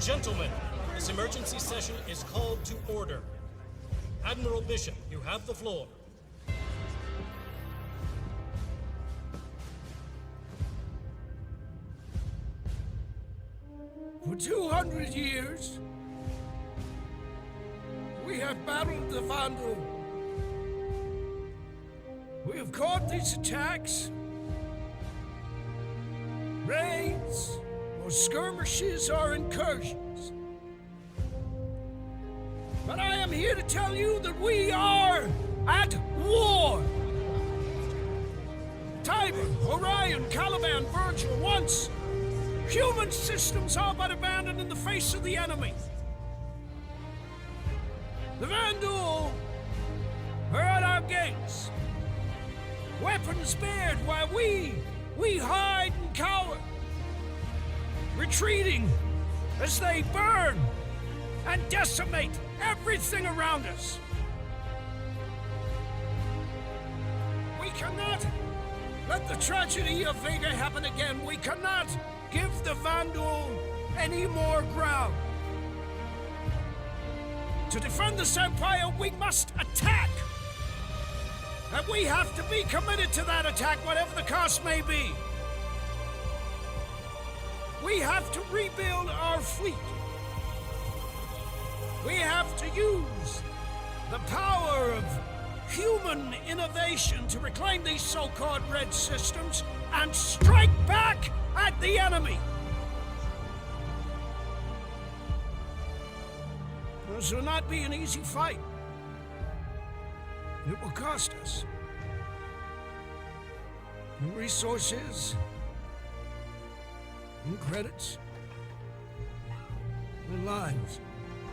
Gentlemen, this emergency session is called to order. Admiral Bishop, you have the floor. For 200 years, we have battled the Vandal. We have caught these attacks, raids, or skirmishes or incursions. But I am here to tell you that we are at war. Tiber, Orion, Caliban, Virgil, once human systems all but abandoned in the face of the enemy. The Vandal are at our gates. Weapons bared while we hide and cower. Retreating as they burn and decimate everything around us. We cannot let the tragedy of Vega happen again. We cannot give the Vandal any more ground. To defend this empire, we must attack. And we have to be committed to that attack, whatever the cost may be. We have to rebuild our fleet. We have to use the power of human innovation to reclaim these so-called red systems and strike back at the enemy. This will not be an easy fight. It will cost us in resources, in credits, in lives.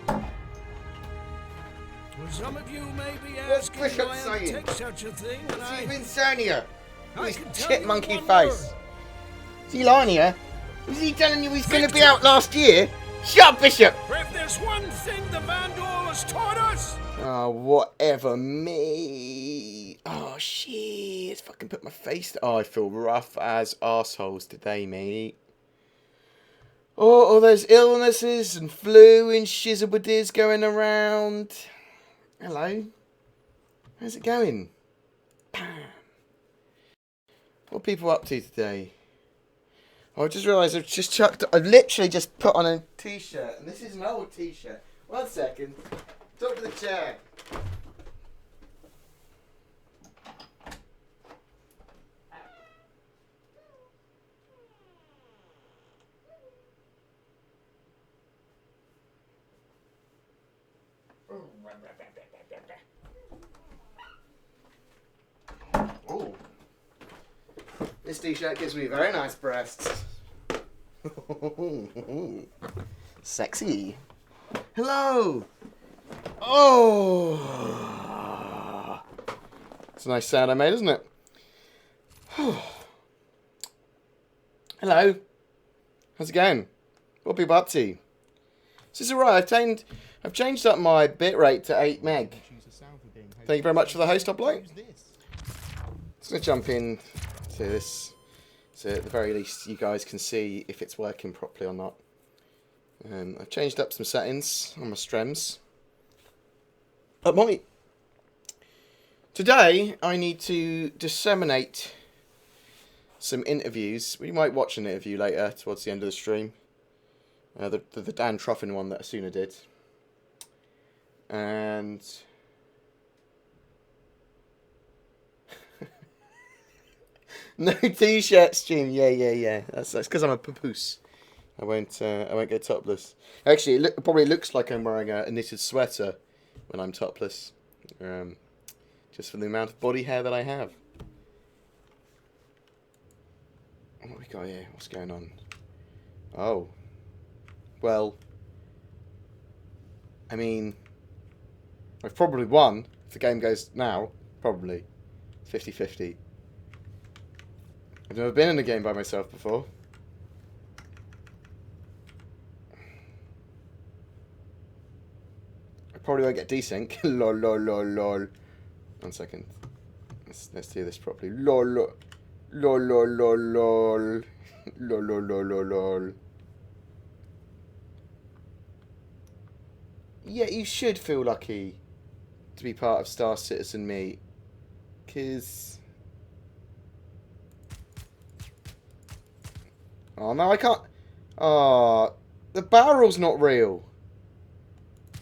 Well, some of you may be asking why I take such a thing, and What's he been saying here? I His can tell chip you monkey one face. word. Is he lying here? Is he telling you he's going to be out last year? Shut up, Bishop! For if there's one thing the Vandal has taught us, Oh, whatever, me. Oh, shit. It's fucking put my face... Oh, I feel rough as arseholes today, mate. Oh, all those illnesses and flu and shizzabadiz going around. Hello. How's it going? Bam. What are people up to today? Oh, I just realised I've literally just put on a t-shirt, and this is an old t-shirt. 1 second. Talk to the chair. Oh. This t-shirt gives me very nice breasts. Sexy. Hello. Oh. It's a nice sound I made, isn't it? Hello. How's it going? What are people up to? This is alright. I've changed up my bitrate to 8 meg. Thank you very much for the host upload. Just going to jump in to this, so at the very least you guys can see if it's working properly or not. I've changed up some settings on my streams. Today I need to disseminate some interviews. We might watch an interview later towards the end of the stream. The Dan Trufin one that Asuna did. And no t-shirt stream. Yeah. That's because I'm a papoose. I won't get topless. Actually, it probably looks like I'm wearing a knitted sweater when I'm topless. Just for the amount of body hair that I have. What we got here? What's going on? Oh. Well. I mean, I've probably won. If the game goes now, probably. 50-50. I've never been in a game by myself before. I probably won't get desync. Lol. 1 second. Let's do this properly. Lol. yeah, you should feel lucky to be part of Star Citizen, mate. Because... Oh, no, I can't... Oh, the barrel's not real.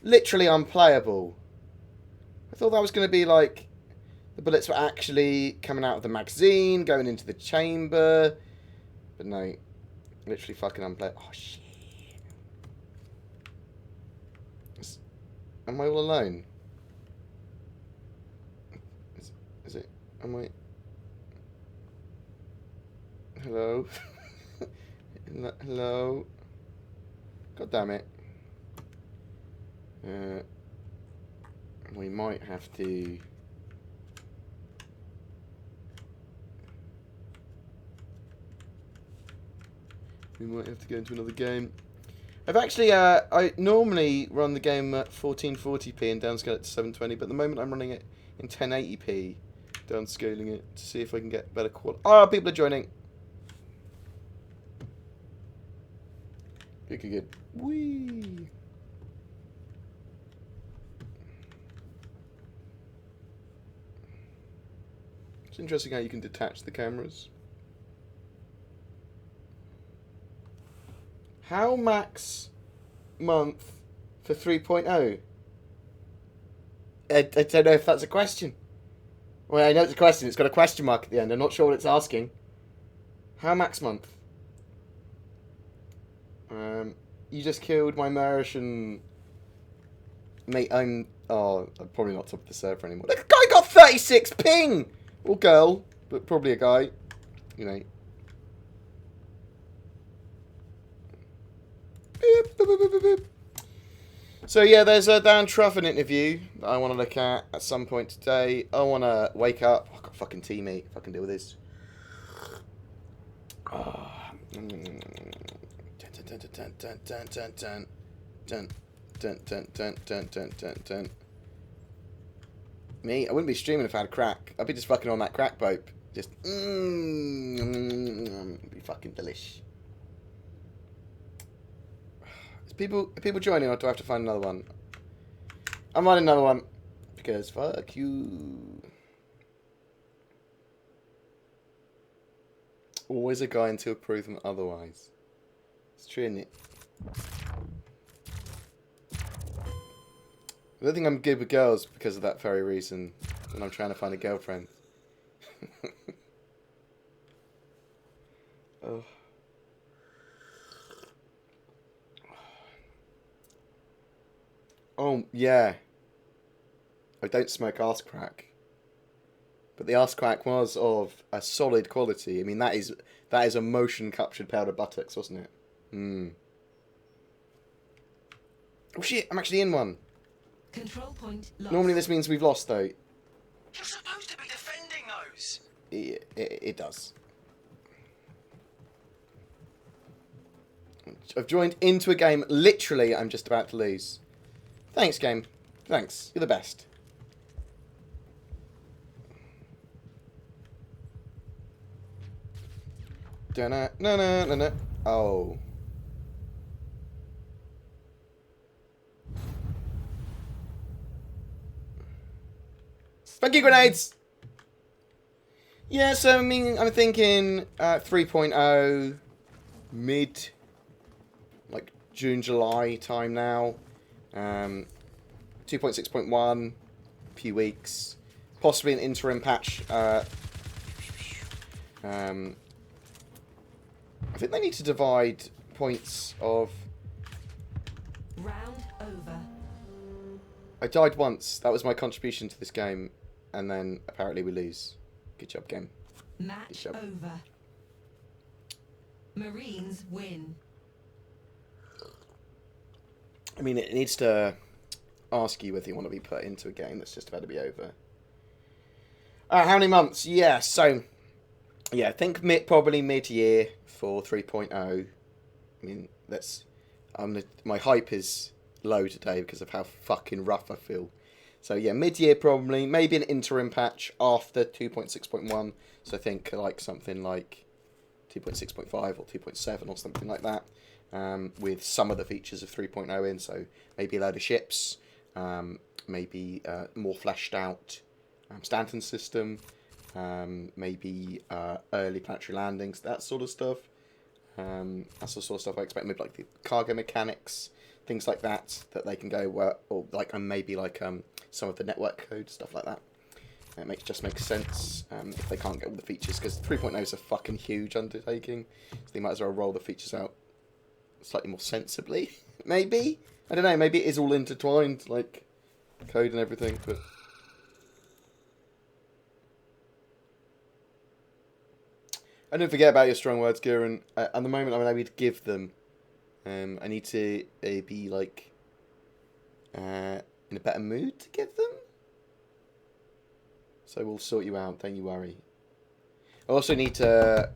Literally unplayable. I thought that was going to be like... The bullets were actually coming out of the magazine, going into the chamber. But no, literally fucking unplayable. Oh, shit. Am I all alone? Is it? Am I... Hello? Hello? God damn it. We might have to... We might have to go into another game. I've actually, I normally run the game at 1440p and downscale it to 720, but at the moment I'm running it in 1080p, downscaling it to see if I can get better quality. Oh, people are joining. Good. Whee! It's interesting how you can detach the cameras. How max month for 3.0? I don't know if that's a question. Well, I know it's a question. It's got a question mark at the end. I'm not sure what it's asking. How max month? You just killed my Mauritian mate. I'm probably not top of the server anymore. The guy got 36 ping! Or girl, but probably a guy. You know. Boop, boop, boop, boop, boop. So yeah, there's a Dan Trufin interview that I want to look at some point today. I want to wake up. I've got a fucking tea, mate. If I can deal with this. Me, I wouldn't be streaming if I had crack. I'd be just fucking on that crack boat. Just be fucking delish. Are people joining, or do I have to find another one? I'm finding another one because fuck you. Always a guy until proven otherwise. It's true, isn't it? I don't think I'm good with girls because of that very reason. When I'm trying to find a girlfriend. Oh. Oh, yeah. I don't smoke arse crack. But the arse crack was of a solid quality. I mean, that is a motion captured powder buttocks, wasn't it? Hmm. Oh shit, I'm actually in one. Control point lost. Normally this means we've lost, though. You're supposed to be defending those. It does. I've joined into a game. Literally, I'm just about to lose. Thanks, game. Thanks. You're the best. No. Oh. Funky grenades! Yeah, so I mean, I'm thinking 3.0 mid, like June, July time now. 2.6.1, few weeks, possibly an interim patch. I think they need to divide points of... Round over. I died once. That was my contribution to this game. And then apparently we lose. Good job, game. Match over. Marines win. I mean, it needs to ask you whether you want to be put into a game that's just about to be over. How many months? Yeah, so... Yeah, I think probably mid-year for 3.0. I mean, that's... my hype is low today because of how fucking rough I feel. So yeah, mid-year probably. Maybe an interim patch after 2.6.1. So I think like something like 2.6.5 or 2.7 or something like that. with some of the features of 3.0 in, so maybe a load of ships, maybe more fleshed out Stanton system, maybe early planetary landings, that sort of stuff. That's the sort of stuff I expect. Maybe like the cargo mechanics, things like that they can go or like maybe like some of the network code stuff like that. It just makes sense if they can't get all the features, because 3.0 is a fucking huge undertaking, so they might as well roll the features out slightly more sensibly. Maybe, I don't know. Maybe it is all intertwined, like code and everything, but. I don't forget about your strong words, Kieran. At the moment, I'm unable to give them. I need to be like in a better mood to give them. So we'll sort you out. Don't you worry. I also need to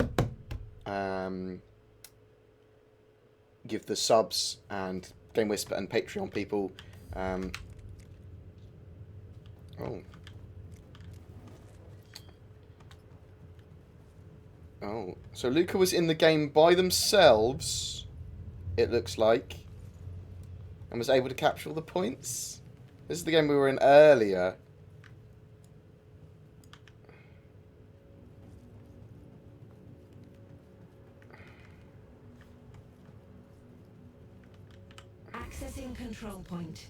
give the subs and Game Whisper and Patreon people. Oh, so Luca was in the game by themselves, it looks like, and was able to capture all the points. This is the game we were in earlier. Accessing control point.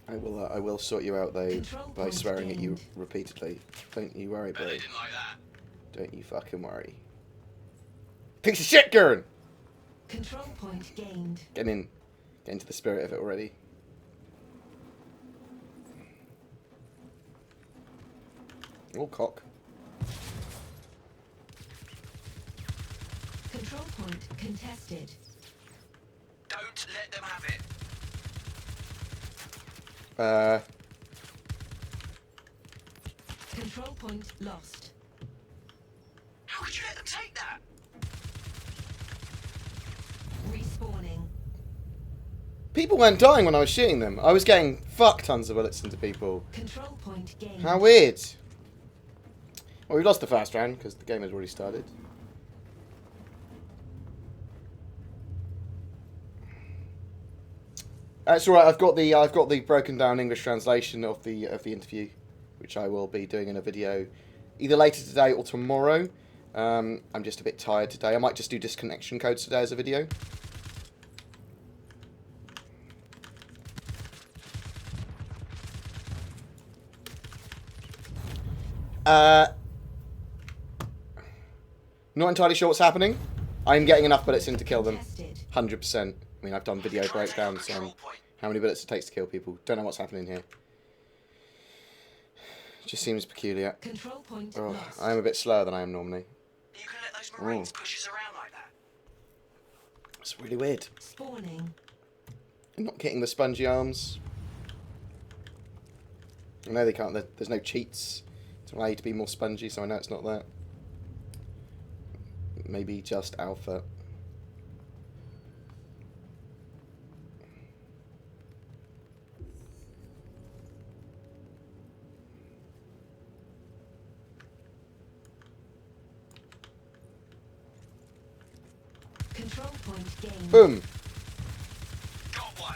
I will sort you out though Control by point swearing at you gained. repeatedly. Don't you worry, bro. They didn't like that. Don't you fucking worry. Piece of shit, Kieran! Control point gained. Get into the spirit of it already. Oh, cock. Control point contested. Don't let them have it. Control point lost. How could you let them take that? Respawning. People weren't dying when I was shooting them. I was getting fuck tons of bullets into people. Control point gained. How weird. Well, we lost the first round because the game had already started. That's all right. I've got the broken down English translation of the interview, which I will be doing in a video either later today or tomorrow. I'm just a bit tired today. I might just do disconnection codes today as a video. Not entirely sure what's happening. I'm getting enough bullets in to kill them. Contested. 100%. I mean, I've done video breakdowns on how many bullets it takes to kill people. Don't know what's happening here. Just seems peculiar. Control point Oh, lost. I am a bit slower than I am normally. You can let those Marines push us around like that. It's really weird. Spawning. I'm not getting the spongy arms. I know they can't. There's no cheats to allow you to be more spongy, so I know it's not that. Maybe just alpha. Control point gained. Boom. Got one.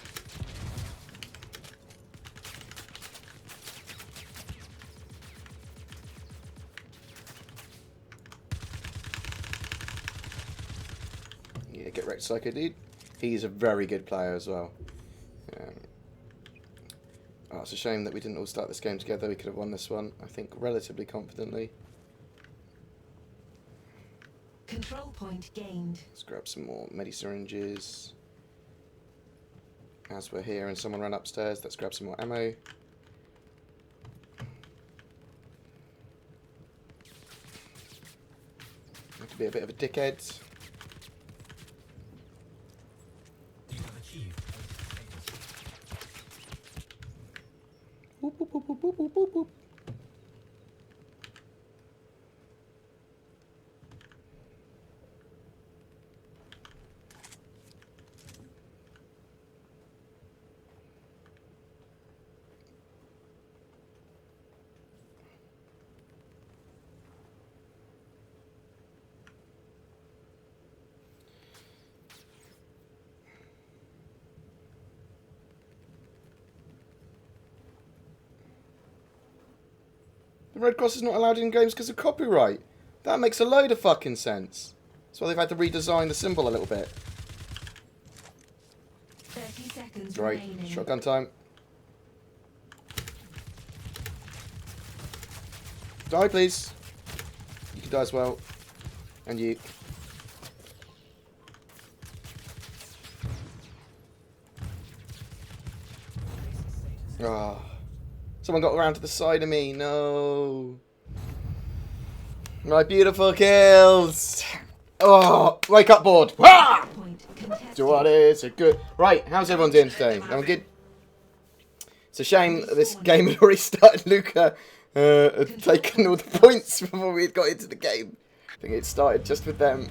Yeah, get wrecked, Psycho Dude. He's a very good player as well. Oh, it's a shame that we didn't all start this game together. We could have won this one, I think, relatively confidently. Control point gained. Let's grab some more medi-syringes. As we're here and someone ran upstairs, let's grab some more ammo. Have to be a bit of a dickhead. Boop, boop, boop, boop, boop, boop, boop, boop. The red cross is not allowed in games because of copyright. That makes a load of fucking sense. That's why they've had to redesign the symbol a little bit. 30 seconds Right, remaining. shotgun time. Die, please. You can die as well. And you. Ah. Someone got around to the side of me. No. My beautiful kills. Oh, wake up, board. Ah! Point contested. Do what is a good. Right, how's everyone doing today? Everyone good? It's a shame that this game had already started. Luca had taken all the points before we had got into the game. I think it started just with them.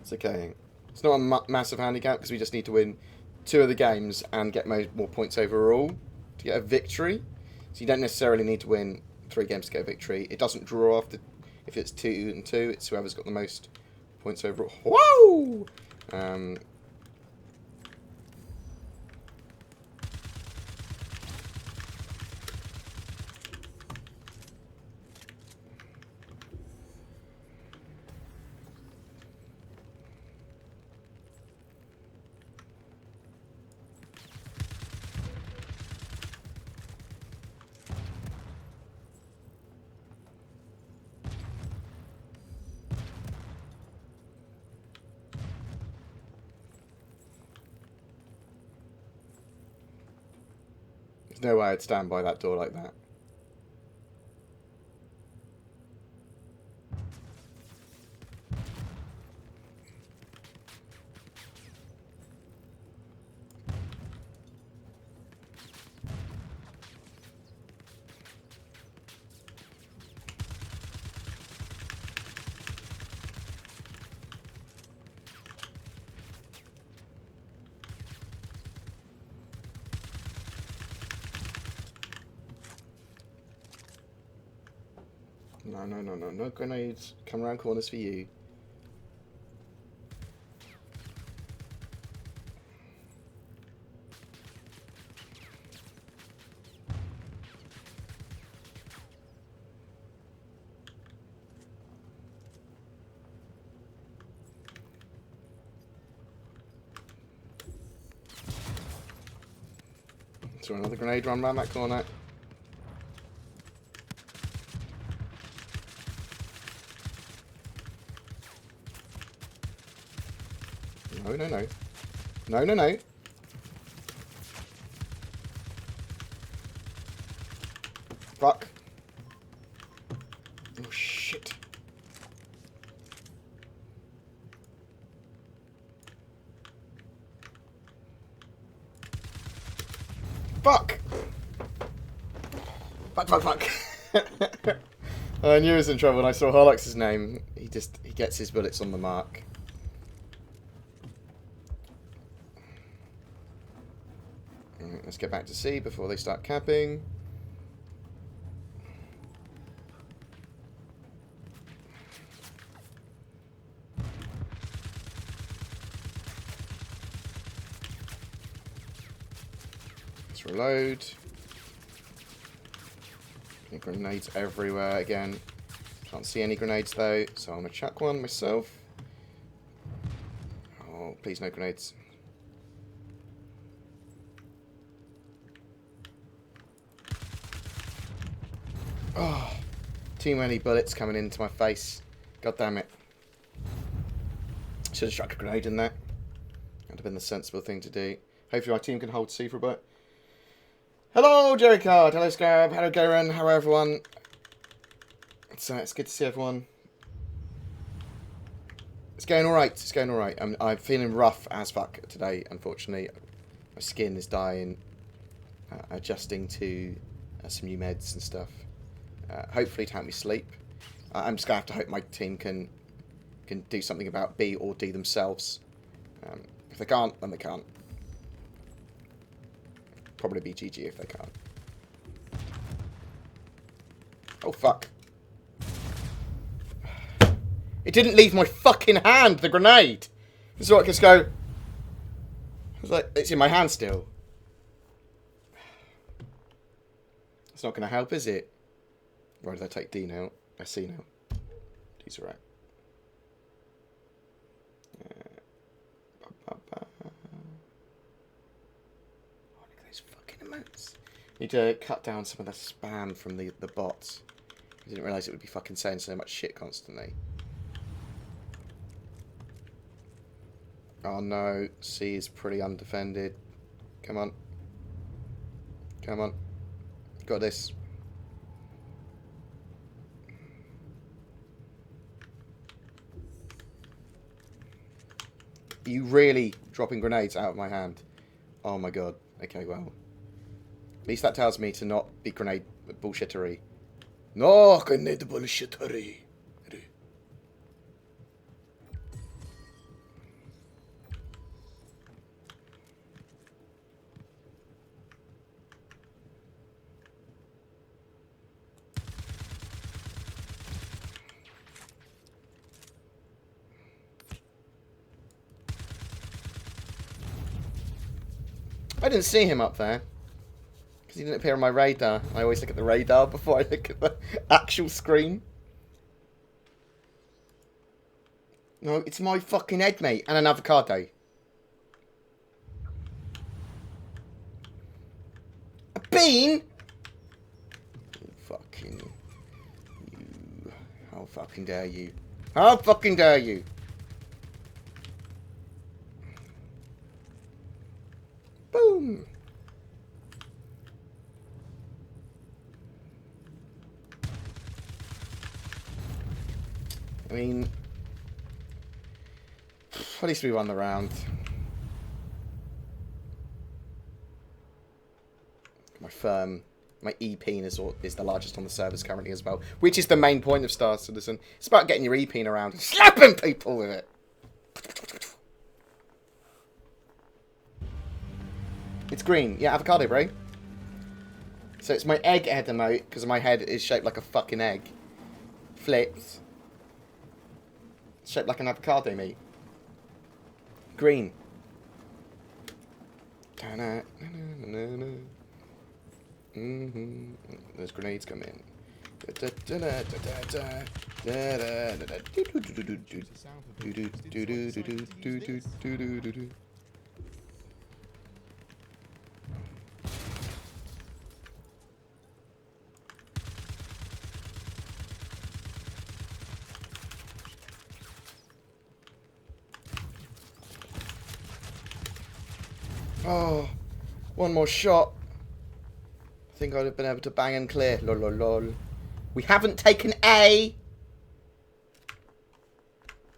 It's okay. It's not a massive handicap because we just need to win 2 of the games and get more points overall to get a victory. So you don't necessarily need to win 3 games to get a victory. It doesn't draw after if it's 2 and 2. It's whoever's got the most points overall. Whoa! There's no way I'd stand by that door like that. No grenades. Come around corners for you. Throw another grenade run around that corner. No. Fuck. Oh, shit. Fuck! Fuck. I knew he was in trouble when I saw Harlox's name. He gets his bullets on the mark. Let's get back to C before they start capping. Let's reload. Grenades everywhere again. Can't see any grenades though, so I'm gonna chuck one myself. Oh, please no grenades. Oh, too many bullets coming into my face. God damn it. Should have struck a grenade in there. That would have been the sensible thing to do. Hopefully my team can hold C for a bit. Hello, Jerry Card. Hello, Scarab. Hello, Garen. Hello, everyone. It's good to see everyone. It's going alright. It's going alright. I'm feeling rough as fuck today, unfortunately. My skin is dying. Adjusting to some new meds and stuff. Hopefully to help me sleep. I'm just going to have to hope my team can do something about B or D themselves. If they can't, then they can't. Probably be GG if they can't. Oh, fuck. It didn't leave my fucking hand, the grenade! This is what I just go... I was like, it's in my hand still. It's not going to help, is it? Why did I take D now? I see now. D's alright. Oh, look at those fucking emotes. Need to cut down some of the spam from the bots. I didn't realise it would be fucking saying so much shit constantly. Oh no, C is pretty undefended. Come on. Come on. Got this. Are you really dropping grenades out of my hand? Oh my god. Okay, well. At least that tells me to not be grenade bullshittery. No grenade bullshittery. I didn't see him up there. Because he didn't appear on my radar. I always look at the radar before I look at the actual screen. No, it's my fucking head, mate. And an avocado. A bean? You fucking... You... How fucking dare you? How fucking dare you? Boom! I mean, at least we won the round. My firm, my E-peen is the largest on the servers currently as well, which is the main point of Star Citizen. It's about getting your E-peen around and slapping people with it. It's green. Yeah, avocado, bro. So it's my egg head emote, because my head is shaped like a fucking egg. Flipped. It's shaped like an avocado, mate. Green. Those grenades come in. Oh, one more shot. I think I'd have been able to bang and clear. Lol, lol, lol. We haven't taken A.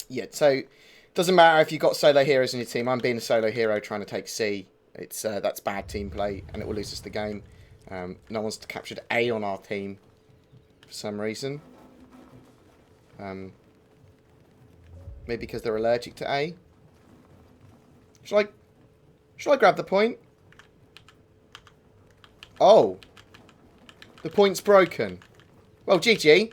Yeah, so doesn't matter if you've got solo heroes in your team. I'm being a solo hero trying to take C. It's that's bad team play, and it will lose us the game. No one's captured A on our team for some reason. Maybe because they're allergic to A. Should I grab the point? Oh. The point's broken. Well, GG.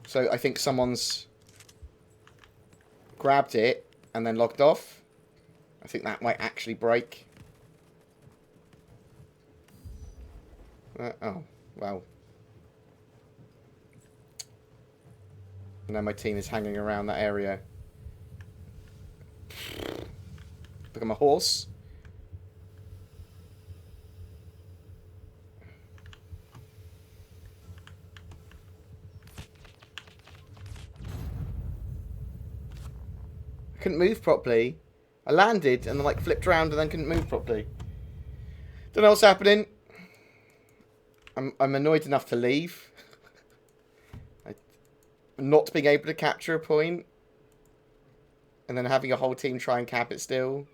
So I think someone's grabbed it and then logged off. I think that might actually break. Oh, well. And then my team is hanging around that area. Become a horse. I couldn't move properly. I landed and then like flipped around and then couldn't move properly. Don't know what's happening. I'm annoyed enough to leave. Not being able to capture a point and then having a whole team try and cap it still.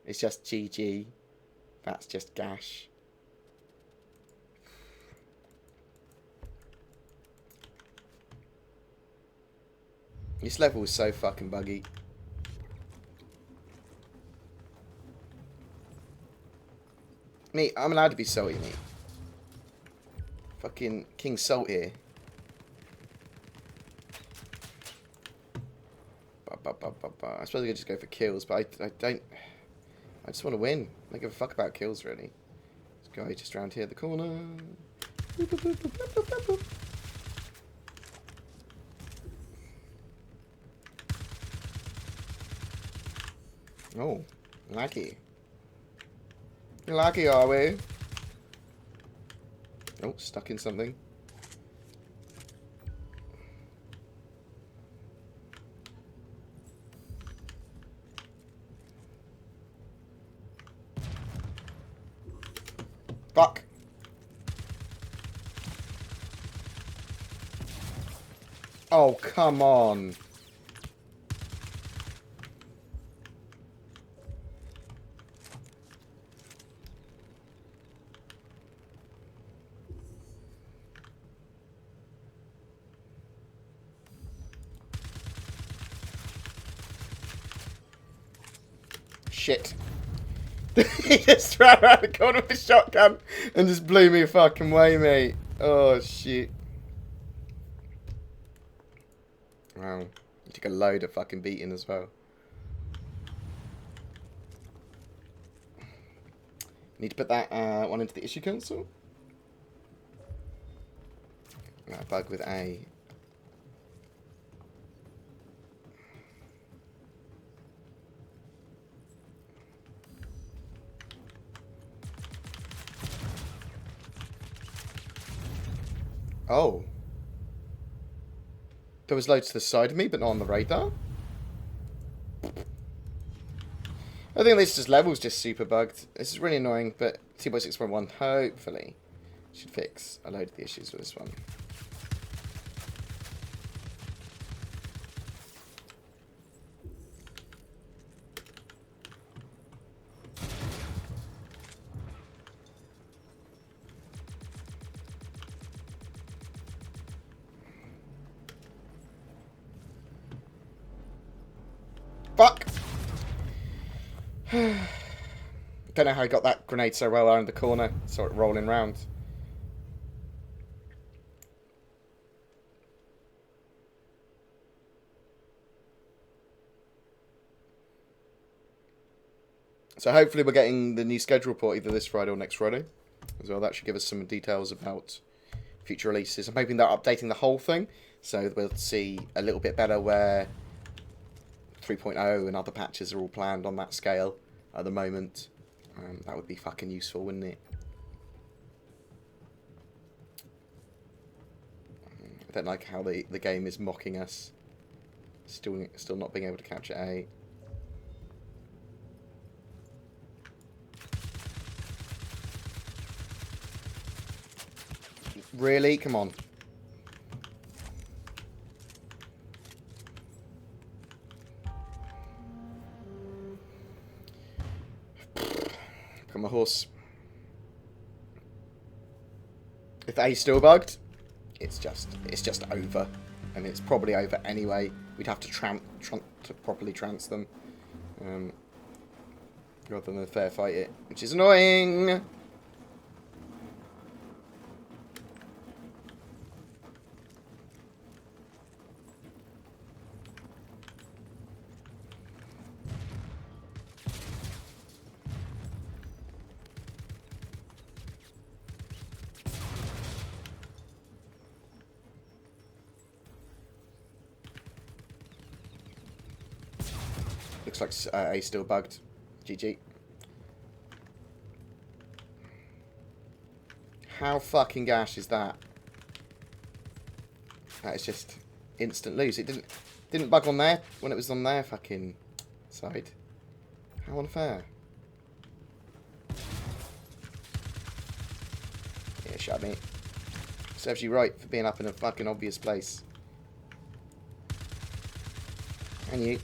It's just GG. That's just gash. This level is so fucking buggy. Me, I'm allowed to be salty, mate. Fucking King Salt here. Well, I suppose I could just go for kills, but I don't... I just want to win. I don't give a fuck about kills, really. This guy just around here at the corner. Boop, boop, boop, boop, boop, boop, boop. Oh, lucky. Lucky, are we? Oh, stuck in something. Fuck. Oh, come on. Shit. He just ran around the corner with a shotgun and just blew me fucking away, mate. Oh, shit. Wow. You took a load of fucking beating as well. Need to put that one into the issue console. Bug with A. Oh. There was loads to the side of me, but not on the radar. I think this level's just super bugged. This is really annoying, but 2.6.1 hopefully should fix a load of the issues with this one. Fuck! Don't know how I got that grenade so well around the corner. Saw it rolling round. So hopefully we're getting the new schedule report either this Friday or next Friday as well. That should give us some details about future releases. I'm hoping they're updating the whole thing, so we'll see a little bit better where 3.0 and other patches are all planned on that scale at the moment. That would be fucking useful, wouldn't it? I don't like how the game is mocking us. Still not being able to capture A. Really? Come on. Become a horse. If A's still bugged, it's just over, and it's probably over anyway. We'd have to properly trance them, rather than fair fight it, which is annoying. Looks like A's still bugged. GG. How fucking gash is that? That is just instant lose. It didn't bug on there when it was on their fucking side. How unfair. Yeah, shut me. Serves you right for being up in a fucking obvious place. And you.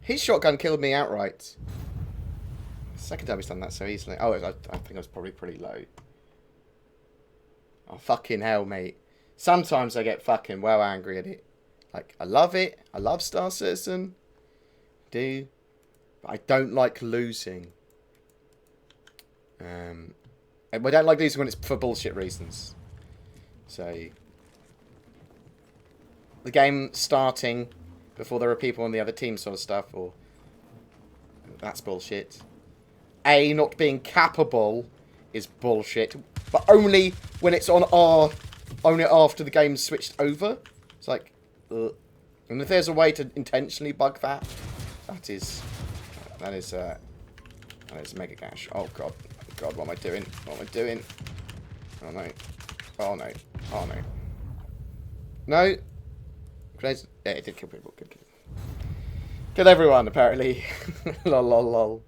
His shotgun killed me outright. Second time he's done that so easily. Oh, I think I was probably pretty low. Oh, fucking hell, mate. Sometimes I get fucking well angry at it. Like, I love it. I love Star Citizen. Do. But I don't like losing. And I don't like losing when it's for bullshit reasons. So, the game starting before there are people on the other team sort of stuff, or that's bullshit. Not being capable is bullshit, but only when it's on only after the game's switched over. It's like, and if there's a way to intentionally bug that, that is mega gash. Oh god, what am I doing? What am I doing? Oh no, oh no, oh no, no. Grenades. Yeah, it did kill people. Good kill. Killed everyone apparently. Lol, lol, lol.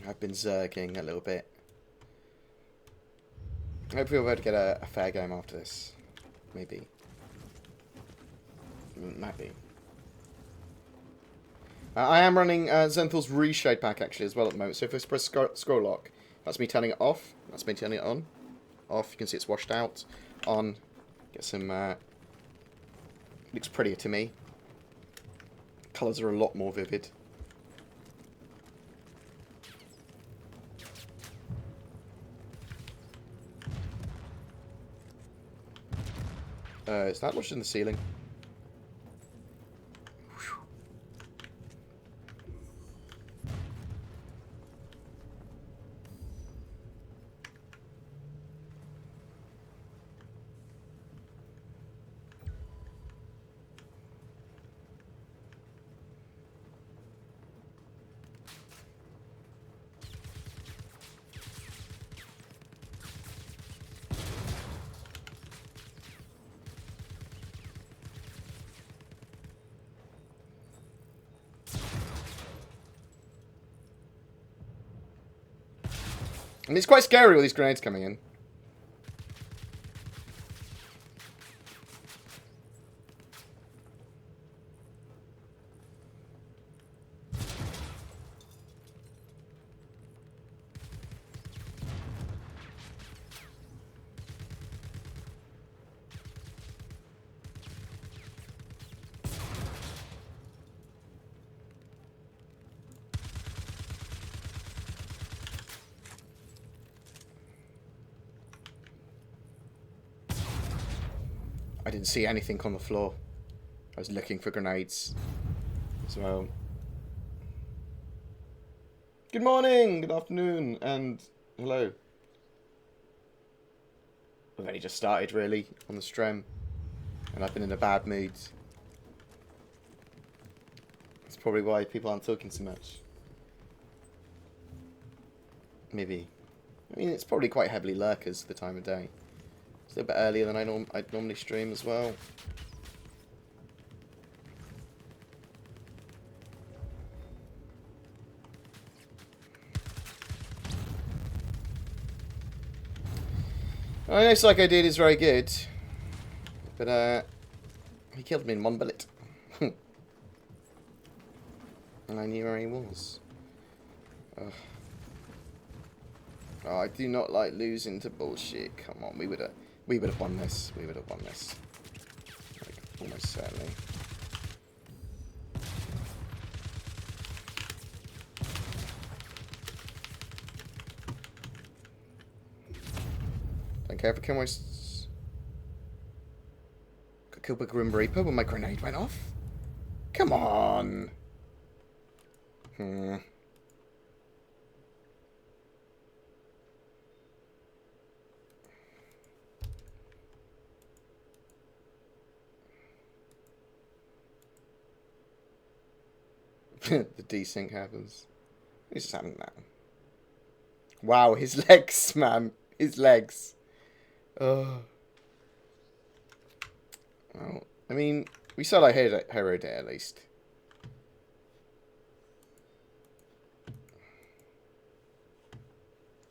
I've been zerging a little bit. Hopefully we'll be able to get a fair game after this. Maybe. Maybe. I am running Zenthal's Reshade pack actually as well at the moment. So if I press scroll lock, that's me turning it off. That's me turning it on. Off, you can see it's washed out. On, get some, looks prettier to me. Colours are a lot more vivid. Is that washed in the ceiling? And it's quite scary with these grenades coming in. I didn't see anything on the floor. I was looking for grenades as well. Good morning, good afternoon, and hello. We've only just started, really, on the stream, and I've been in a bad mood. That's probably why people aren't talking so much. Maybe. I mean, it's probably quite heavily lurkers for the time of day. It's a little bit earlier than I'd normally stream as well. I know Psycho Dude is very good, but he killed me in one bullet. And I knew where he was. Ugh. Oh, I do not like losing to bullshit. Come on, we would have won this. We would have won this. Like, almost certainly. Don't care if I kill my... Got killed by Grim Reaper when my grenade went off? Come on! The desync happens. He's just having that. Wow, his legs, man. His legs. Oh. Well, I mean, we saw like Hero Day at least.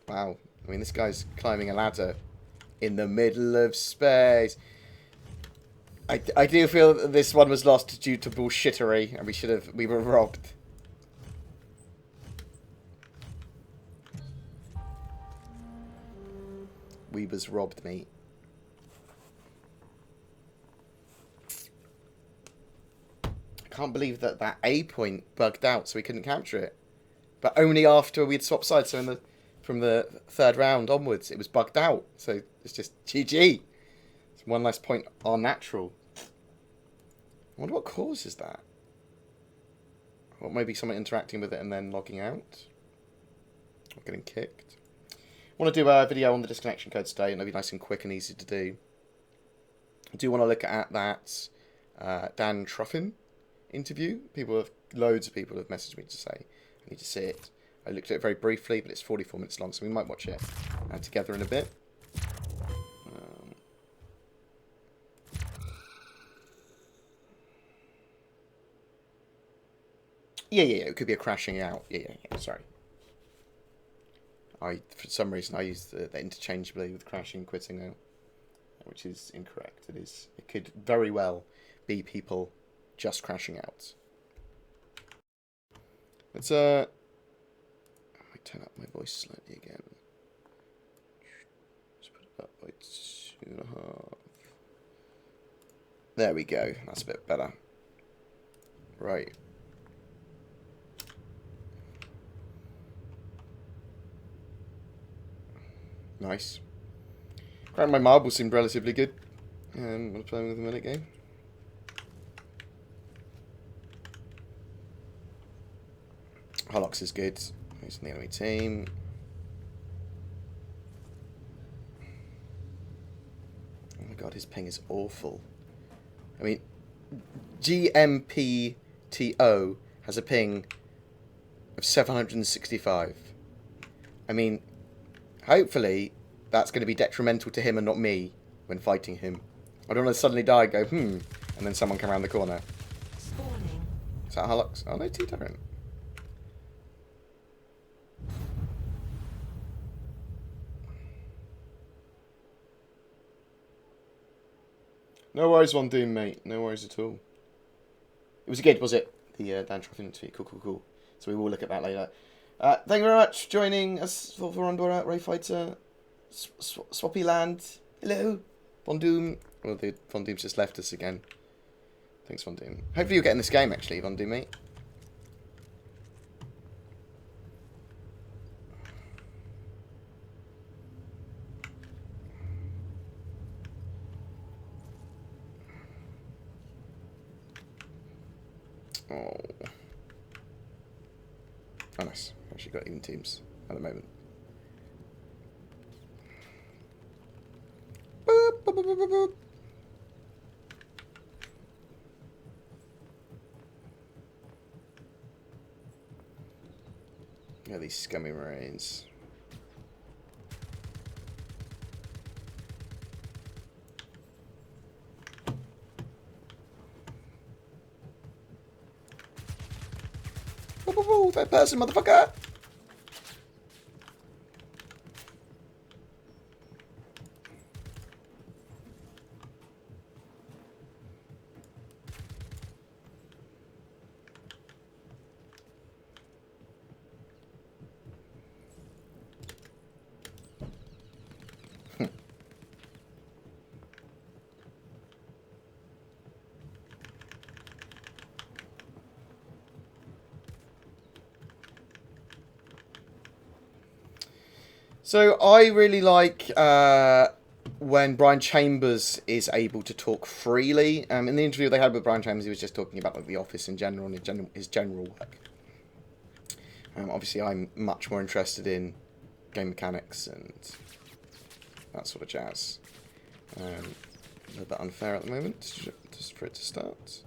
Wow. I mean, this guy's climbing a ladder in the middle of space. I do feel that this one was lost due to bullshittery, and we were robbed. We was robbed, mate. I can't believe that that A point bugged out, so we couldn't capture it. But only after we'd swapped sides, so from the third round onwards, it was bugged out. So it's just GG. It's one less point on natural. I wonder what causes that. Or maybe someone interacting with it and then logging out. Or getting kicked. I want to do a video on the disconnection code today, and it'll be nice and quick and easy to do. I do want to look at that Dan Trufin interview. Loads of people have messaged me to say I need to see it. I looked at it very briefly, but it's 44 minutes long, so we might watch it together in a bit. Yeah, it could be a crashing out. Yeah, sorry. For some reason, I used that interchangeably with crashing and quitting out, which is incorrect. It could very well be people just crashing out. Let's I turn up my voice slightly again. Let's put it up by 2.5. There we go. That's a bit better. Right. Nice. Cracking my marbles seemed relatively good. I was playing with a minute game. Holox is good. He's in the enemy team. Oh my god, his ping is awful. I mean, GMPTO has a ping of 765. I mean, hopefully that's going to be detrimental to him and not me when fighting him. I don't want to suddenly die and go, and then someone come around the corner. Spawning. Is that Holox? Oh no, T-Torrent. No worries, One Doom, mate. No worries at all. It was good, was it? The Dan Trufin interview. Cool. So we will look at that later. Thank you very much for joining us for Andorra, Ray Fighter, Swappy Land. Hello, Von Doom. Well, Von Doom's just left us again. Thanks, Von Doom. Hopefully you'll get in this game, actually, Von Doom, mate. Oh, nice. Actually got even teams at the moment. Boop, boop, boop, boop, boop. Yeah, these scummy Marines. Woo, third person, motherfucker! So I really like when Brian Chambers is able to talk freely. In the interview they had with Brian Chambers, he was just talking about like the office in general and his general work. Obviously, I'm much more interested in game mechanics and that sort of jazz. A little bit unfair at the moment, just for it to start.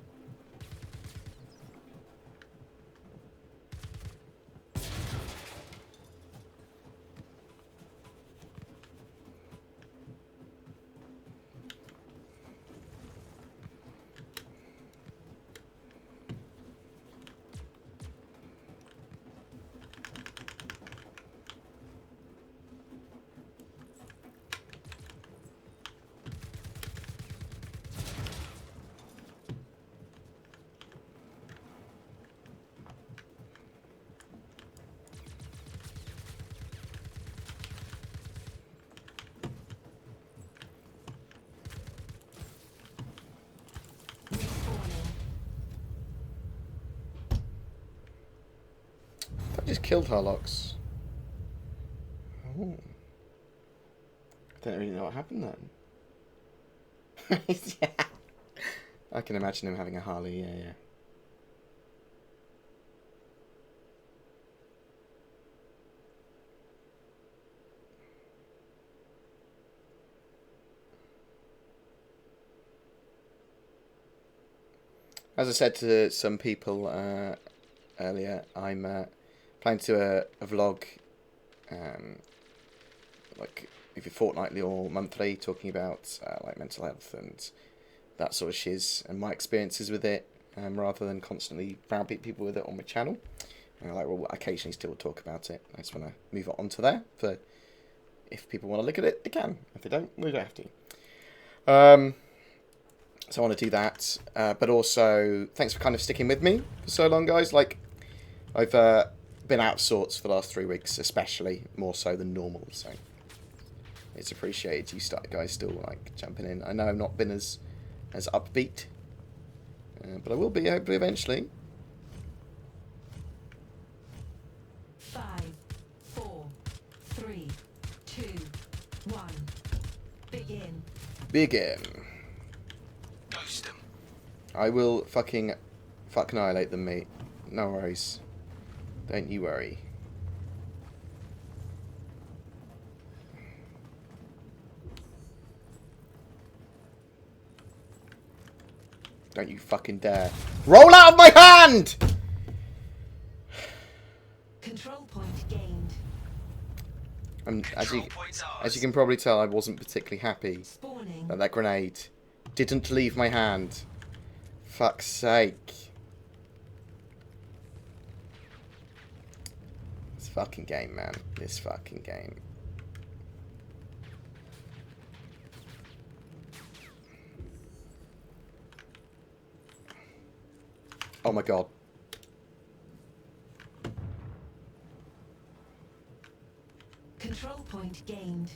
killed Harlocks. Oh. I don't really know what happened then. Yeah. I can imagine him having a Harley, yeah. As I said to some people earlier, I'm planning to do a vlog, like either fortnightly or monthly, talking about like mental health and that sort of shiz and my experiences with it, rather than constantly browbeat people with it on my channel. And I will occasionally still talk about it. I just want to move it onto there for if people want to look at it, they can. If they don't, we don't have to. So I want to do that, but also thanks for kind of sticking with me for so long, guys. Like, I've been out of sorts for the last 3 weeks, especially more so than normal. So it's appreciated you guys still like jumping in. I know I've not been as upbeat, but I will be hopefully eventually. 5, 4, 3, 2, 1. Begin. Begin. Ghost them. I will fuck annihilate them, mate. No worries. Don't you worry. Don't you fucking dare. Roll out of my hand! Control point gained. And as you Points can probably tell, I wasn't particularly happy Spawning. that grenade didn't leave my hand. Fuck's sake. This fucking game, man. This fucking game. Oh my god. Control point gained.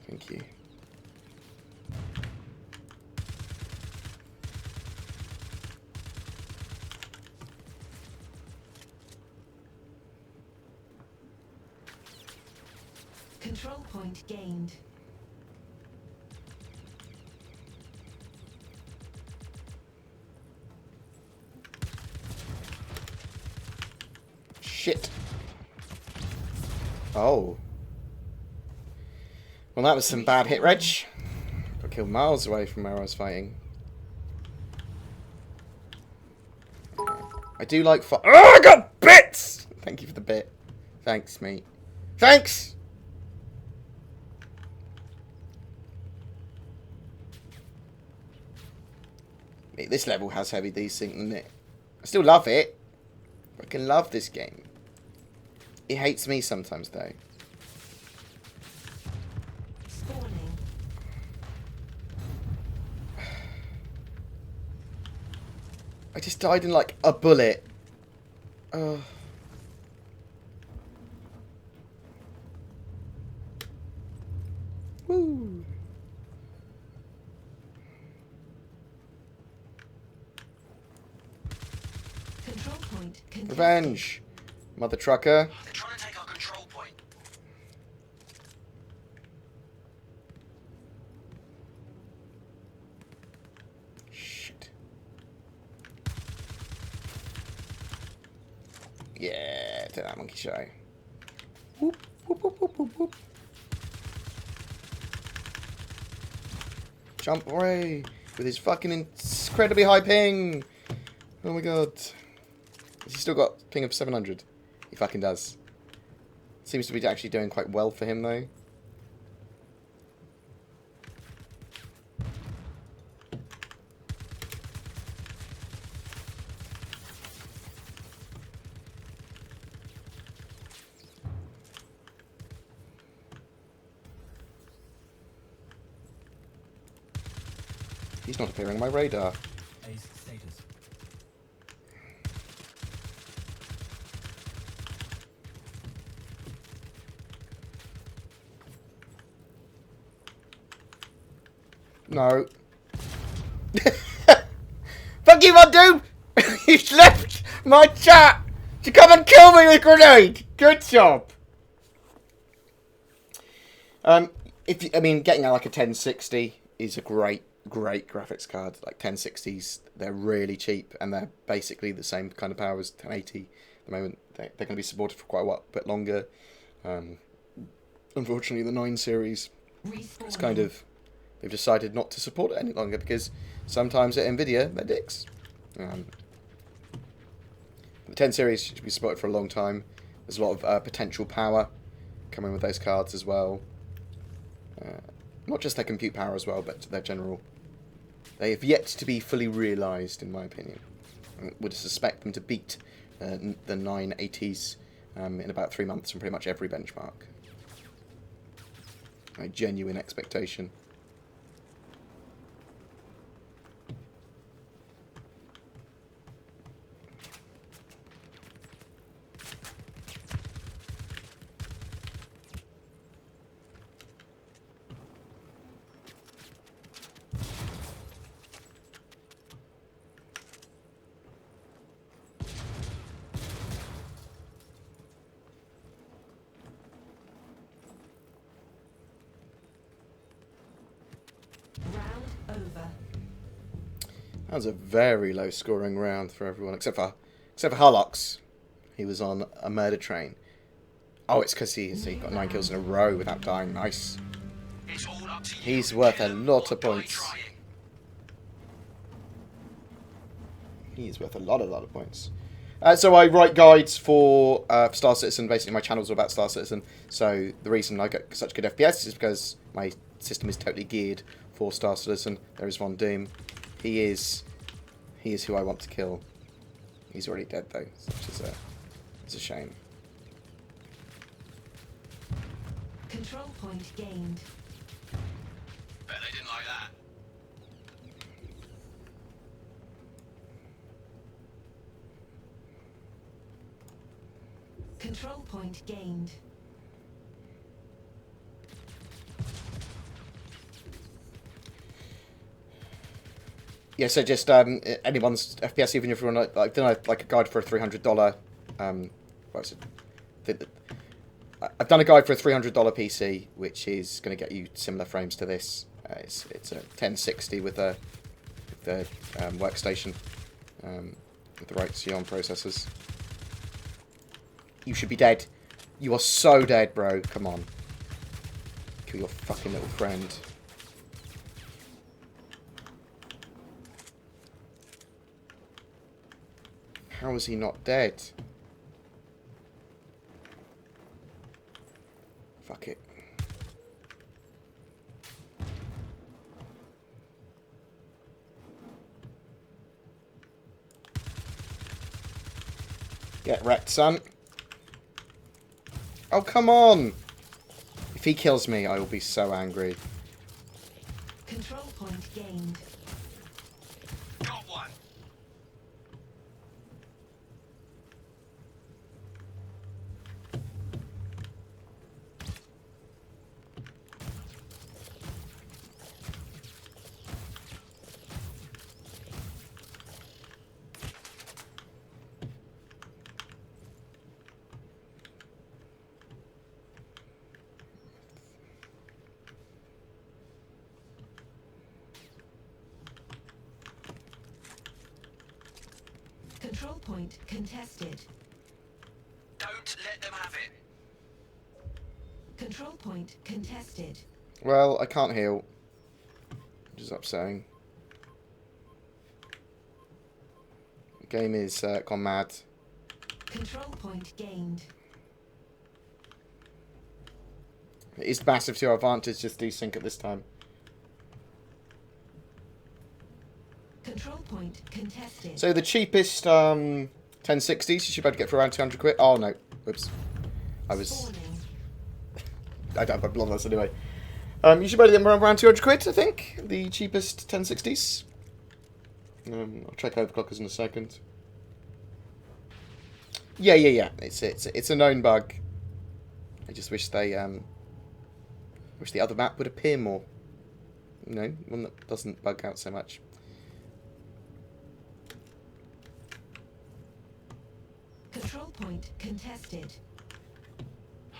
Thank you. Control point gained. Shit. Oh. Well, that was some bad hit, Reg. Got killed miles away from where I was fighting. I do like Oh, I got bits! Thank you for the bit. Thanks, mate. Thanks! Mate, this level has heavy desync, doesn't it? I still love it. I can love this game. It hates me sometimes, though. Spawning. I just died in, like, a bullet. Ugh. Woo. Control point contested. Revenge. Mother trucker. They're trying to take our control point. Shit. Yeah, take that monkey show. Whoop, whoop, whoop, whoop, whoop, whoop. Jump away with his fucking incredibly high ping. Oh my god. Has he still got ping of 700? He fucking does. Seems to be actually doing quite well for him though. He's not appearing on my radar. Ace status. No. Fuck you, Mondu! You've left my chat! to come and kill me with a grenade. Good job. I mean, getting like a 1060 is a great graphics card. Like 1060s, they're really cheap and they're basically the same kind of power as 1080 at the moment. They're going to be supported for quite a while, bit longer. Unfortunately, the 9 series, it's kind of, they've decided not to support it any longer because sometimes at Nvidia, they're dicks. The 10 series should be supported for a long time. There's a lot of potential power coming with those cards as well. Not just their compute power as well, but their general. They have yet to be fully realised, in my opinion. I would suspect them to beat the 980s in about 3 months from pretty much every benchmark. A genuine expectation. That was a very low scoring round for everyone, except for Harlox. He was on a murder train. Oh, it's because he got 9 kills in a row without dying. Nice. He's worth a lot of points. He's worth a lot of points. So I write guides for Star Citizen. Basically, my channel's all about Star Citizen. So the reason I get such good FPS is because my system is totally geared for Star Citizen. There is Von Doom. He is who I want to kill. He's already dead though, which is it's a shame. Control point gained. Bet they didn't like that. Control point gained. Yeah, so just anyone's FPS, even if you want like a guide for a $300. What is it? I've done a guide for a $300 PC, which is going to get you similar frames to this. It's a 1060 with the workstation with the right Xeon processors. You should be dead. You are so dead, bro. Come on, kill your fucking little friend. How is he not dead? Fuck it. Get wrecked, son. Oh, come on! If he kills me, I will be so angry. Control point gained. Got one. Control point contested. Don't let them have it. Control point contested. Well, I can't heal. Which is upsetting. The game is gone mad. Control point gained. It is massive to our advantage, just desync at this time. Control point contested. So the cheapest 1060s you should be able to get for around 200 quid. Oh no, whoops. I don't have my blood loss anyway. You should be able to get them around 200 quid, I think. The cheapest 1060s. I'll check overclockers in a second. Yeah. It's a known bug. I just wish they wish the other map would appear more. You know, one that doesn't bug out so much. Control point contested.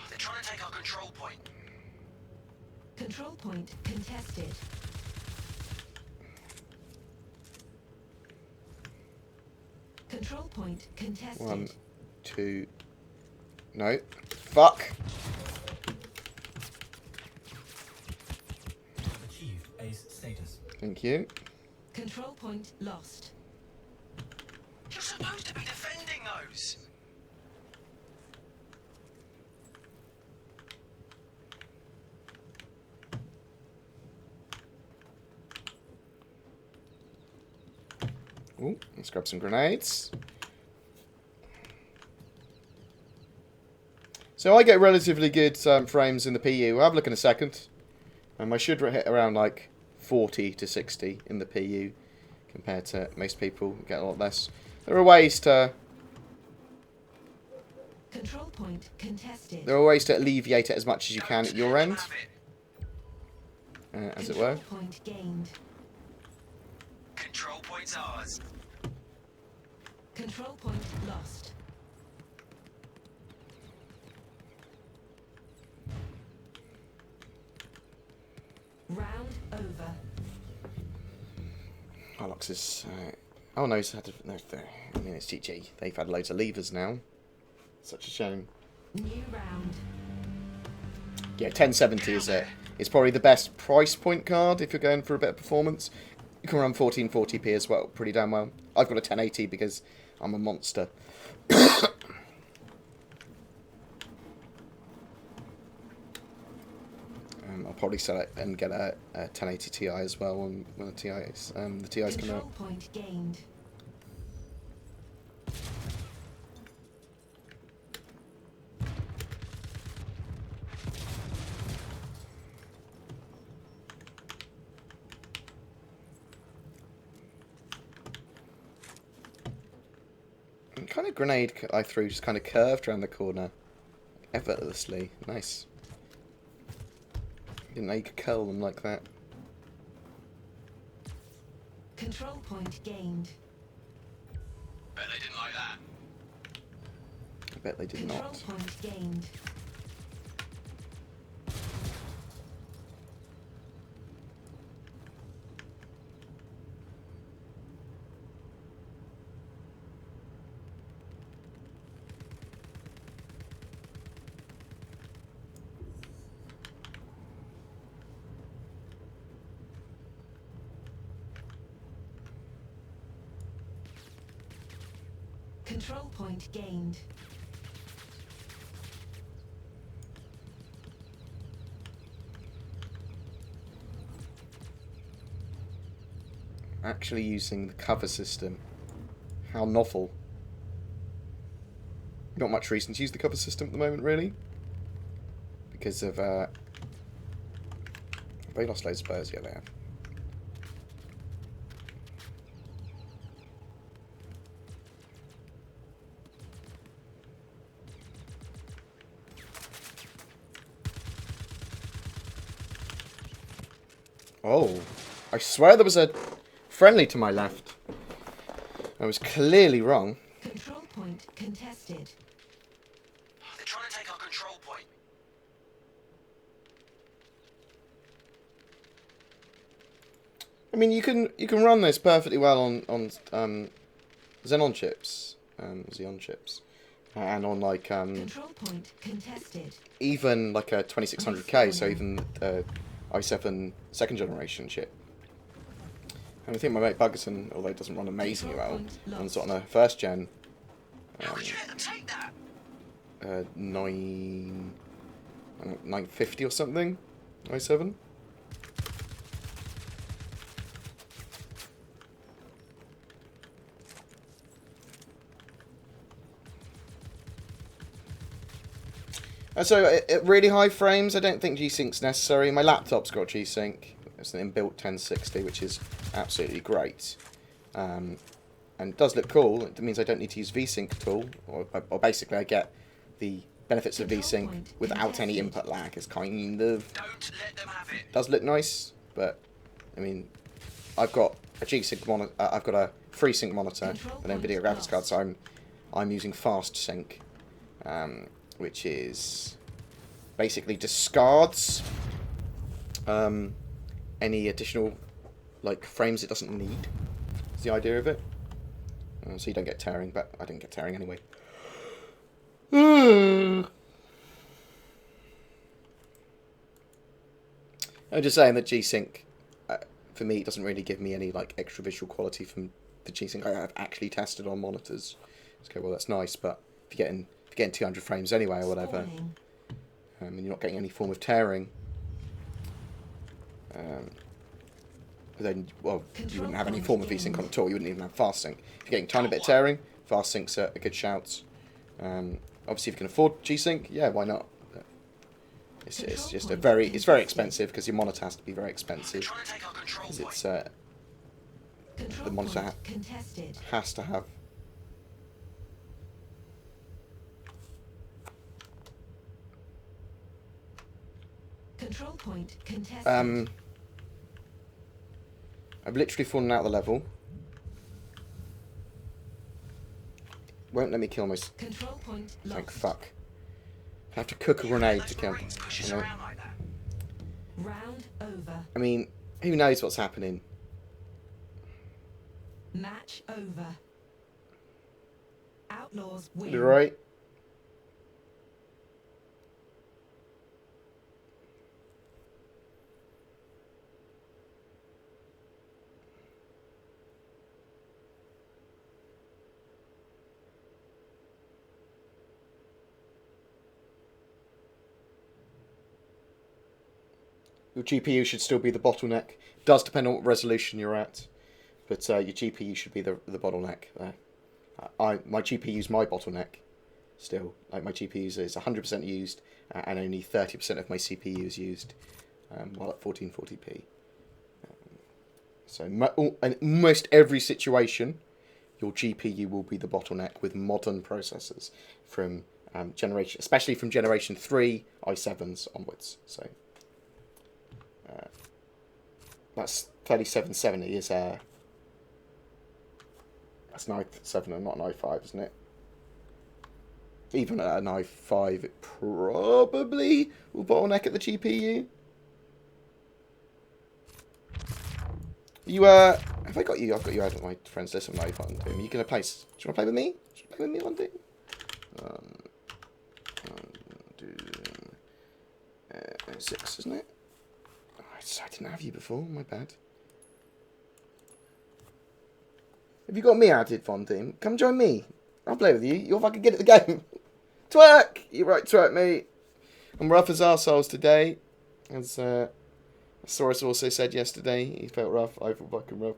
They're trying to take our control point. Control point contested. Control point contested. 1, 2. No. Fuck. Achieved ace status. Thank you. Control point lost. You're supposed to be defending those. Ooh, let's grab some grenades. So I get relatively good frames in the PU. I'll have a look in a second. I should hit around like 40 to 60 in the PU compared to most people get a lot less. There are ways to Control point contested. there are ways to alleviate it as much as you can at your end, as it were. Control point gained. Control point's ours. Control point lost. Round over. Holox is. Oh no, it's had to, no, I mean it's GG. They've had loads of levers now. Such a shame. New round. Yeah, 1070 is it. It's probably the best price point card if you're going for a bit of performance. You can run 1440p as well, pretty damn well. I've got a 1080 because I'm a monster. I'll probably sell it and get a 1080 Ti as well when the TIs come Control out. point gained. And kind of grenade I threw just kind of curved around the corner, effortlessly. Nice. Didn't know you could curl them like that. Control point gained. Bet they didn't like that. I bet they did Control not. point gained. Control point gained. Actually using the cover system. How novel. Not much reason to use the cover system at the moment, really. Because of, they lost loads of players, yeah they have. Oh, I swear there was a friendly to my left. I was clearly wrong. Control point contested. They're trying to take our control point. I mean, you can run this perfectly well on Xenon chips, Xeon chips, and on like Control point contested. even like a 2600K, so even the i7 second generation chip. And I think my mate Buggerton, although it doesn't run amazingly well, runs it on a first gen How could you let them take that? 950 or something, i7. So at really high frames, I don't think G-Sync's necessary. My laptop's got G-Sync. It's an inbuilt 1060, which is absolutely great. And it does look cool. It means I don't need to use V-Sync at all. Or basically I get the benefits of V-Sync without any input lag. It's kind of... Don't let them have it. does look nice, but, I mean, I've got a G-Sync monitor, I've got a FreeSync monitor, an NVIDIA graphics card, so I'm using fast sync which is basically discards any additional like frames it doesn't need. Is the idea of it. So you don't get tearing, but I didn't get tearing anyway. I'm just saying that G-Sync, for me, it doesn't really give me any like extra visual quality from the G-Sync I have actually tested on monitors. Okay, well that's nice, but if you're getting 200 frames anyway or whatever, and you're not getting any form of tearing, then well you wouldn't have any form of V-Sync on at all. You wouldn't even have fast sync. If you're getting a tiny bit of tearing, fast sync's a good shout. Obviously, if you can afford G-Sync, yeah, why not? It's just it's very expensive because your monitor has to be very expensive. Because it's the monitor has to have. Control point contested. I've literally fallen out of the level. Won't let me kill myself. Control point lost. Thank fuck. I have to cook a grenade to kill. You know? Round over. I mean, who knows what's happening? Match over. Outlaws win. You're right. Your GPU should still be the bottleneck. It does depend on what resolution you're at, but your GPU should be the bottleneck there. My GPU's my bottleneck still. Like my GPU is 100% used, and only 30% of my CPU is used while at 1440p. So in almost every situation, your GPU will be the bottleneck with modern processors from generation, especially from generation 3 i7s onwards. So. That's 3770 is that's an i7 and not an i5, isn't it? Even at an i5, it probably will bottleneck at the GPU. You have I got you? I've got you out of my friends list on my phone. Are you gonna play? Do you wanna play with me? Do you wanna play with me one day? Do 6, isn't it? I didn't have you before, my bad. Have you got me added, Von Team? Come join me. I'll play with you. You're fucking good at the game. Twerk! You're right, twerk, mate. I'm rough as arseholes today. As Saurus also said yesterday, he felt rough. I feel fucking rough.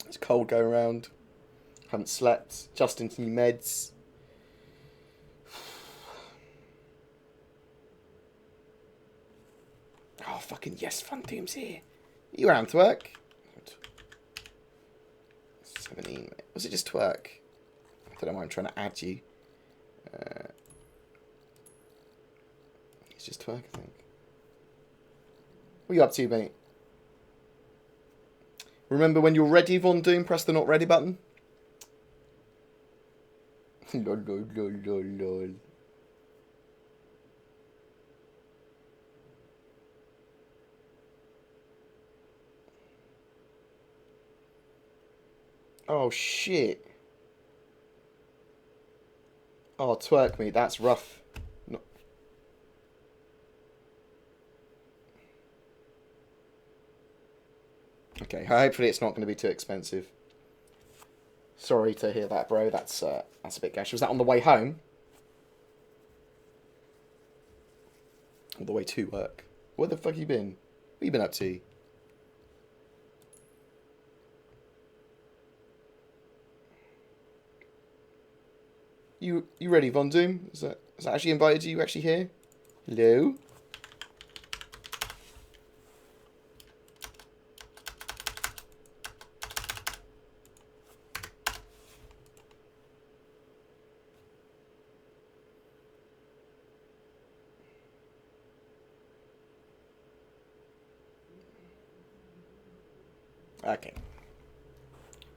It's cold going around. Haven't slept. Just into new meds. Oh, fucking yes, Fun Team's here. You around, Twerk? 17, mate. Was it just Twerk? I don't know why I'm trying to add you. It's just Twerk, I think. What are you up to, mate? Remember when you're ready, Von Doom, press the not ready button. Lol, lol, lol, lol, lol. Oh, shit. Oh, twerk me. That's rough. No. Okay, hopefully it's not going to be too expensive. Sorry to hear that, bro. That's a bit gash. Was that on the way home? On the way to work? Where the fuck you been? What you been up to? You ready, Von Doom? Is that actually invited you? Actually here? Hello? Okay.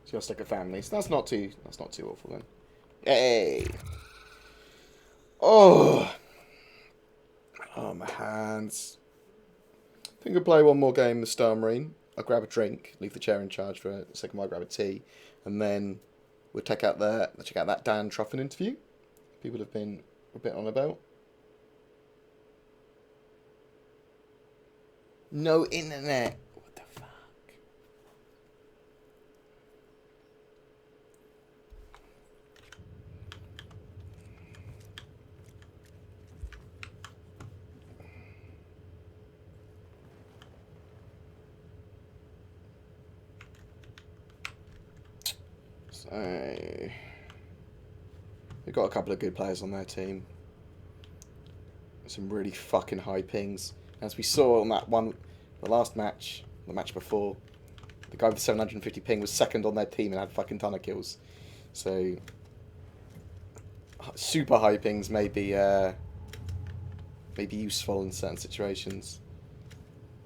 So you're stuck at families. That's not too awful then. Hey. Oh, my hands. I think I'll play one more game, the Star Marine. I'll grab a drink, leave the chair in charge for a second while I grab a tea, and then we'll check out that Dan Trufin interview. People have been a bit on about. No internet. What the fuck? So they've got a couple of good players on their team. Some really fucking high pings. As we saw on that one, the last match, the match before, the guy with the 750 ping was second on their team and had a fucking ton of kills. So super high pings may be useful in certain situations.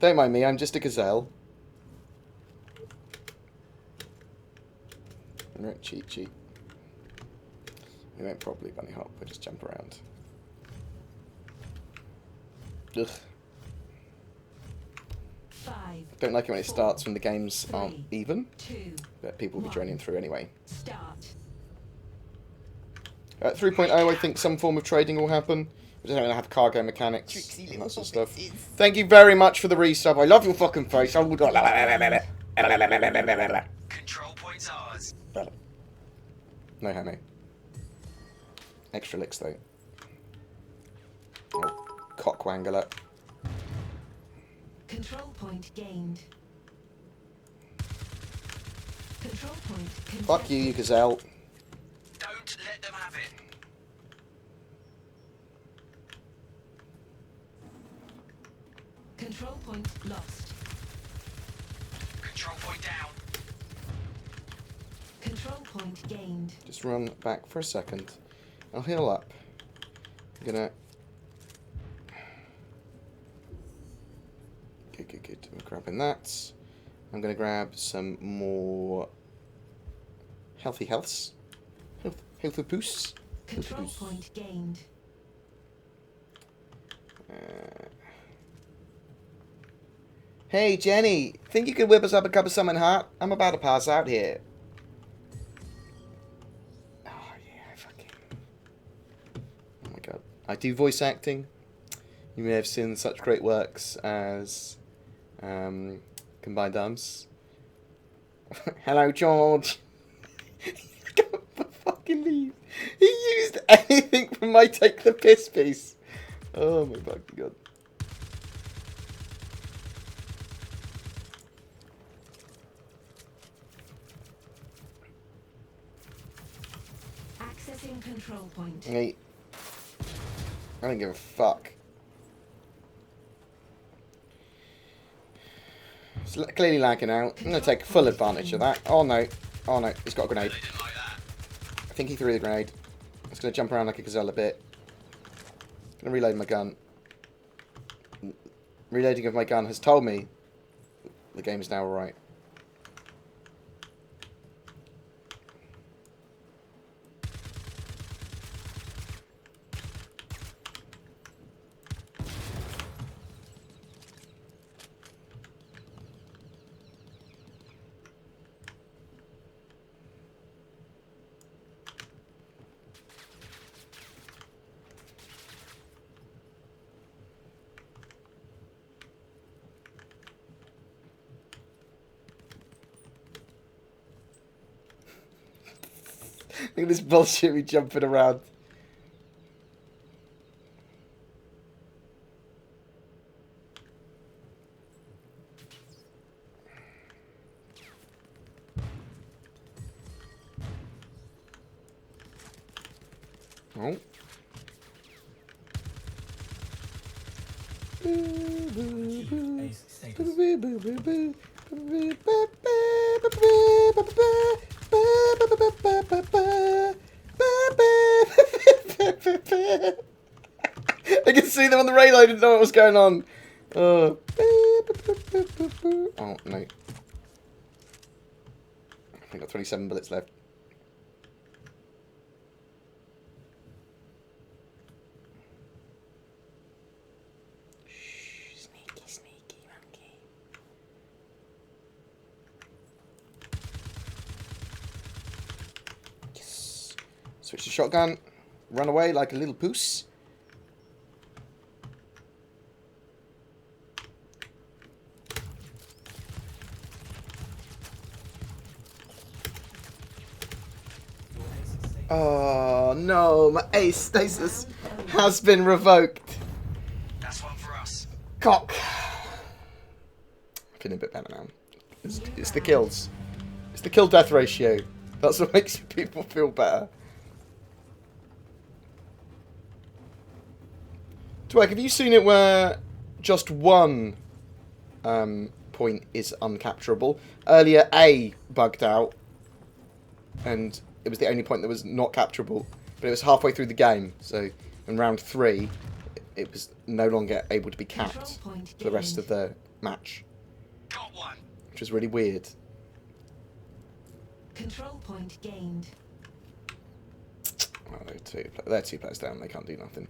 Don't mind me, I'm just a gazelle. Right, cheat. We won't probably bunny hop, we'll just jump around. Ugh. 5. Don't like it when it 4, starts when the games aren't 3, even, 2, but people will be 1. joining through anyway. Start. At 3.0, I think some form of trading will happen. We're just going to have cargo mechanics and that sort of stuff. Thank you very much for the resub. I love your fucking face. Control point's ours. No, honey. Extra licks, though. Oh, cockwangler. Control point gained. Control point contested. Fuck you, gazelle. Don't let them have it. Control point lost. Control point down. Control point gained. Just run back for a second. I'll heal up. I'm gonna... Good. I'm grabbing that. I'm gonna grab some more healthy healths. Healthy boosts. Control point gained. Hey, Jenny. Think you could whip us up a cup of something hot? I'm about to pass out here. Oh, yeah, fucking... Oh, my God. I do voice acting. You may have seen such great works as Combined Arms. Hello, George. I can't fucking leave. He used anything from my Take the Piss piece. Oh, my fucking God. Accessing control point. Hey, I don't give a fuck. It's clearly lagging out. I'm going to take full advantage of that. Oh no. Oh no, he's got a grenade. They didn't like that. I think he threw the grenade. I'm just going to jump around like a gazelle a bit. I'm going to reload my gun. Reloading of my gun has told me the game is now alright. Look at this bullshit we jumping around. Oh. Achieved ace status. I can see them on the radar. I didn't know what was going on. Oh no. I've got 27 bullets left. Switch to shotgun. Run away like a little poos. Oh no, my ace stasis has been revoked. That's one for us. Cock. I'm feeling a bit better now. It's the kills. It's the kill death ratio. That's what makes people feel better. Twig, have you seen it where just one point is uncapturable? Earlier, A bugged out, and it was the only point that was not capturable, but it was halfway through the game, so in round 3, it was no longer able to be capped for the rest of the match, Got one. which was really weird. Control point gained. Oh, they're two players down, they can't do nothing.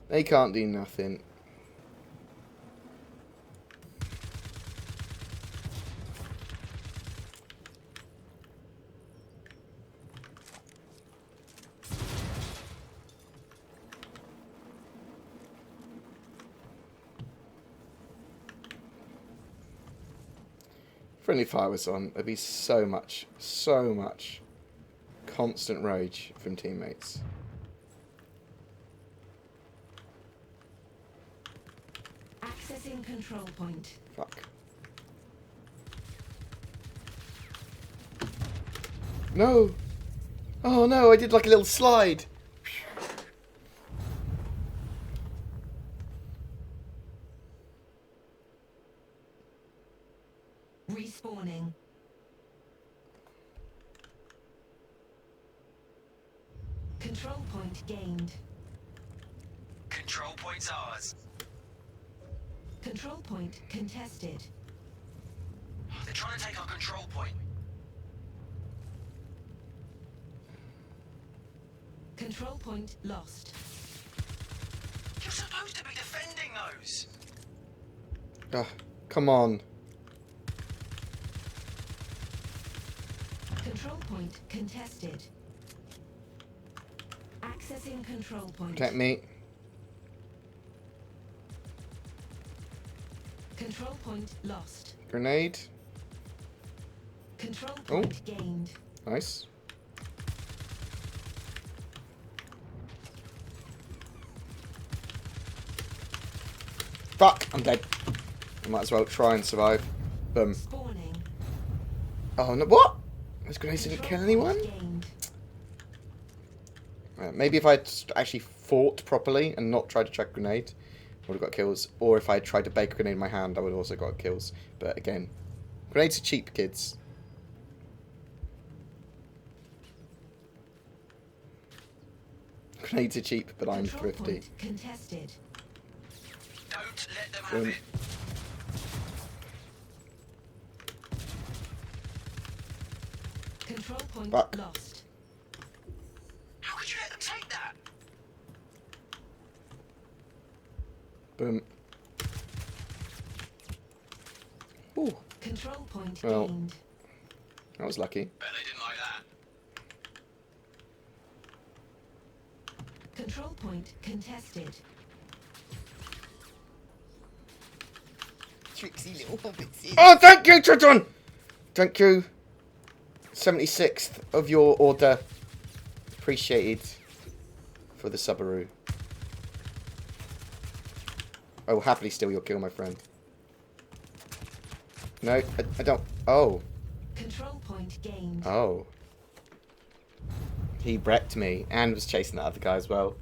They can't do nothing. Friendly fire was on, there'd be so much constant rage from teammates. Accessing control point. Fuck. No! Oh no, I did like a little slide. Respawning. Control point gained. Control point's ours. Control point contested. They're trying to take our control point. Control point lost. You're supposed to be defending those. Ah, come on. Control point contested. Accessing control point. Protect me. Control point lost. Grenade. Control point gained. Nice. Fuck, I'm dead. I might as well try and survive. Boom. Spawning. Oh no, what? Those grenades didn't kill anyone? Gained. Maybe if I'd actually fought properly and not tried to chuck a grenade, I would have got kills. Or if I tried to bake a grenade in my hand, I would have also got kills. But again, grenades are cheap, kids. Grenades are cheap, but I'm Control thrifty. point contested. Don't let them have it. Control point Fuck. lost. How could you let them take that? Boom. Ooh, Control point Well. gained. that was lucky. Bet they didn't like that. Control point contested. Tricksy little hobbits. Oh, thank you, Trufin! Thank you. 76th of your order. Appreciated for the Subaru. I will happily steal your kill, my friend. No, I don't. Oh. Control point gained. Oh. He wrecked me and was chasing that other guy as well.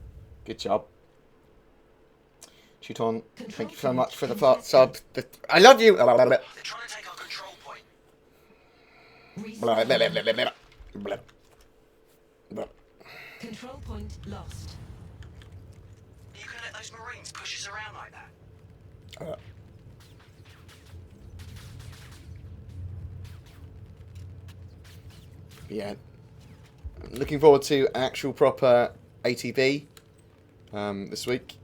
Good job. Shoot on. Thank you so much for the sub. I love you! They're trying to take our control point. Blah, blah, blah, blah, blah, blah. Blah. Blah. Control point lost. You can let those Marines push us around like that. Yeah. I'm looking forward to actual proper ATV this week.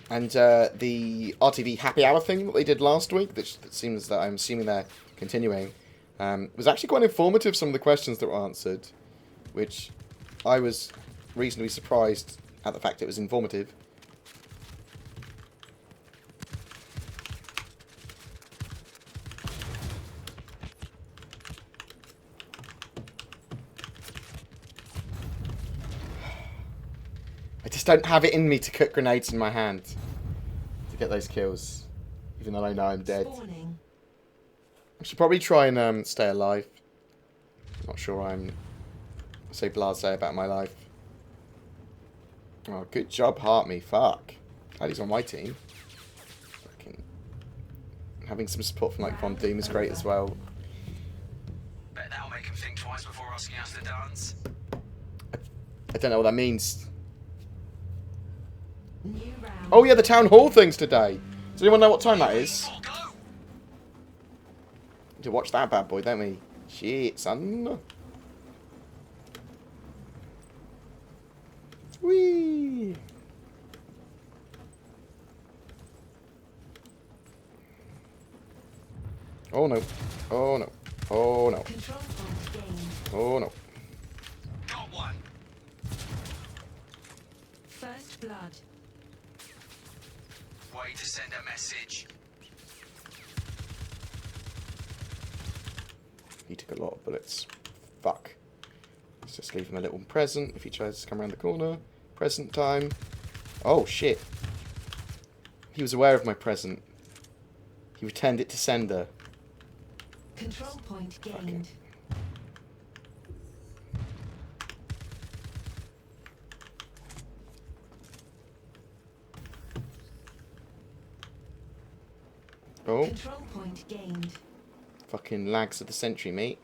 And the RTV happy hour thing that they did last week, that seems that I'm assuming they're continuing. Was actually quite informative, some of the questions that were answered, which I was reasonably surprised at the fact it was informative. I just don't have it in me to cook grenades in my hand to get those kills, even though I know I'm dead. Spawning. I should probably try and stay alive. Not sure I'm so blasé about my life. Oh, good job, Heart Me. Fuck. Glad he's on my team. Fucking having some support from like Von Doom is great as well. Bet that'll make him think twice before asking us to dance. I don't know what that means. New round. Oh yeah, the town hall thing's today. Does anyone know what time that is? Oh, go! Need to watch that bad boy, don't we? Shit, son. Whee! Oh no. Oh no. Oh no. Control point gained. Oh no. Got one! First blood. Way to send a message. He took a lot of bullets. Fuck. Let's just leave him a little present if he tries to come around the corner. Present time. Oh shit. He was aware of my present. He returned it to sender. Control point gained. Oh. Control point gained. Fucking lags of the century, mate.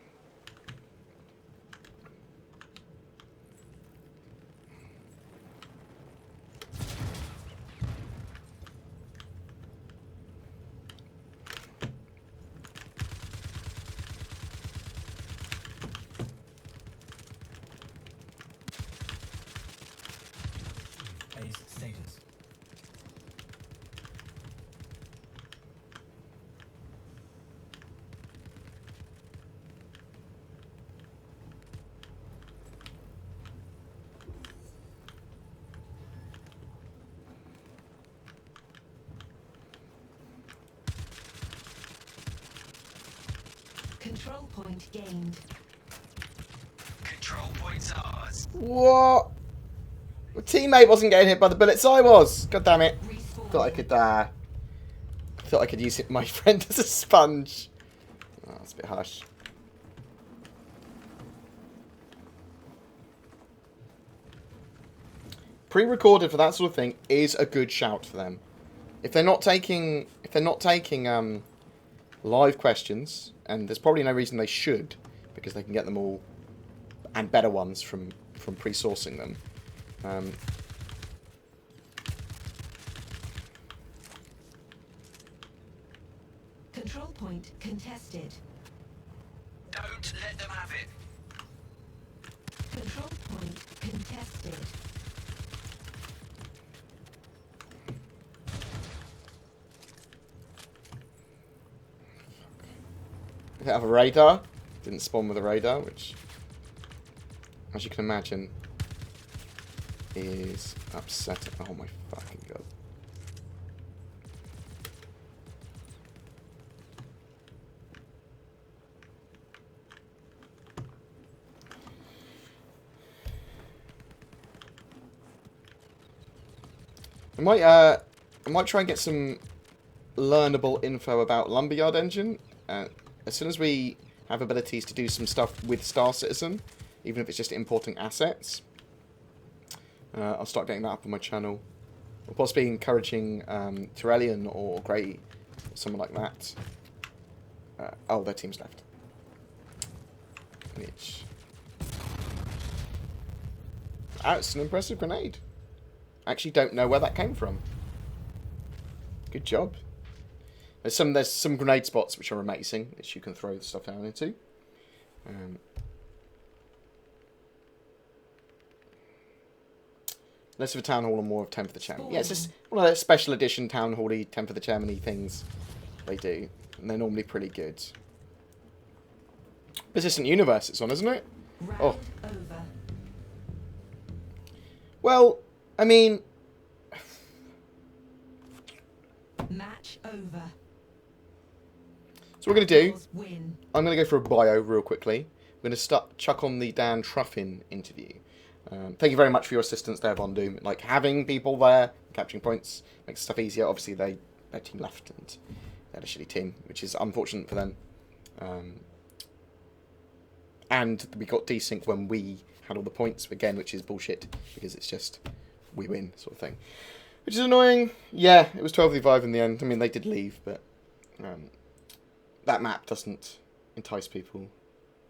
Base status. Control point gained. Control point's ours. What? My teammate wasn't getting hit by the bullets, I was. God damn it. Respawn. Thought I could use my friend as a sponge. Oh, that's a bit harsh. Pre-recorded for that sort of thing is a good shout for them. If they're not taking live questions, and there's probably no reason they should, because they can get them all and better ones from pre-sourcing them. Control point contested. Don't let them have it. Control point contested. They have a radar. Didn't spawn with a radar, which, as you can imagine, is upsetting. Oh my fucking god. I might try and get some learnable info about Lumberyard Engine. As soon as we have abilities to do some stuff with Star Citizen, even if it's just importing assets, I'll start getting that up on my channel. Or possibly encouraging Tyrellian or Grey, or someone like that. Oh, their team's left. Which... it's an impressive grenade. I actually don't know where that came from. Good job. There's some grenade spots which are amazing, which you can throw the stuff down into. Less of a town hall and more of 10 for the chairman. Yeah, it's just one of those special edition town hall-y 10 for the chairman-y things they do. And they're normally pretty good. Persistent Universe it's on, isn't it? Round Oh. over. Well, I mean, Match over. so what we're going to do, Outlaws win. I'm going to go for a bio real quickly. We're going to chuck on the Dan Trufin interview. Thank you very much for your assistance there, Von Doom. Like, having people there, capturing points, makes stuff easier. Obviously, their team left, and they had a shitty team, which is unfortunate for them. And we got desync when we had all the points, again, which is bullshit, because it's just, we win, sort of thing. Which is annoying. Yeah, it was 12v5 in the end. I mean, they did leave, but that map doesn't entice people.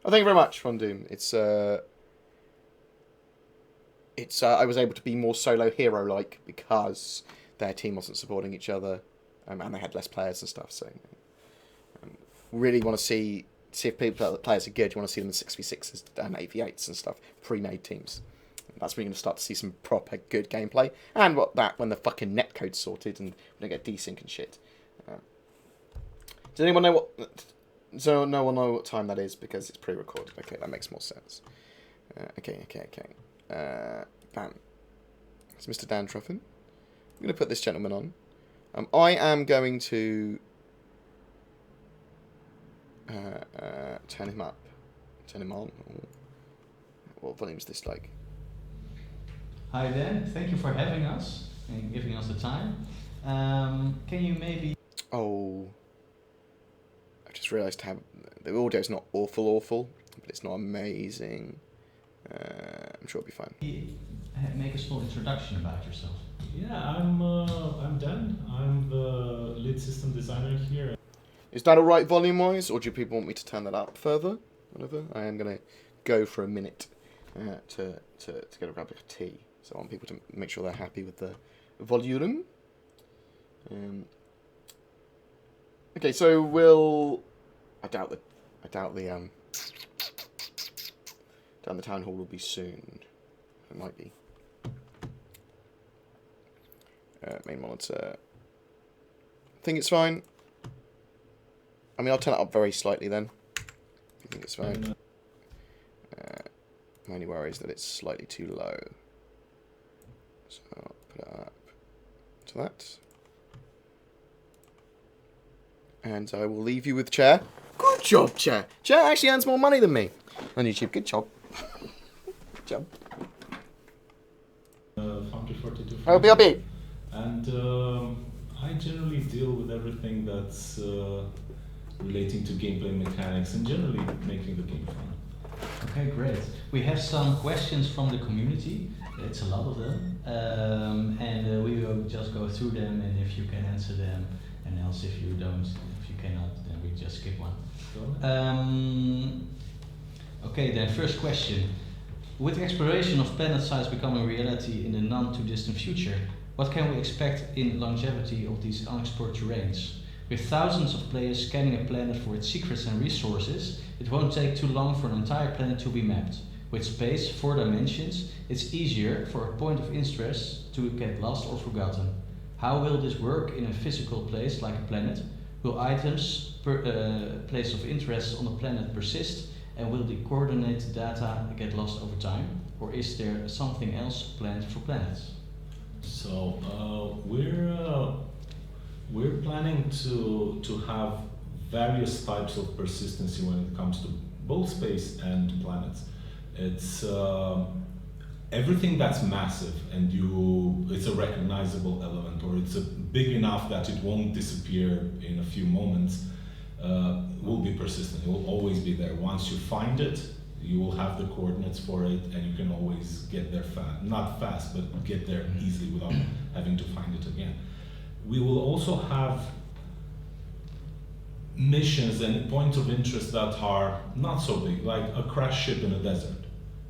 Oh, thank you very much, Von Doom. I was able to be more solo hero-like because their team wasn't supporting each other, and they had less players and stuff. So, really want to see if players are good. You want to see them in 6v6s and 8v8s and stuff, pre-made teams. That's when you're going to start to see some proper good gameplay. And when the fucking netcode's sorted and we don't get desync and shit. Does anyone know what? So no one know what time that is because it's pre-recorded. Okay, that makes more sense. Okay. Bam. It's Mr. Dan Trufin. I'm going to put this gentleman on. I am going to turn him up. Turn him on. What volume is this like? Hi Dan, thank you for having us and giving us the time. Can you maybe... Oh, I just realised the audio's not awful, but it's not amazing. I'm sure it'll be fine. make a small introduction about yourself? Yeah, I'm Dan. I'm the lead system designer here. Is that alright volume-wise, or do people want me to turn that up further? Whatever. I am going to go for a minute to get a grab of tea. So I want people to make sure they're happy with the volume. Okay, so we'll... I doubt the town hall will be soon. It might be. Main monitor. I think it's fine. I mean, I'll turn it up very slightly then. If you think it's fine. My only worry is that it's slightly too low. So I'll put it up to that. And I will leave you with Chair. Good job, Chair. Chair actually earns more money than me on YouTube. Good job. Good job. Foundry 42. I'll be. And I generally deal with everything that's relating to gameplay mechanics and generally making the game fun. Okay, great. We have some questions from the community. It's a lot of them. And we will just go through them, and if you can answer them, and else if you don't, if you cannot, then we just skip one. Okay, then first question. With exploration of planet size becoming reality in the non-too-distant future, what can we expect in longevity of these unexplored terrains? With thousands of players scanning a planet for its secrets and resources, it won't take too long for an entire planet to be mapped. With space, 4 dimensions, it's easier for a point of interest to get lost or forgotten. How will this work in a physical place like a planet? Will items, place of interest on the planet persist, and will the coordinate data get lost over time? Or is there something else planned for planets? So we're planning to have various types of persistency when it comes to both space and planets. It's everything that's massive and it's a recognizable element, or it's big enough that it won't disappear in a few moments, will be persistent. It will always be there. Once you find it, you will have the coordinates for it, and you can always get there not fast, but get there easily without having to find it again. We will also have missions and points of interest that are not so big, like a crashed ship in a desert.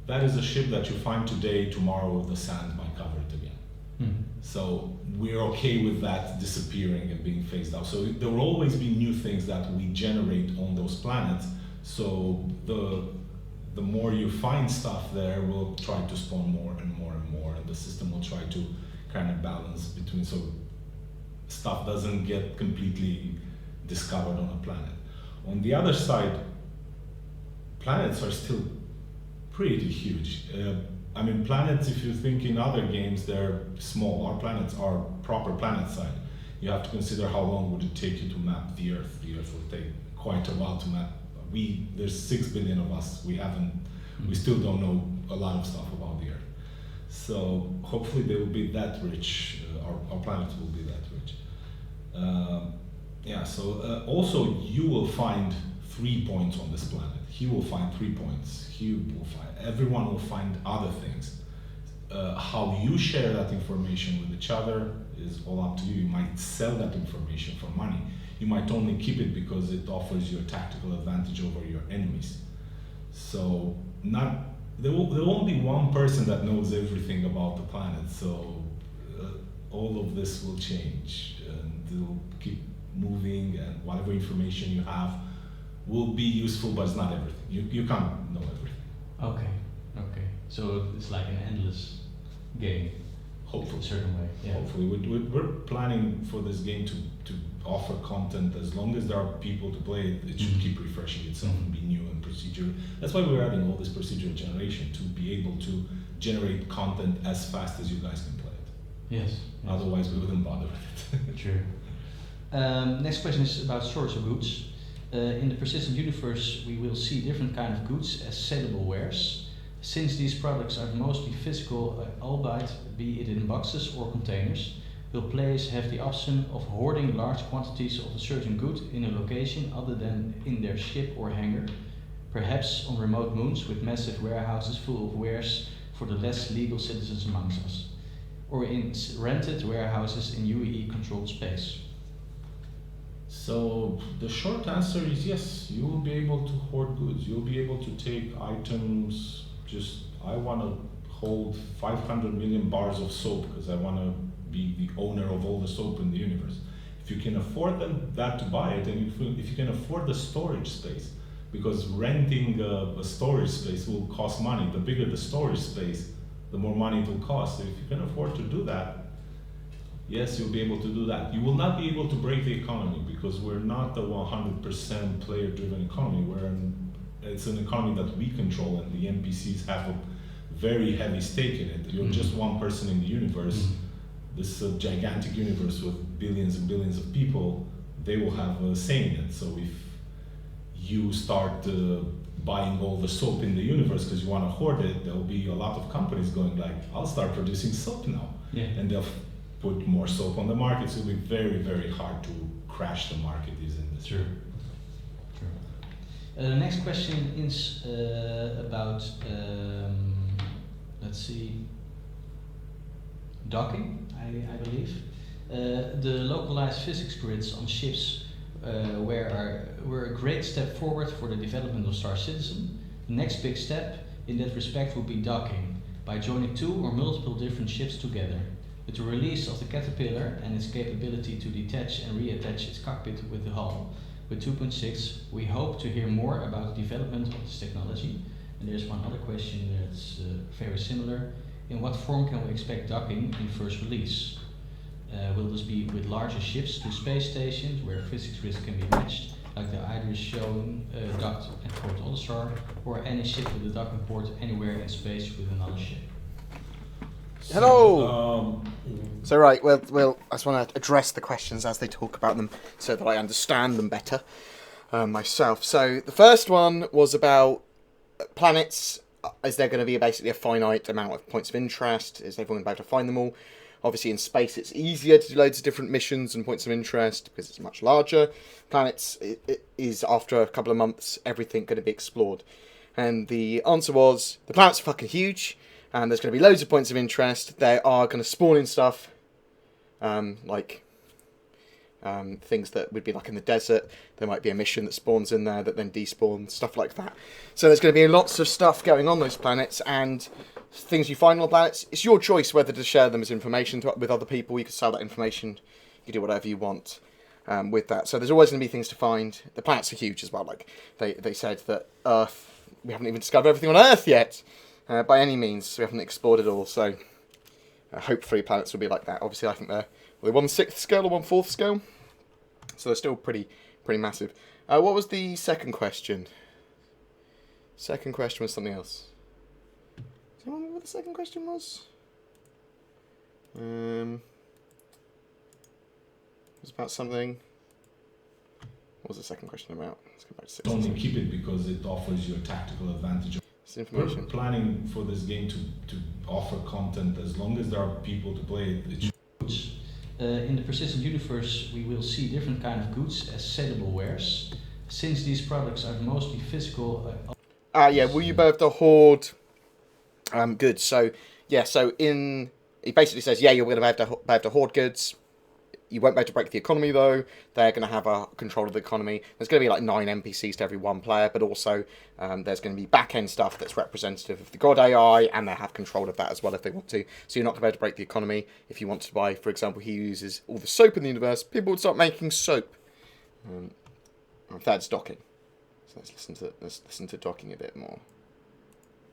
That is a ship that you find today, tomorrow the sand might cover it again. Mm-hmm. So we're okay with that disappearing and being phased out. So there will always be new things that we generate on those planets. So the more you find stuff there, we'll try to spawn more and more and more, and the system will try to kind of balance between, so stuff doesn't get completely discovered on a planet. On the other side, planets are still pretty huge. I mean, planets, if you think in other games, they're small. Our planets are proper planet size. You have to consider how long would it take you to map the Earth. The Earth will take quite a while to map. There's 6 billion of us. We still don't know a lot of stuff about the Earth. So hopefully they will be that rich. Our planet will be that rich. Also you will find 3 points on this planet. He will find 3 points. Everyone will find other things. How you share that information with each other is all up to you. You might sell that information for money. You might only keep it because it offers you a tactical advantage over your enemies. So there won't be one person that knows everything about the planet. So all of this will change, and it'll keep moving, and whatever information you have will be useful, but it's not everything. You can't know everything. Okay. So it's like an endless game. Hopefully. In a certain way. Yeah. Hopefully. We're planning for this game to offer content. As long as there are people to play it, it should keep refreshing itself and be new and procedural. That's why we're adding all this procedural generation, to be able to generate content as fast as you guys can play it. Yes. Otherwise, we wouldn't bother with it. True. Next question is about storage of goods. In the persistent universe, we will see different kind of goods as saleable wares. Since these products are mostly physical, albeit be it in boxes or containers, will players have the option of hoarding large quantities of a certain good in a location other than in their ship or hangar, perhaps on remote moons with massive warehouses full of wares for the less legal citizens amongst us, or in rented warehouses in UE-controlled space? So the short answer is yes, you will be able to hoard goods. You'll be able to take items. I want to hold 500 million bars of soap because I want to be the owner of all the soap in the universe. If you can afford that to buy it, and if you can afford the storage space, because renting a storage space will cost money. The bigger the storage space, the more money it will cost. So if you can afford to do that, yes, you'll be able to do that. You will not be able to break the economy because we're not the 100% player-driven economy. It's an economy that we control, and the NPCs have a very heavy stake in it. You're just one person in the universe. This gigantic universe with billions and billions of people, they will have a say in it. So if you start buying all the soap in the universe because you want to hoard it, there'll be a lot of companies going like, I'll start producing soap now. Yeah. And they'll put more soap on the market, so it'll be very, very hard to crash the market in this. True. The next question is about, let's see, docking, I believe. The localized physics grids on ships were a great step forward for the development of Star Citizen. The next big step in that respect would be docking, by joining 2 or multiple different ships together. With the release of the Caterpillar and its capability to detach and reattach its cockpit with the hull, with 2.6, we hope to hear more about the development of this technology. And there's one other question that's very similar. In what form can we expect docking in first release? Will this be with larger ships to space stations where physics risk can be matched, like the Idris showing docked at Port Olisar, or any ship with a docking port anywhere in space with another ship? Hello! So right, well, I just want to address the questions as they talk about them so that I understand them better myself. So the first one was about planets. Is there going to be basically a finite amount of points of interest? Is everyone able to find them all? Obviously in space it's easier to do loads of different missions and points of interest because it's much larger. Planets, it is after a couple of months, everything going to be explored. And the answer was, the planets are fucking huge. And there's going to be loads of points of interest. They are going to spawn in stuff, like things that would be like in the desert. There might be a mission that spawns in there that then despawns, stuff like that. So there's going to be lots of stuff going on those planets, and things you find on the planets. It's your choice whether to share them as information with other people. You can sell that information. You can do whatever you want with that. So there's always going to be things to find. The planets are huge as well. Like they said that Earth, we haven't even discovered everything on Earth yet. By any means, we haven't explored it all, so hopefully planets will be like that. Obviously, I think they're 1/6 scale or 1/4 scale, so they're still pretty massive. What was the second question? Second question was something else. Does anyone remember what the second question was? It was about something. What was the second question about? Let's go back to Only keep it because it offers you a tactical advantage. It's information. We're planning for this game to offer content as long as there are people to play it. In the persistent universe, we will see different kind of goods as sellable wares. Since these products are mostly physical. Yeah. Will you be able to hoard goods? So yeah. So it basically says you're going to be able to hoard goods. You won't be able to break the economy though. They're going to have a control of the economy. There's going to be like 9 NPCs to every 1 player, but also there's going to be back-end stuff that's representative of the God AI, and they have control of that as well if they want to. So you're not going to be able to break the economy. If you want to buy, for example, he uses all the soap in the universe, people would start making soap. That's docking. So let's listen to docking a bit more.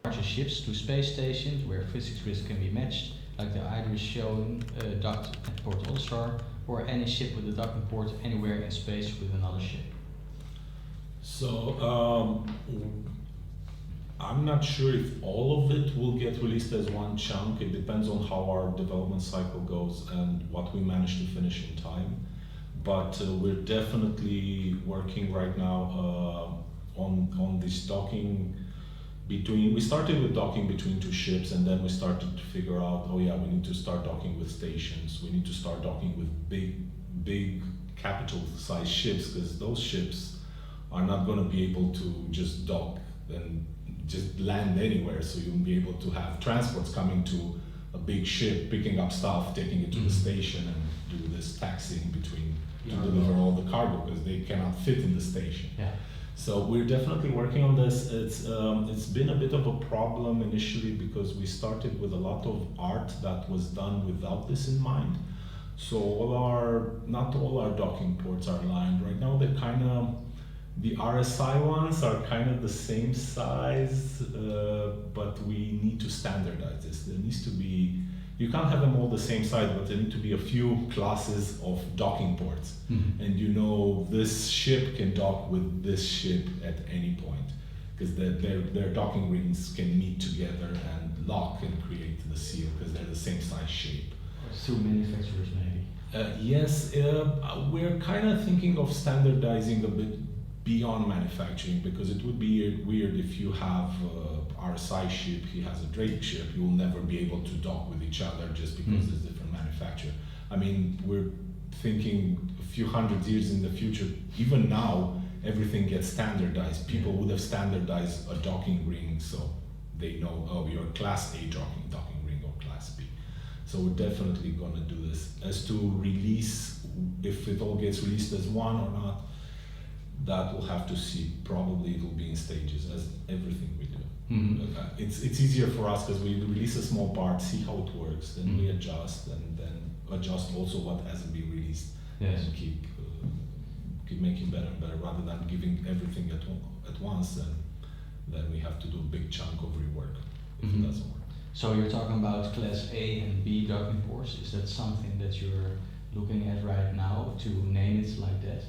Larger ships to space stations where physics risk can be matched, like the Idris showing docked at Port All-Star, or any ship with a docking port anywhere in space with another ship. So I'm not sure if all of it will get released as one chunk. It depends on how our development cycle goes and what we manage to finish in time. But we're definitely working right now on this docking between. We started with docking between 2 ships, and then we started to figure out, we need to start docking with stations. We need to start docking with big capital-sized ships, because those ships are not going to be able to just dock and just land anywhere. So you'll be able to have transports coming to a big ship, picking up stuff, taking it to the station, and do this taxiing between to deliver all the cargo, because they cannot fit in the station. Yeah. So we're definitely working on this. It's been a bit of a problem initially because we started with a lot of art that was done without this in mind. So not all our docking ports are aligned right now. The RSI ones are kind of the same size, but we need to standardize this. There needs to be. You can't have them all the same size, but there need to be a few classes of docking ports. Mm-hmm. And this ship can dock with this ship at any point, because their docking rings can meet together and lock and create the seal, because they're the same size shape. Through manufacturers maybe? Yes, we're kind of thinking of standardizing a bit beyond manufacturing, because it would be weird if you have RSI ship, he has a Drake ship, you will never be able to dock with each other just because there's different manufacturer. I mean, we're thinking a few hundred years in the future, even now, everything gets standardized. People would have standardized a docking ring, so they know, you're class A docking ring or class B. So we're definitely gonna do this. As to release, if it all gets released as one or not, that we'll have to see. Probably it will be in stages, as everything we do. Mm-hmm. It's easier for us because we release a small part, see how it works, then we adjust, and then adjust also what hasn't been released, and keep making better and better, rather than giving everything at once, and then we have to do a big chunk of rework if it doesn't work. So you're talking about class A and B docking ports. Is that something that you're looking at right now, to name it like that?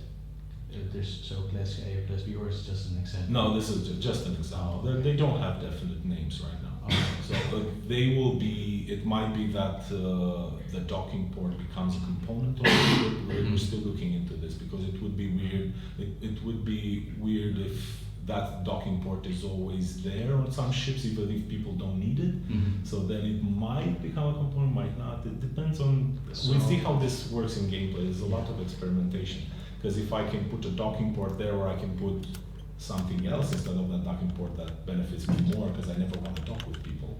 So class A or class B, or is it just an example? No, this is just an example. They don't have definite names right now. So they will be, it might be that the docking port becomes a component of it. We're still looking into this, because it would be weird. It would be weird if that docking port is always there on some ships, even if people don't need it. So then it might become a component, might not. It depends on, we'll see how this works in gameplay. There's a lot of experimentation. Because if I can put a docking port there, or I can put something else instead of that docking port that benefits me more, because I never want to dock with people,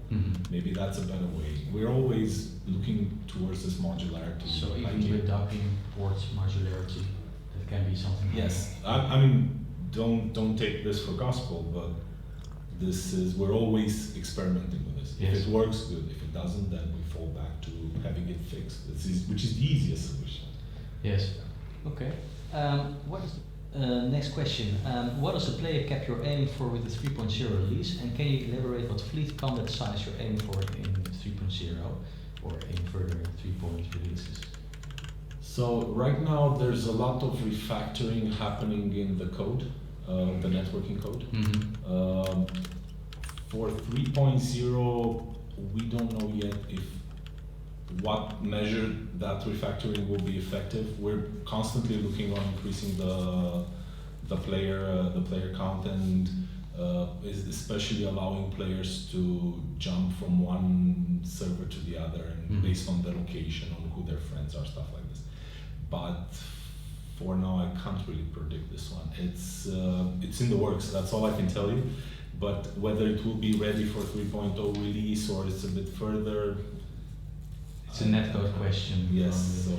maybe that's a better way. We're always looking towards this modularity. So even with docking ports modularity, that can be something. Yes, I mean, don't take this for gospel, but we're always experimenting with this. Yes. If it works, good. If it doesn't, then we fall back to having it fixed, which is the easiest solution. Yes. Okay. What is next question? What is the player cap you're aiming for with the 3.0 release, and can you elaborate what fleet combat size you're aiming for in 3.0 or in further 3.0 releases? So right now there's a lot of refactoring happening in the code. the networking code. Mm-hmm. For 3.0, we don't know yet if what measure that refactoring will be effective. We're constantly looking on increasing the player count and is especially allowing players to jump from one server to the other and based on their location, on who their friends are, stuff like this. But for now, I can't really predict this one. It's in the works. That's all I can tell you. But whether it will be ready for 3.0 release or it's a bit further, it's a netcode question. Yes. So,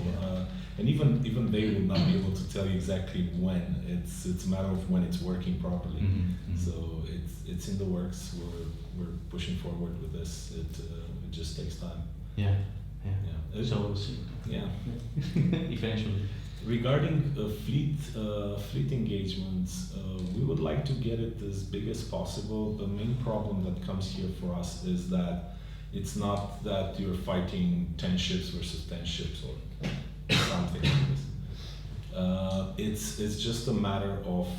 and even they will not be able to tell you exactly when. It's a matter of when it's working properly. So it's in the works. We're pushing forward with this. It just takes time. Yeah. So we'll see. Yeah. Eventually. Regarding fleet engagements, we would like to get it as big as possible. The main problem that comes here for us is that it's not that you're fighting 10 ships versus 10 ships or something like this. It's just a matter of,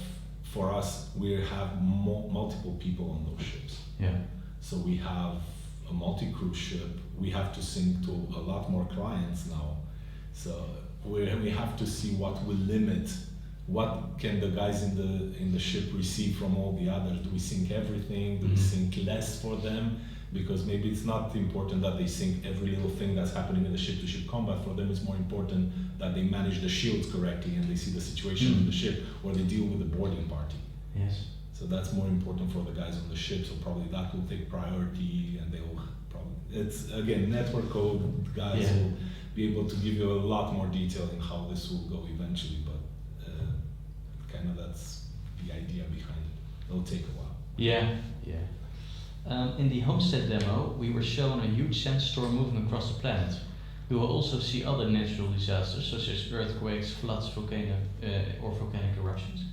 for us, we have multiple people on those ships. Yeah. So we have a multi-crew ship. We have to sync to a lot more clients now. So we have to see what will limit, what can the guys in the ship receive from all the others. Do we sync everything? Do we sync less for them? Because maybe it's not important that they sync every little thing that's happening in the ship-to-ship combat. For them, it's more important that they manage the shields correctly and they see the situation on the ship, or they deal with the boarding party. Yes. So that's more important for the guys on the ship. So probably that will take priority, and they will probably. It's again network code guys will be able to give you a lot more detail in how this will go eventually. But kind of that's the idea behind it. It'll take a while. Yeah. In the Homestead demo, we were shown a huge sandstorm moving across the planet. We will also see other natural disasters such as earthquakes, floods, or volcanic eruptions.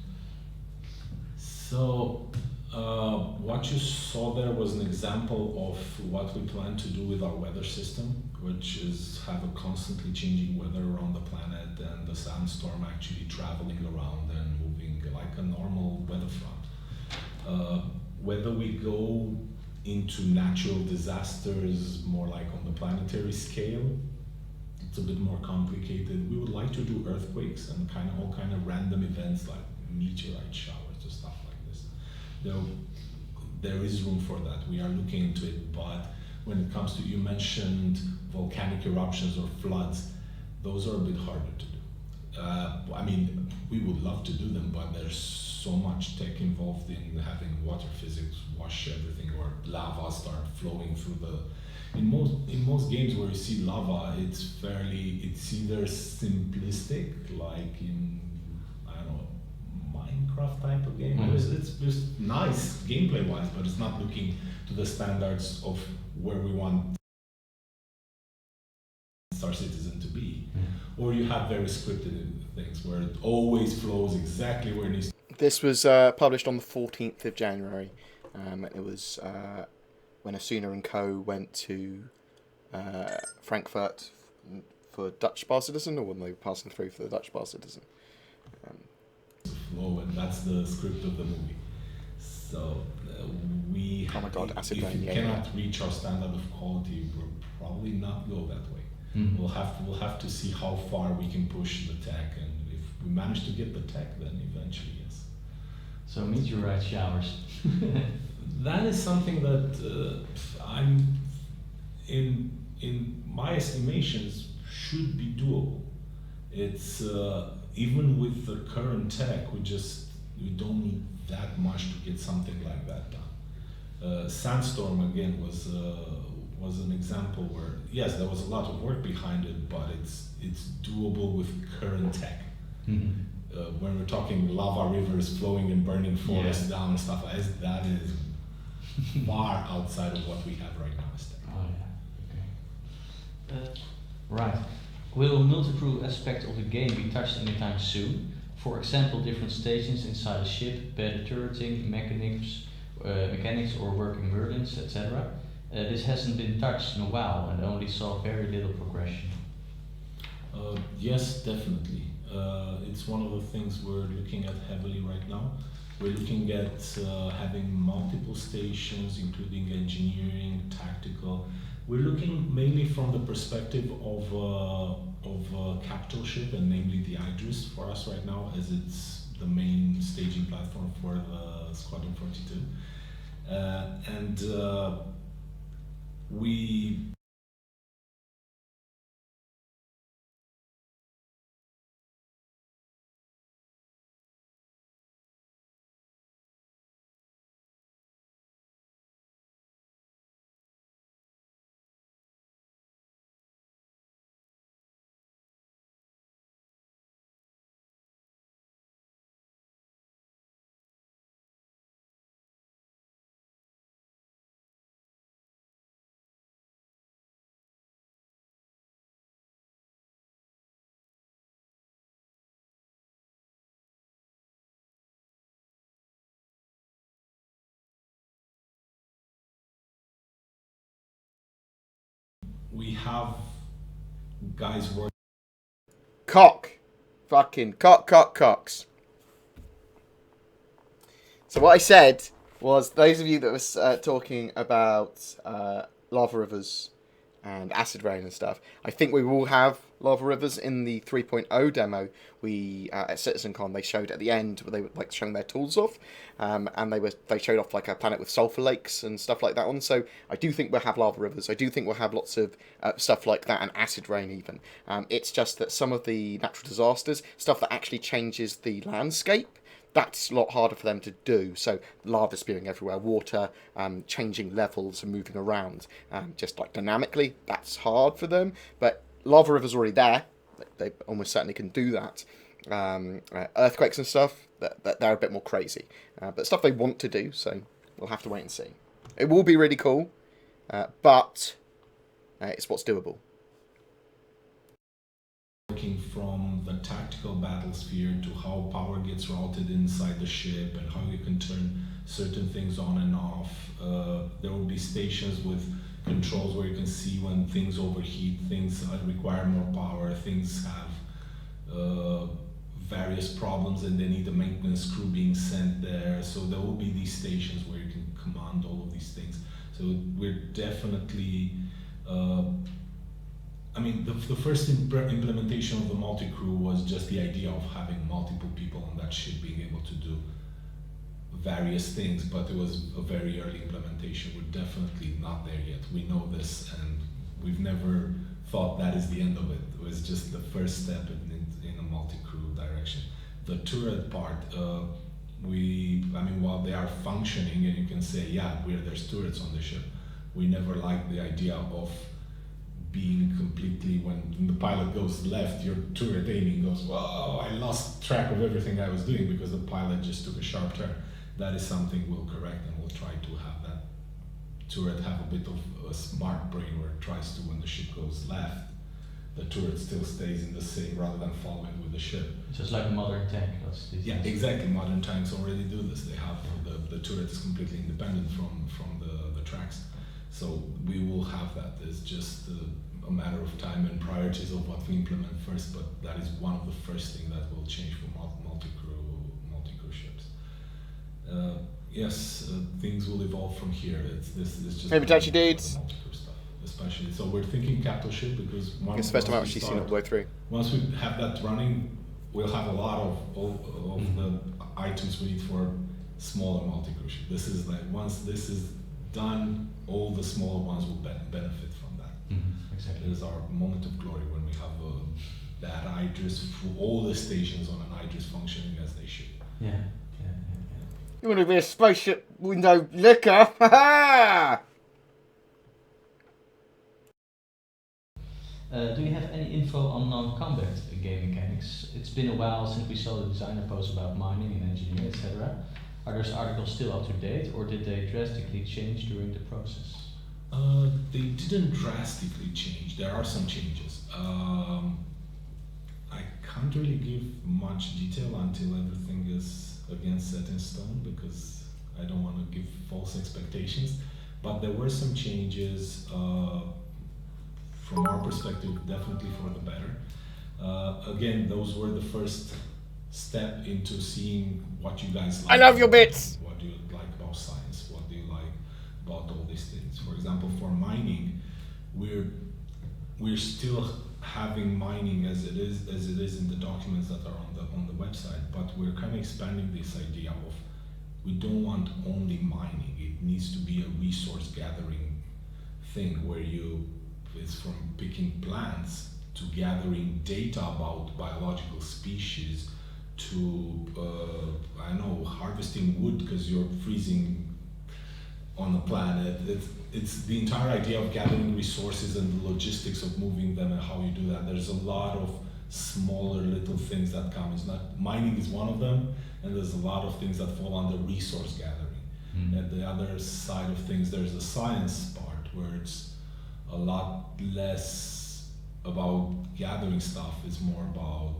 So, what you saw there was an example of what we plan to do with our weather system, which is have a constantly changing weather around the planet and the sandstorm actually traveling around and moving like a normal weather front. Whether we go into natural disasters more like on the planetary scale, it's a bit more complicated. We would like to do earthquakes and all kind of random events like meteorite showers or stuff like this. There is room for that. We are looking into it, but when it comes to, you mentioned volcanic eruptions or floods, those are a bit harder to do. I mean, we would love to do them, but there's so much tech involved in having water physics wash everything or lava start flowing through the. In most games where you see lava, it's either simplistic, like in, I don't know, Minecraft type of game. It's just nice gameplay wise, but it's not looking to the standards of where we want Star Citizen to be. Or you have very scripted things where it always flows exactly where it needs to. This was published on the 14th of January. It was when Asuna and Co. went to Frankfurt for Dutch Bar Citizen, or when they were passing through for the Dutch Bar Citizen. Flow, and that's the script of the movie. So we. Oh my God, Acid if Rain, you cannot reach our standard of quality, we'll probably not go that way. We'll have to see how far we can push the tech, and if we manage to get the tech, then eventually yes. So meteorite showers. That is something that I'm in my estimations should be doable. It's even with the current tech, we don't need that much to get something like that done. Sandstorm again was an example where yes, there was a lot of work behind it, but it's doable with current tech. When we're talking lava rivers flowing and burning forests down and stuff like that is far outside of what we have right now. Right. Will a multi-crew aspect of the game be touched anytime soon? For example, different stations inside a ship, better turreting, mechanics or working Merlins, etc. This hasn't been touched in a while and only saw very little progression. Yes, definitely. It's one of the things we're looking at heavily right now. We're looking at having multiple stations, including engineering, tactical. We're looking mainly from the perspective of a capital ship, and namely the Idris for us right now, as it's the main staging platform for the Squadron 42. We have guys working. Cock. Fucking cocks. So what I said was, those of you that was talking about lava rivers and acid rain and stuff, I think we will have lava rivers in the 3.0 demo. We at CitizenCon, they showed at the end where they were like showing their tools off, and they showed off like a planet with sulfur lakes and stuff like that on. So I do think we'll have lava rivers. I do think we'll have lots of stuff like that, and acid rain even. It's just that some of the natural disasters, stuff that actually changes the landscape, that's a lot harder for them to do. So lava spewing everywhere, water changing levels and moving around, just like dynamically, that's hard for them. But lava rivers are already there. They almost certainly can do that. Earthquakes and stuff, they're a bit more crazy. But stuff they want to do, so we'll have to wait and see. It will be really cool, but it's what's doable. Working from the tactical battlesphere to how power gets routed inside the ship and how you can turn certain things on and off. There will be stations with controls where you can see when things overheat, things require more power, things have various problems and they need a maintenance crew being sent there. So there will be these stations where you can command all of these things. So we're definitely I mean, the first implementation of the multi-crew was just the idea of having multiple people on that ship being able to do various things, but it was a very early implementation. We're definitely not there yet. We know this, and we've never thought that is the end of it. It was just the first step in a multi-crew direction. The turret part, I mean, while they are functioning, and you can say, yeah, there's turrets on the ship, we never liked the idea of being completely, when the pilot goes left, your turret aiming goes, whoa, I lost track of everything I was doing because the pilot just took a sharp turn. That is something we'll correct, and we'll try to have that turret have a bit of a smart brain where it tries to, when the ship goes left, the turret still stays in the same rather than following with the ship. Just like a modern tank. Yeah, exactly. Modern tanks already do this. They have the turret is completely independent from the tracks. So we will have that. It's just a matter of time and priorities of what we implement first, but that is one of the first things that will change for multi-crew ships. Yes, things will evolve from here. It's just Hey, Batachi dudes. multi-crew stuff, especially. So we're thinking capital ship because It's the first time I've actually seen it all the way through. Once we have that running, we'll have a lot of the items we need for smaller multi-crew ship. This is like, once this is done, all the smaller ones will benefit from that. Exactly. It is our moment of glory when we have that Idris, all the stations on an Idris functioning as they should. Yeah. You want to be a spaceship window liquor? Ha ha! Do you have any info on non-combat game mechanics? It's been a while since we saw the designer post about mining and engineering, etc. Are those articles still up to date, or did they drastically change during the process? They didn't drastically change. There are some changes. I can't really give much detail until everything is again set in stone, because I don't want to give false expectations. But there were some changes from our perspective, definitely for the better. Again, those were the first step into seeing what you guys like. I love your bits. What do you like about science? What do you like about all these things? For example, for mining, we're still having mining as it is in the documents that are on the website, but we're kind of expanding this idea of we don't want only mining. It needs to be a resource gathering thing where it's from picking plants to gathering data about biological species to I know, harvesting wood because you're freezing on the planet. It's the entire idea of gathering resources and the logistics of moving them and how you do that. There's a lot of smaller little things that come. It's not, mining is one of them, and there's a lot of things that fall under resource gathering. And the other side of things, there's the science part where it's a lot less about gathering stuff. It's more about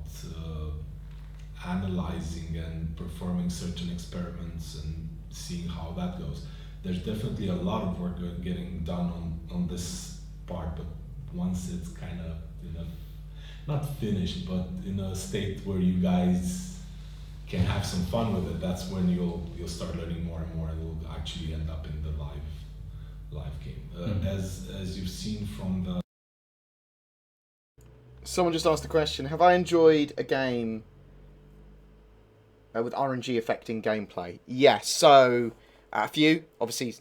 analyzing and performing certain experiments and seeing how that goes. There's definitely a lot of work getting done on this part, but once it's kind of not finished, but in a state where you guys can have some fun with it, that's when you'll start learning more and more, and it'll actually end up in the live game. As you've seen from the. Someone just asked the question: have I enjoyed a game with RNG affecting gameplay? Yes. So a few, obviously,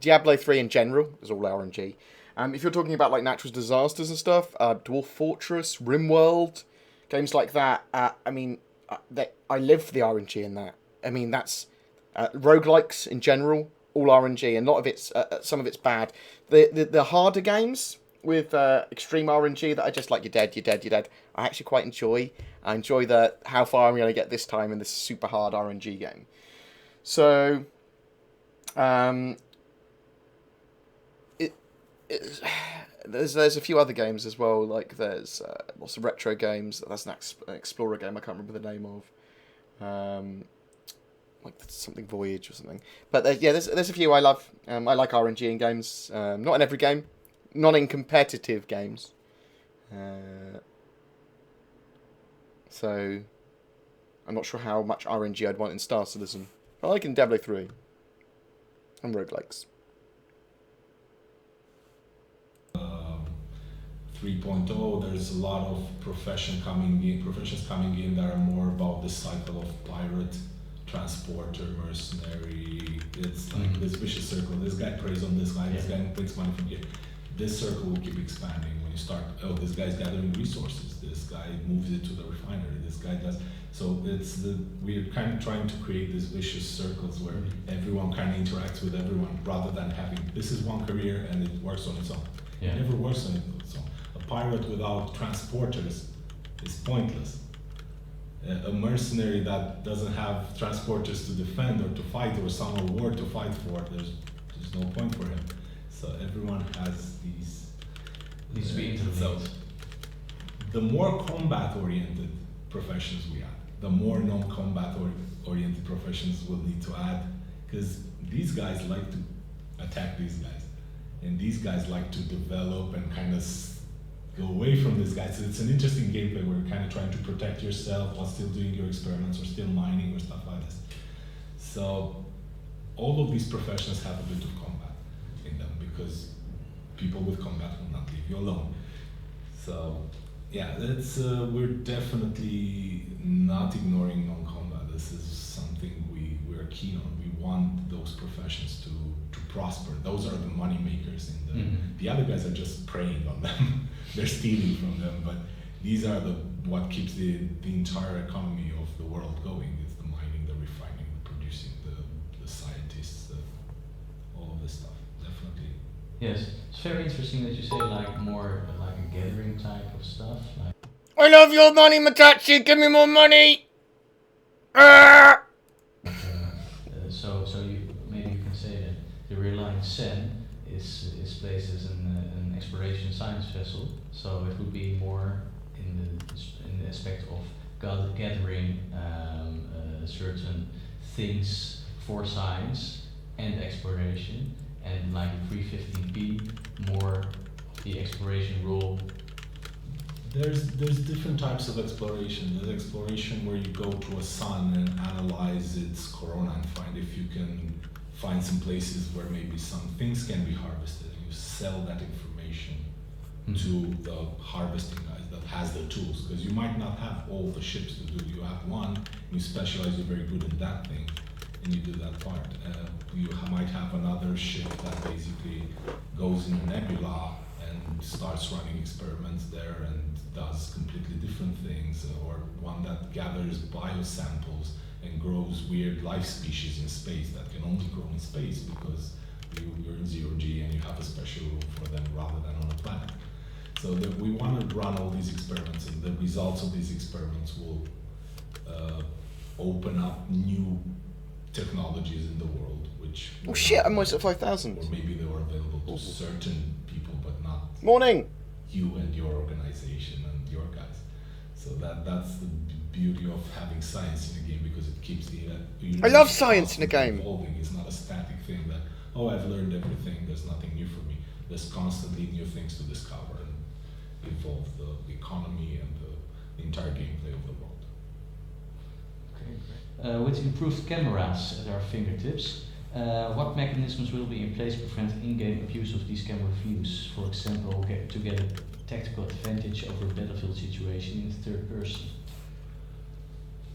Diablo 3 in general is all RNG. If you're talking about like natural disasters and stuff, Dwarf Fortress, RimWorld, games like that. I mean, I live for the RNG in that. I mean, that's roguelikes in general, all RNG, and a lot of it's some of it's bad. The harder games with extreme RNG that are just like you're dead. I actually quite enjoy. I enjoy how far I'm going to get this time in this super hard RNG game. So, there's a few other games as well. Like there's lots of retro games. That's an explorer game. I can't remember the name of. Like something Voyage or something. But there's a few I love. I like RNG in games. Not in every game. Not in competitive games. So I'm not sure how much RNG I'd want in Star Citizen. I like in Diablo 3 and roguelikes. 3.0, there's a lot of professions coming in that are more about the cycle of pirate, transporter, mercenary. It's like this vicious circle. This guy preys on this guy, this guy takes money from here. This circle will keep expanding when you start, this guy's gathering resources, this guy moves it to the refinery, this guy does. So we're kind of trying to create these vicious circles where everyone kind of interacts with everyone rather than having, this is one career and it works on its own. It never works on its own. A pirate without transporters is pointless. A mercenary that doesn't have transporters to defend or to fight or some reward to fight for, there's no point for him. So everyone has these so the more combat-oriented professions we add, the more non-combat oriented professions we'll need to add, because these guys like to attack these guys, and these guys like to develop and kind of go away from these guys. So it's an interesting gameplay where you're kind of trying to protect yourself while still doing your experiments or still mining or stuff like this. So all of these professions have a bit of combat in them because people with combat will not leave you alone. So yeah, that's we're definitely not ignoring non-combat. This is something we're keen on. We want those professions to prosper. Those are the money makers in them. The other guys are just preying on them. They're stealing from them, but these are what keeps the entire economy of the world going. It's the mining, the refining, the producing, the scientists, all of this stuff. Definitely. yes, it's very interesting that you say like more like a gathering type of stuff. Like I love your money, Matachi. Give me more money. so maybe you can say that the Reliant Sen is placed as an exploration science vessel. So it would be more in the aspect of gathering certain things for science and exploration, and like 315p more the exploration role There's different types of exploration. There's exploration where you go to a sun and analyze its corona and find if you can find some places where maybe some things can be harvested, and you sell that information to the harvesting guys that has the tools, because you might not have all the ships to do. You have one, you specialize, you're very good in that thing, and you do that part. You might have another ship that basically goes in a nebula and starts running experiments there and does completely different things, or one that gathers biosamples and grows weird life species in space that can only grow in space because you're in 0G and you have a special room for them rather than on a planet. So that we want to run all these experiments, and the results of these experiments will open up new technologies in the world, which... Oh shit, I'm almost at 5,000. Or maybe they were available to certain people, but not... Morning! You and your organization and your guys. So that's the beauty of having science in a game, because it keeps the... I love science in a game! Evolving. It's not a static thing that, oh, I've learned everything, there's nothing new for me. There's constantly new things to discover and evolve the economy and the entire gameplay of the world. Okay, great. With improved cameras at our fingertips, what mechanisms will be in place to prevent in-game abuse of these camera views? For example, to get a tactical advantage over a battlefield situation in third person.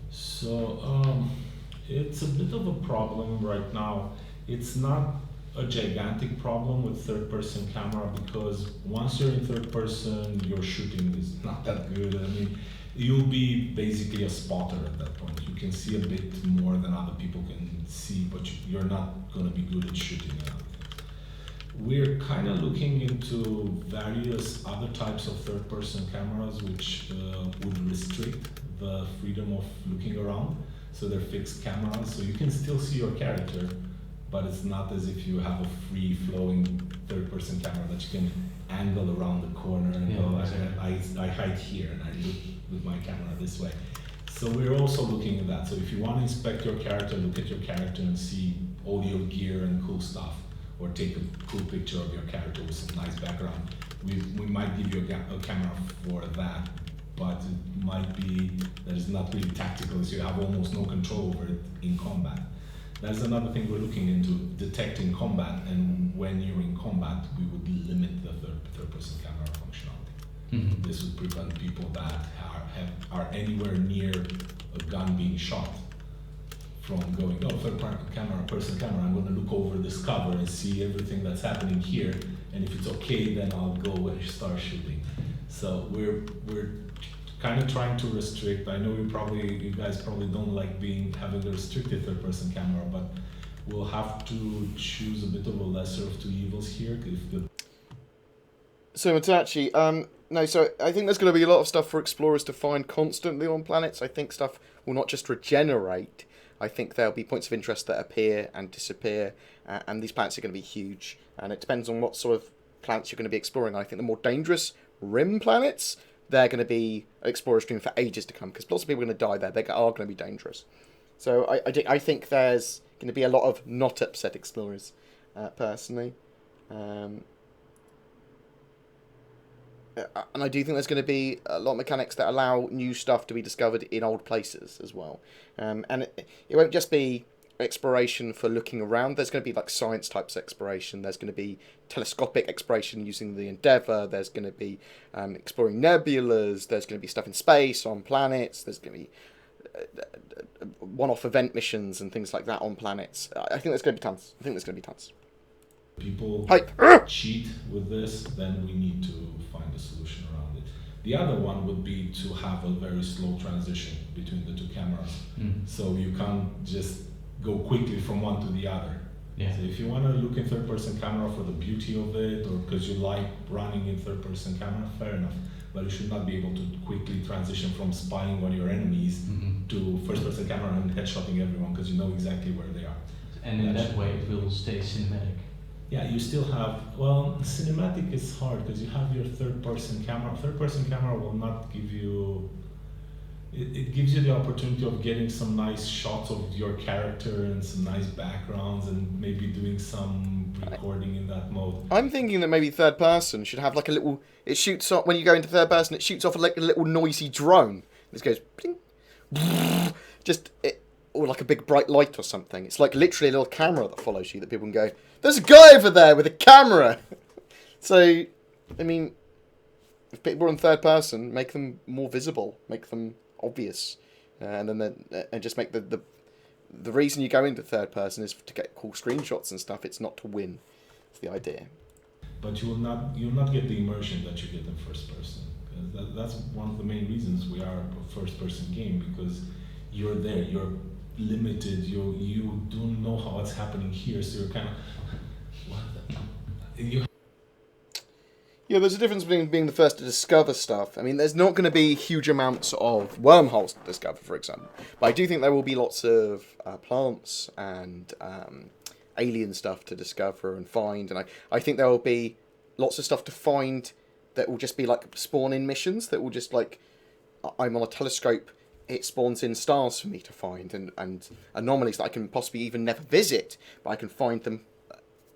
So it's a bit of a problem right now. It's not a gigantic problem with third-person camera, because once you're in third person, your shooting is not that good. I mean, you'll be basically a spotter at that point. You can see a bit more than other people can see, but you're not going to be good at shooting. We're kind of looking into various other types of third-person cameras which would restrict the freedom of looking around. So they're fixed cameras, so you can still see your character, but it's not as if you have a free-flowing third-person camera that you can angle around the corner and go, I hide here and I look with my camera this way. So we're also looking at that. So if you want to inspect your character, look at your character and see all your gear and cool stuff, or take a cool picture of your character with some nice background, we might give you a camera for that, but it might be that it's not really tactical, so you have almost no control over it in combat. That's another thing we're looking into, detecting combat, and when you're in combat, we would limit the third-person camera functionality. Mm-hmm. This would prevent people that are anywhere near a gun being shot from going, oh, third-person camera, I'm going to look over this cover and see everything that's happening here, and if it's okay, then I'll go and start shooting. So we're kind of trying to restrict. I know you guys probably don't like having a restricted third-person camera, but we'll have to choose a bit of a lesser of two evils here. So Matachi, no, so I think there's going to be a lot of stuff for explorers to find constantly on planets. I think stuff will not just regenerate. I think there'll be points of interest that appear and disappear, and these planets are going to be huge. And it depends on what sort of planets you're going to be exploring. I think the more dangerous rim planets, they're going to be an explorer's dream for ages to come, because lots of people are going to die there. They are going to be dangerous. So I think there's going to be a lot of not upset explorers, personally. And I do think there's going to be a lot of mechanics that allow new stuff to be discovered in old places as well. And it won't just be exploration for looking around. There's going to be like science types of exploration. There's going to be telescopic exploration using the Endeavour. There's going to be exploring nebulas. There's going to be stuff in space, on planets. There's going to be one-off event missions and things like that on planets. I think there's going to be tons. People cheat with this, then we need to find a solution around it. The other one would be to have a very slow transition between the two cameras. So you can't just go quickly from one to the other. Yeah. So if you want to look in third-person camera for the beauty of it, or because you like running in third-person camera, fair enough. But you should not be able to quickly transition from spying on your enemies to first-person camera and headshotting everyone, because you know exactly where they are. And in that way it will stay cinematic. Yeah, you still have, well, cinematic is hard because you have your third-person camera. Third-person camera will not give you it gives you the opportunity of getting some nice shots of your character and some nice backgrounds and maybe doing some recording in that mode. I'm thinking that maybe third person should have like a little. It shoots off when you go into third person. It shoots off like a little noisy drone. This goes, ping, or like a big bright light or something. It's like literally a little camera that follows you that people can go, there's a guy over there with a camera. So, I mean, if people are in third person, make them more visible, make them obvious, and just make the reason you go into third person is to get cool screenshots and stuff. It's not to win. It's the idea. But you'll not get the immersion that you get in first person. That's one of the main reasons we are a first person game, because you're there, you're limited, you don't know how it's happening here, so you're kind of Yeah, there's a difference between being the first to discover stuff. I mean, there's not going to be huge amounts of wormholes to discover, for example. But I do think there will be lots of plants and alien stuff to discover and find. And I think there will be lots of stuff to find that will just be like spawn-in missions that will just like, I'm on a telescope, it spawns in stars for me to find, and anomalies that I can possibly even never visit, but I can find them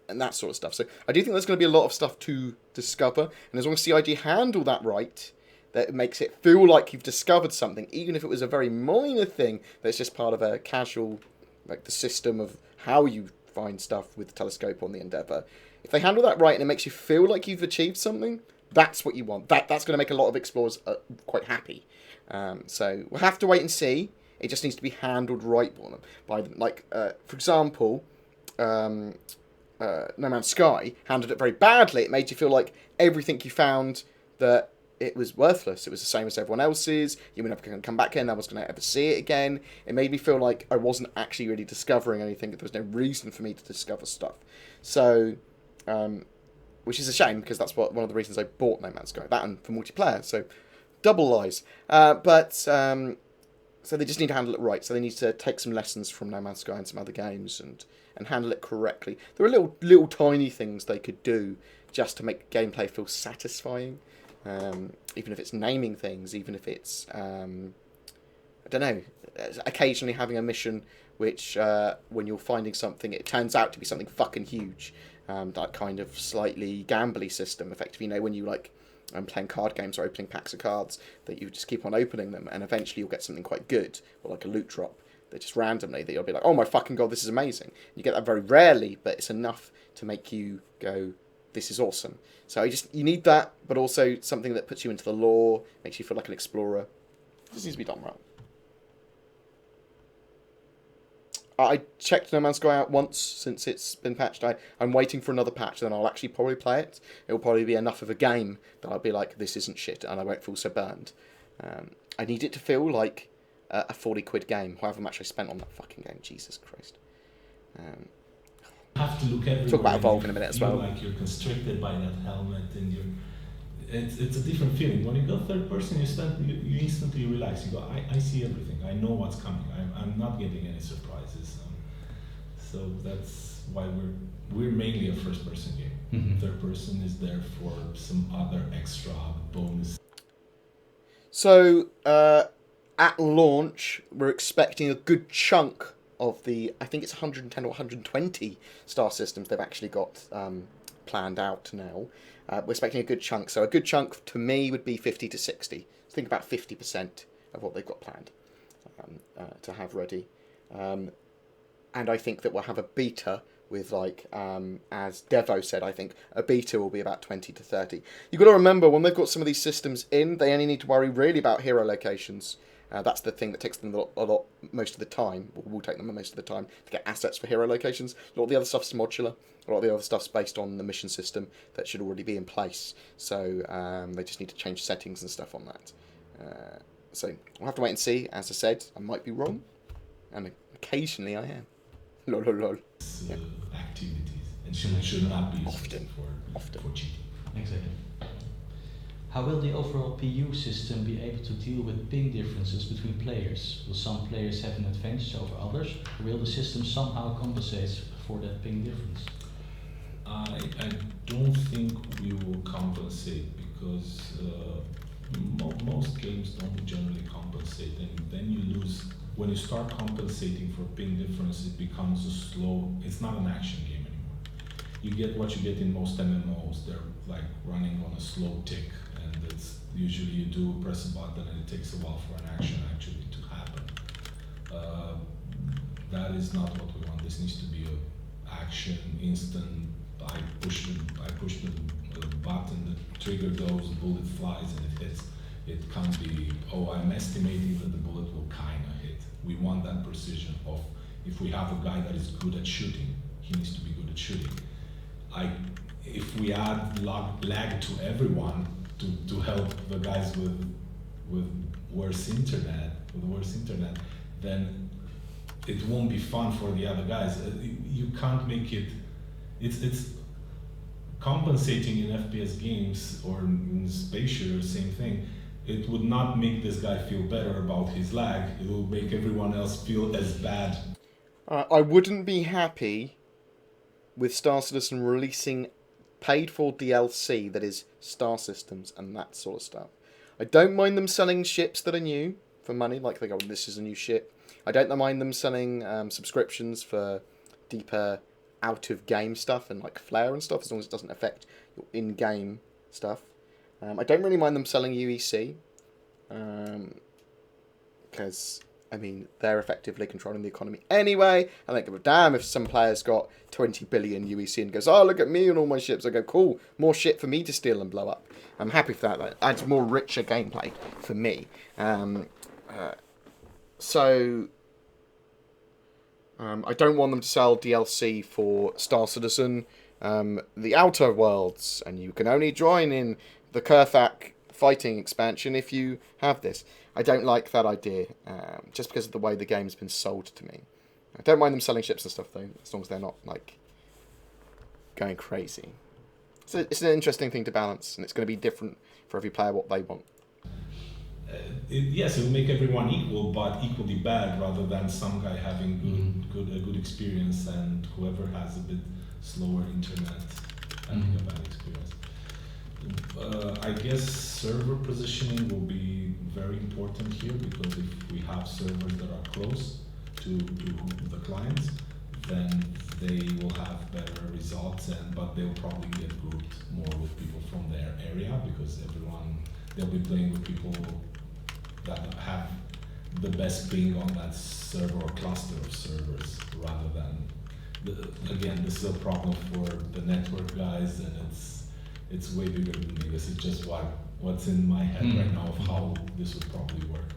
and that sort of stuff. So I do think there's going to be a lot of stuff to discover, and as long as CIG handle that right, that makes it feel like you've discovered something, even if it was a very minor thing that's just part of a casual, like the system of how you find stuff with the telescope on the Endeavour. If they handle that right and it makes you feel like you've achieved something, that's what you want. That's going to make a lot of explorers quite happy. So we'll have to wait and see. It just needs to be handled right by them. Like, for example, No Man's Sky handled it very badly. It made you feel like everything you found that it was worthless. It was the same as everyone else's. You were never going to come back in. I was going to ever see it again. It made me feel like I wasn't actually really discovering anything. There was no reason for me to discover stuff. So, which is a shame, because that's one of the reasons I bought No Man's Sky. That and for multiplayer. So, double lies. So they just need to handle it right. So they need to take some lessons from No Man's Sky and some other games and handle it correctly. There are little tiny things they could do just to make gameplay feel satisfying. Even if it's naming things, even if it's, I don't know, occasionally having a mission which, when you're finding something, it turns out to be something fucking huge. That kind of slightly gambly system, effectively, when you like, playing card games or opening packs of cards, that you just keep on opening them, and eventually you'll get something quite good, or like a loot drop, that just randomly, that you'll be like, oh my fucking god, this is amazing. You get that very rarely, but it's enough to make you go, this is awesome. So you need that, but also something that puts you into the lore, makes you feel like an explorer. This needs to be done right. I checked No Man's Sky out once since it's been patched. I'm waiting for another patch, then I'll actually probably play it. It'll probably be enough of a game that I'll be like, this isn't shit, and I won't feel so burned. I need it to feel like a 40 quid game, however much I spent on that fucking game. Jesus Christ. Have to look at talk about Evolve in a minute as well. Like you're constricted by that helmet, and it's a different feeling. When you go third person, you instantly relax. You go, I see everything. I know what's coming. I'm not getting any surprises. So that's why we're mainly a first person game. Mm-hmm. Third person is there for some other extra bonus. So at launch, we're expecting a good chunk of the, I think it's 110 or 120 star systems they've actually got planned out now. We're expecting a good chunk. So a good chunk to me would be 50 to 60. So think about 50% of what they've got planned to have ready. And I think that we'll have a beta with, like, as Devo said, I think a beta will be about 20 to 30. You've got to remember, when they've got some of these systems in, they only need to worry really about hero locations. That's the thing that takes them a lot most of the time, or will take them most of the time, to get assets for hero locations. A lot of the other stuff's modular. A lot of the other stuff's based on the mission system that should already be in place. So they just need to change settings and stuff on that. So we'll have to wait and see. As I said, I might be wrong, and occasionally I am. Lol. Yeah. Activities, and should not be often for cheating. Exactly. How will the overall PU system be able to deal with ping differences between players? Will some players have an advantage over others, or will the system somehow compensate for that ping difference? I don't think we will compensate, because Most games don't generally compensate, and then you lose. When you start compensating for ping difference, it becomes a slow. It's not an action game anymore. You get what you get in most MMOs. They're like running on a slow tick, and it's usually you do press a button, and it takes a while for an action actually to happen. That is not what we want. This needs to be a action, instant. I push the button, the trigger goes, the bullet flies, and it hits. It can't be, oh, I'm estimating that the bullet will kind of hit. We want that precision of, if we have a guy that is good at shooting, he needs to be good at shooting. If we add lag to everyone to help the guys with worse internet, then it won't be fun for the other guys. You can't make it. It's compensating in FPS games or in space shooters, same thing. It would not make this guy feel better about his lag. It will make everyone else feel as bad. I wouldn't be happy with Star Citizen releasing paid-for DLC that is star systems and that sort of stuff. I don't mind them selling ships that are new for money, like they go, this is a new ship. I don't mind them selling subscriptions for deeper out-of-game stuff and like flair and stuff, as long as it doesn't affect your in-game stuff. I don't really mind them selling UEC, because, I mean, they're effectively controlling the economy anyway. I don't give a damn if some player's got 20 billion UEC and goes, oh, look at me and all my ships. I go, cool, more shit for me to steal and blow up. I'm happy for that. That adds more richer gameplay for me. I don't want them to sell DLC for Star Citizen, the Outer Worlds, and you can only join in the Kurthak fighting expansion if you have this. I don't like that idea, just because of the way the game's been sold to me. I don't mind them selling ships and stuff, though, as long as they're not, like, going crazy. So it's an interesting thing to balance, and it's going to be different for every player what they want. Yes, it will make everyone equal, but equally bad, rather than some guy having a good experience and whoever has a bit slower internet having a bad experience. I guess server positioning will be very important here, because if we have servers that are close to the clients, then they will have better results, but they'll probably get grouped more with people from their area, because they'll be playing with people that have the best ping on that server or cluster of servers, rather than, again, this is a problem for the network guys, and it's way bigger than me. This is just what's in my head right now of how this would probably work.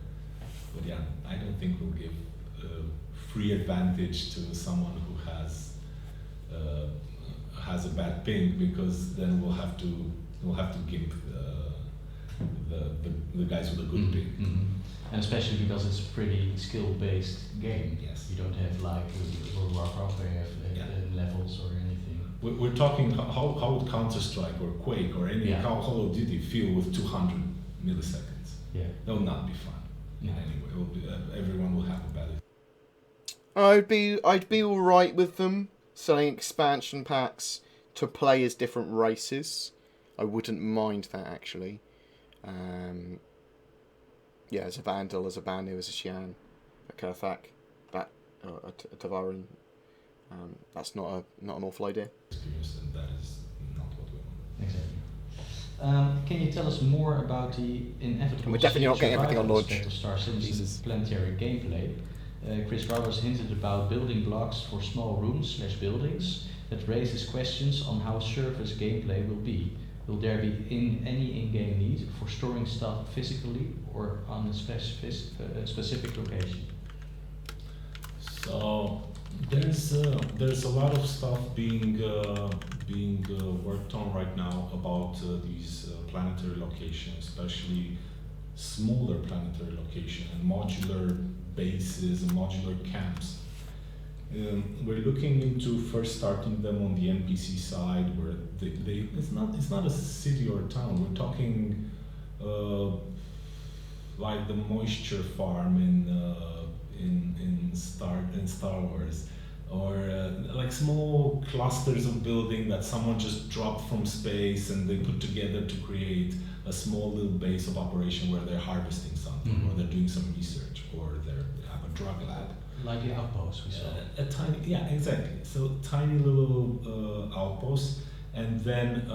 But yeah, I don't think we'll give free advantage to someone who has a bad ping, because then we'll have to gimp the guys with a good ping. And especially because it's a pretty skill-based game. Yes. You don't have like World of Warcraft where you have levels or anything. We're talking how would Counter-Strike or Quake or any Call of Duty feel with 200 milliseconds? Yeah. That will not be fun in any way. It will be, everyone will have a bad. I'd be all right with them selling expansion packs to play as different races. I wouldn't mind that, actually. As a Vandal, as a Banu, as a Xian, a Kurthak, a Tavarin. That's not an awful idea. And that is not what we want. Exactly. Can you tell us more about the inevitable? We're definitely not getting everything on launch. Of Star Citizen's planetary gameplay. Chris Roberts hinted about building blocks for small rooms/buildings. That raises questions on how surface gameplay will be. Will there be any in-game need for storing stuff physically or on a specific location? So there's a lot of stuff being worked on right now about these planetary locations, especially smaller planetary locations and modular bases and modular camps. We're looking into first starting them on the NPC side, where it's not a city or a town. We're talking like the moisture farm in Star Wars, or like small clusters of building that someone just dropped from space and they put together to create a small little base of operation where they're harvesting something, or they're doing some research, or they have a drug lab. Like the outpost we saw. A tiny, yeah, exactly. So tiny little outpost, and then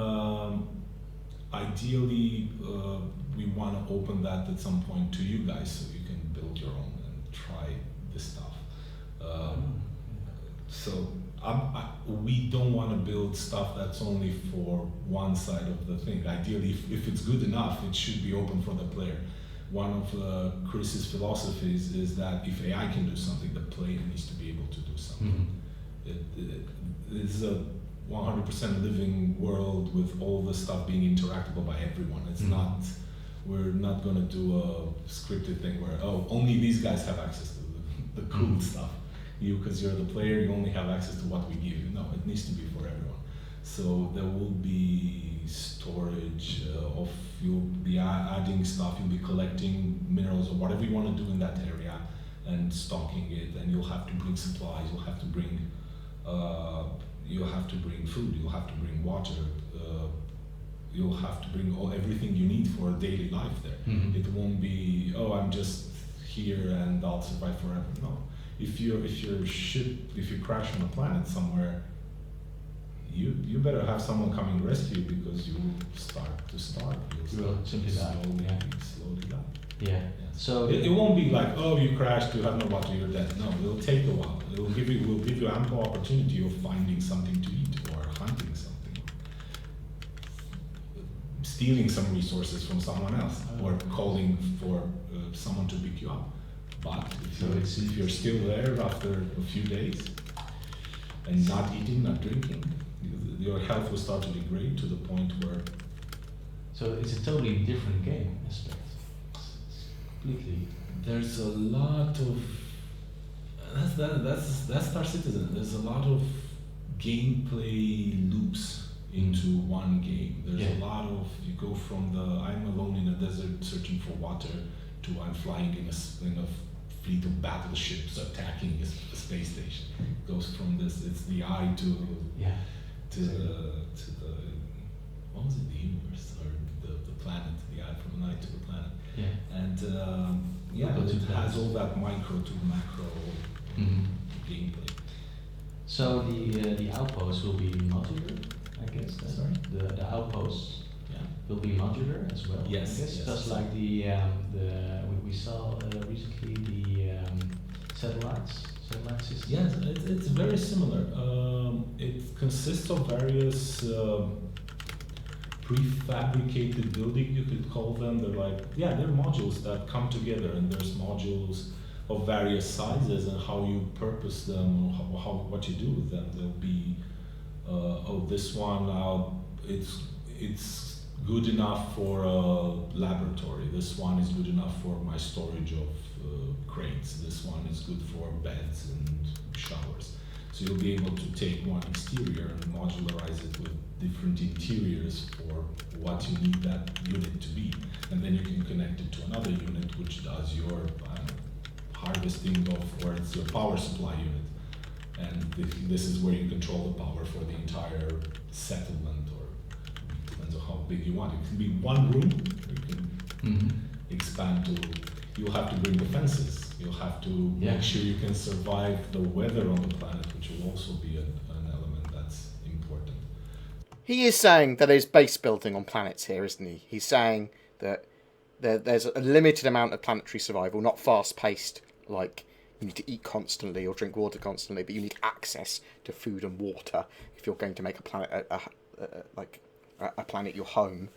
ideally we want to open that at some point to you guys, so you can build your own and try this stuff. So we don't want to build stuff that's only for one side of the thing. Ideally, if it's good enough, it should be open for the player. One of Chris's philosophies is that if AI can do something, the player needs to be able to do something. It is a 100% living world with all the stuff being interactable by everyone. It's not, we're not going to do a scripted thing where, oh, only these guys have access to the cool stuff. You, because you're the player, you only have access to what we give you. No, it needs to be for everyone. So there will be storage of, you'll be adding stuff, you'll be collecting minerals or whatever you want to do in that area and stocking it, and you'll have to bring supplies, you'll have to bring food, you'll have to bring water, you'll have to bring everything you need for daily life there. It won't be, oh, I'm just here and I'll survive forever. No. If you crash on a planet somewhere, you better have someone coming rescue you, because you will start to starve. You will simply die. Slowly die. Yeah. So it won't be like, oh, you crashed, you have no water, you're dead. No, it'll take a while. We'll give you ample opportunity of finding something to eat, or hunting something, stealing some resources from someone else, or calling for someone to pick you up. But if you're still there after a few days and not eating, not drinking, your health will start to degrade to the point where. So it's a totally different game aspect. Completely. There's a lot of that's Star Citizen. There's a lot of gameplay loops into one game. There's a lot of, you go from the I'm alone in a desert searching for water to I'm flying in a fleet of battleships attacking a space station. It goes from this, it's the eye to the what was it, the universe, or the planet, the eye from the eye to the planet. And it has all that micro to macro gameplay. So the outpost will be modular, I guess. Then. Sorry? The outposts will be modular as well. Yes. I guess Yes. just like we saw recently the satellite system. Yes, it's very similar. It consists of various prefabricated building, you could call them. They're modules that come together, and there's modules of various sizes, and how you purpose them, or what you do with them. There'll be this one it's good enough for a laboratory. This one is good enough for my storage of crates. This one is good for beds and showers. So you'll be able to take one exterior and modularize it with different interiors for what you need that unit to be. And then you can connect it to another unit which does your harvesting or it's your power supply unit. And this is where you control the power for the entire settlement, or depends on how big you want. It can be one room, or you can expand to, you'll have to bring the fences. You'll have to make sure you can survive the weather on the planet, which will also be an element that's important. He is saying that there's base building on planets here, isn't he? He's saying that there's a limited amount of planetary survival, not fast-paced, like you need to eat constantly or drink water constantly, but you need access to food and water if you're going to make a planet a planet your home.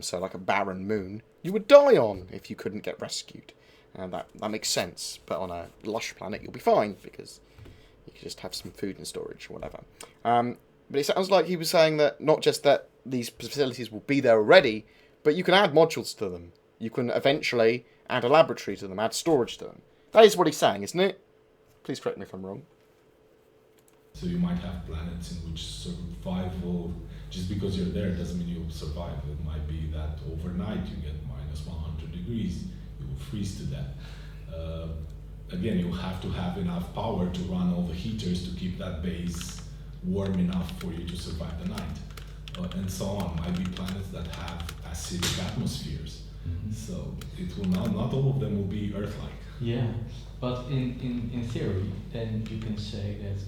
So like a barren moon, you would die on if you couldn't get rescued. And that makes sense. But on a lush planet, you'll be fine because you can just have some food and storage or whatever. But it sounds like he was saying that not just that these facilities will be there already, but you can add modules to them. You can eventually add a laboratory to them, add storage to them. That is what he's saying, isn't it? Please correct me if I'm wrong. So you might have planets in which survival, just because you're there doesn't mean you'll survive. It might be that overnight you get minus 100 degrees, you will freeze to death. Again, you'll have to have enough power to run all the heaters to keep that base warm enough for you to survive the night. and so on. Might be planets that have acidic atmospheres. So it will not all of them will be Earth-like. Yeah, but in theory, then you can say that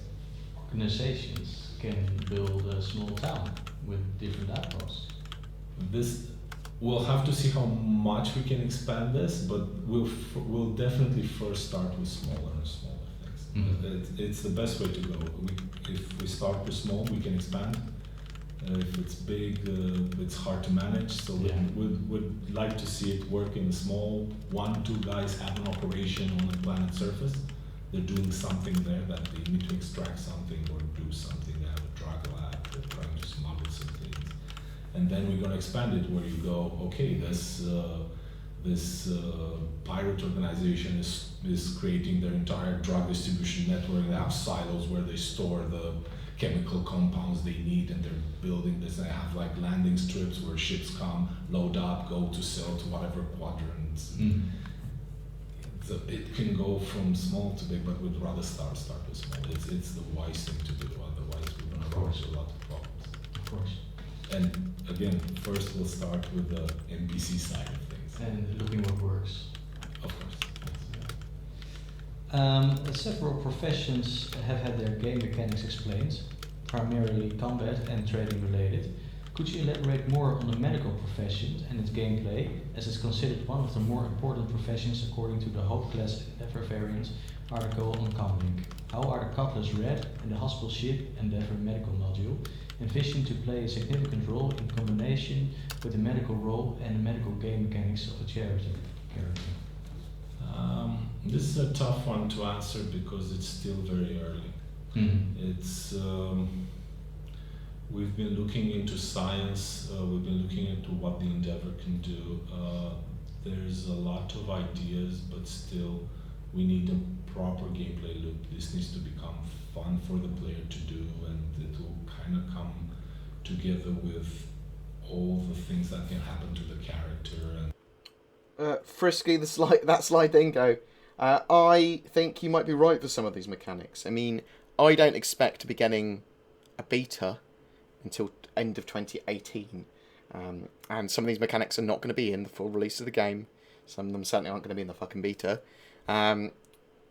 organizations can build a small town with different outposts. This we'll have to see how much we can expand this, but we'll definitely first start with smaller and smaller things. It's the best way to go. If we start with small, we can expand. If it's big, it's hard to manage. So we'd like to see it work in small. 1-2 guys have an operation on the planet surface. They're doing something there that they need to extract something or do something. They have a drug lab. They're trying to smuggle some things. And then we're going to expand it where you go, okay, this pirate organization is creating their entire drug distribution network. They have silos where they store the chemical compounds they need, and they're building this. They have like landing strips where ships come, load up, go to sell to whatever quadrants. So it can go from small to big, but we'd rather start with small. It's the wise thing to do. Otherwise, we're going to cause a lot of problems. Of course. And again, first we'll start with the NPC side of things. And looking what works. Of course. Several professions have had their game mechanics explained, primarily combat and trading related. Could you elaborate more on the medical profession and its gameplay, as it's considered one of the more important professions according to the Hope Class Endeavor variant article on Comlink? How are the Cutlass Red and the Hospital Ship Endeavor medical module envisioned to play a significant role in combination with the medical role and the medical game mechanics of a character? This is a tough one to answer because it's still very early. It's we've been looking into science. We've been looking into what the Endeavor can do. There's a lot of ideas, but still, we need a proper gameplay loop. This needs to become fun for the player to do, and it will kind of come together with all the things that can happen to the character. And Frisky, that slide dingo. I think you might be right for some of these mechanics. I mean, I don't expect to be getting a beta until end of 2018. And some of these mechanics are not going to be in the full release of the game. Some of them certainly aren't going to be in the fucking beta.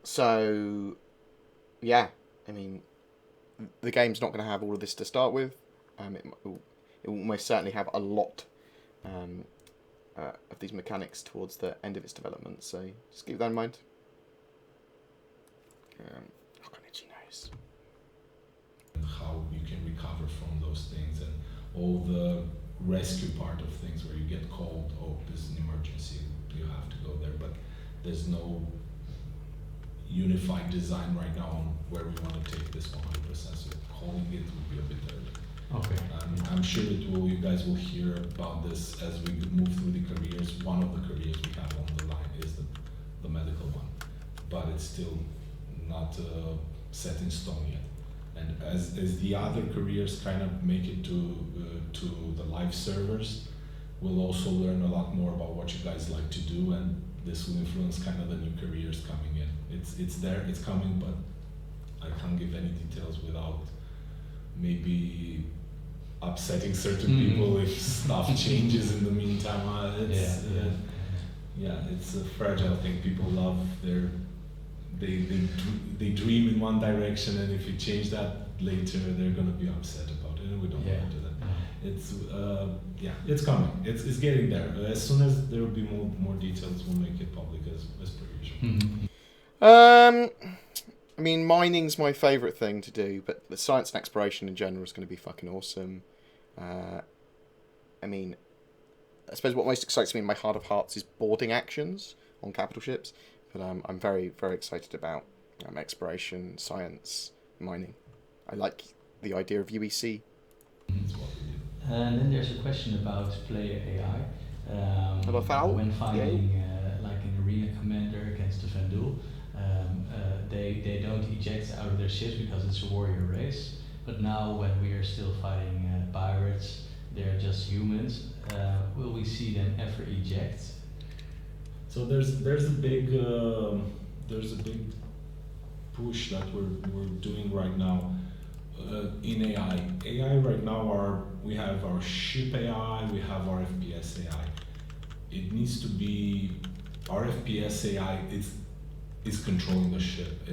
So, yeah, I mean, the game's not going to have all of this to start with. It will most certainly have a lot of these mechanics towards the end of its development, so just keep that in mind. How you can recover from those things, and all the rescue part of things where you get called, oh, this is an emergency, you have to go there, but there's no unified design right now on where we want to take this 100%, so calling it would be a bit early. Okay. I'm sure that you guys will hear about this as we move through the careers. One of the careers we have on the line is the medical one, but it's still not set in stone yet. And as the other careers kind of make it to the live servers, we'll also learn a lot more about what you guys like to do, and this will influence kind of the new careers coming in. It's there, it's coming, but I can't give any details without maybe upsetting certain people if stuff changes in the meantime. It's a fragile thing. People love they dream in one direction, and if you change that later, they're going to be upset about it, and we don't want to do that. It's coming. It's getting there. As soon as there will be more details, we'll make it public as per usual. I mean, mining's my favourite thing to do, but the science and exploration in general is going to be fucking awesome. I mean, I suppose what most excites me in my heart of hearts is boarding actions on capital ships, but I'm very, very excited about exploration, science, mining. I like the idea of UEC. And then there's a question about player AI. When fighting like an arena commander against a Vandal, they don't eject out of their ships because it's a warrior race. But now when we are still fighting pirates, they're just humans. Will we see them ever eject? So there's a big push that we're doing right now. in AI. AI right now we have our ship AI, we have our FPS AI. It needs to be our FPS AI is controlling the ship.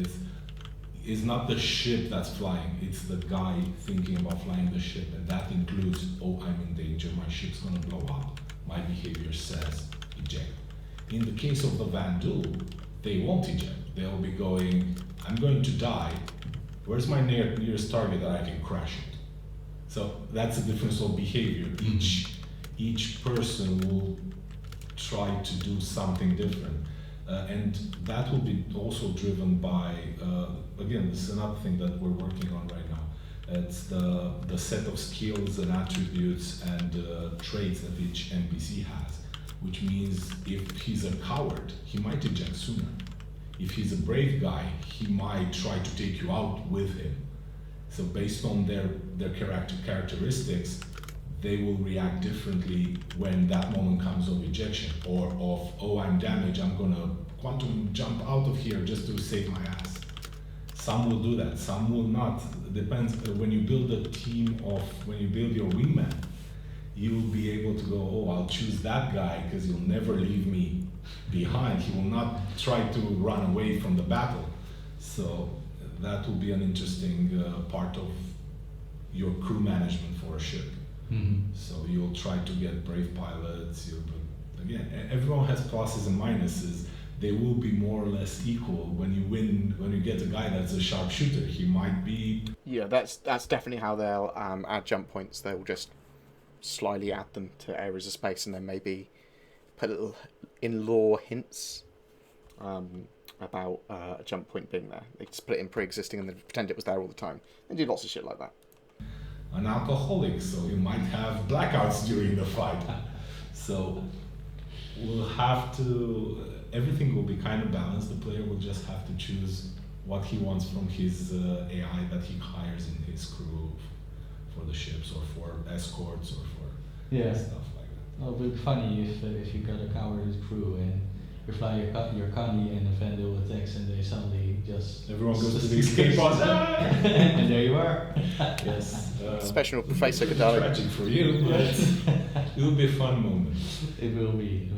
It's not the ship that's flying, it's the guy thinking about flying the ship, and that includes, oh, I'm in danger, my ship's gonna blow up, my behavior says eject. In the case of the Vandal, they won't eject. They'll be going, I'm going to die, where's my nearest target that I can crash it? So that's the difference of behavior. Each person will try to do something different. And that will be also driven by, again, this is another thing that we're working on right now. It's the set of skills and attributes and traits that each NPC has, which means if he's a coward, he might eject sooner. If he's a brave guy, he might try to take you out with him. So based on their characteristics, they will react differently when that moment comes of ejection, or of, oh, I'm damaged, I'm gonna quantum jump out of here just to save my ass. Some will do that, some will not. It depends. When you build a team when you build your wingman, you'll be able to go, oh, I'll choose that guy because he'll never leave me behind. He will not try to run away from the battle. So that will be an interesting part of your crew management for a ship. So you'll try to get brave pilots. Again, everyone has pluses and minuses. They will be more or less equal. When you get a guy that's a sharpshooter, he might be. Yeah, that's definitely how they'll add jump points. They'll just slyly add them to areas of space, and then maybe put little in-lore hints about a jump point being there. They just put it in pre-existing and then pretend it was there all the time. They do lots of shit like that. An alcoholic, so you might have blackouts during the fight. So we'll have to, everything will be kind of balanced. The player will just have to choose what he wants from his AI that he hires in his crew for the ships, or for escorts, or for stuff like that. Well, it would be funny if you got a coward crew and you fly your Connie and a Vandal attacks and they suddenly just... Everyone goes to the escape pod. And there you are. Yes. Special Professor Godard. Tragic for you, but it will be a fun moment. It will be.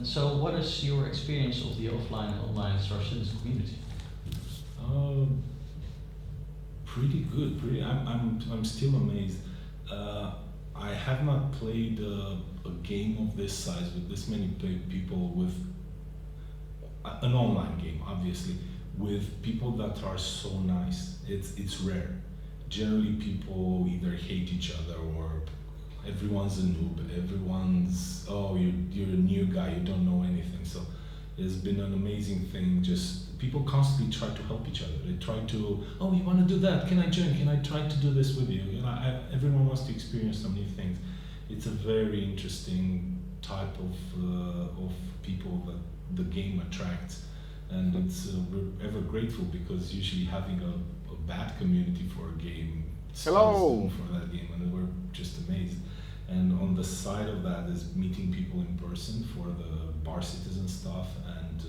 So what is your experience of the offline and online Star Citizen community? Pretty good. I'm still amazed. I have not played a game of this size with this many people, with an online game, obviously, with people that are so nice. It's rare. Generally, people either hate each other, or everyone's a noob. Everyone's, oh, you're a new guy, you don't know anything. So it's been an amazing thing. Just people constantly try to help each other. They try to, oh, you want to do that? Can I join? Can I try to do this with you? You know, everyone wants to experience some new things. It's a very interesting type of people that the game attracts, and it's we're ever grateful, because usually having a bad community for a game Hello. for that game, and we're just amazed. And on the side of that is meeting people in person for the Bar Citizen stuff and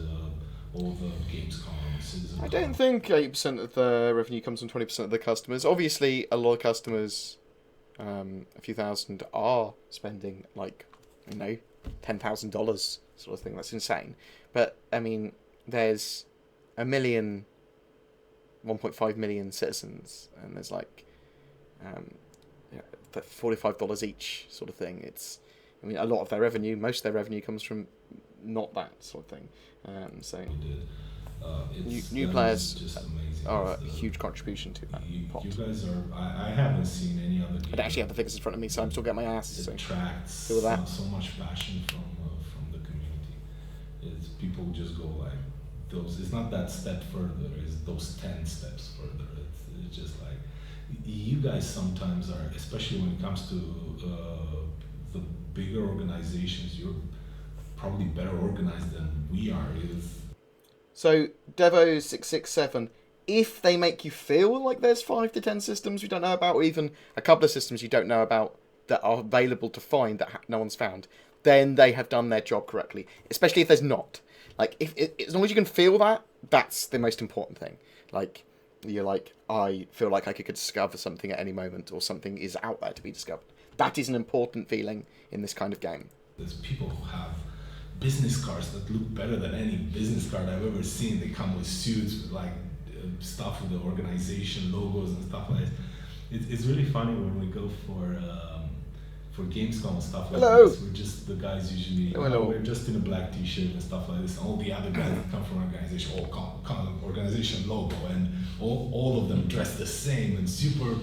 all the Gamescom, Citizen. I don't think 80% of the revenue comes from 20% of the customers. Obviously, a lot of customers, a few thousand, are spending like, $10,000 sort of thing. That's insane. But I mean, there's 1.5 million citizens, and there's like $45 each sort of thing. I mean, a lot of their revenue, most of their revenue comes from not that sort of thing. So new players are a huge contribution to that pot. You guys are. I haven't seen any other game. I don't actually have the figures in front of me, so I'm still getting my ass. It attracts so so much passion from the community. People just go like those. It's not that step further. It's those 10 steps further. It's just like you guys sometimes are, especially when it comes to the bigger organizations. You're probably better organized than we are. So Devo667, if they make you feel like there's 5 to 10 systems we don't know about, or even a couple of systems you don't know about that are available to find that no one's found, then they have done their job correctly. Especially if there's not. Like, as long as you can feel that, that's the most important thing. Like, you're like, I feel like I could discover something at any moment, or something is out there to be discovered. That is an important feeling in this kind of game. There's people who have business cards that look better than any business card I've ever seen. They come with suits with like stuff with the organization logos and stuff like that. It's really funny when we go for Gamescom and stuff like this. We're just the guys usually. We're just in a black T-shirt and stuff like this. And all the other guys that come from organization, all organization logo, and all of them dress the same and super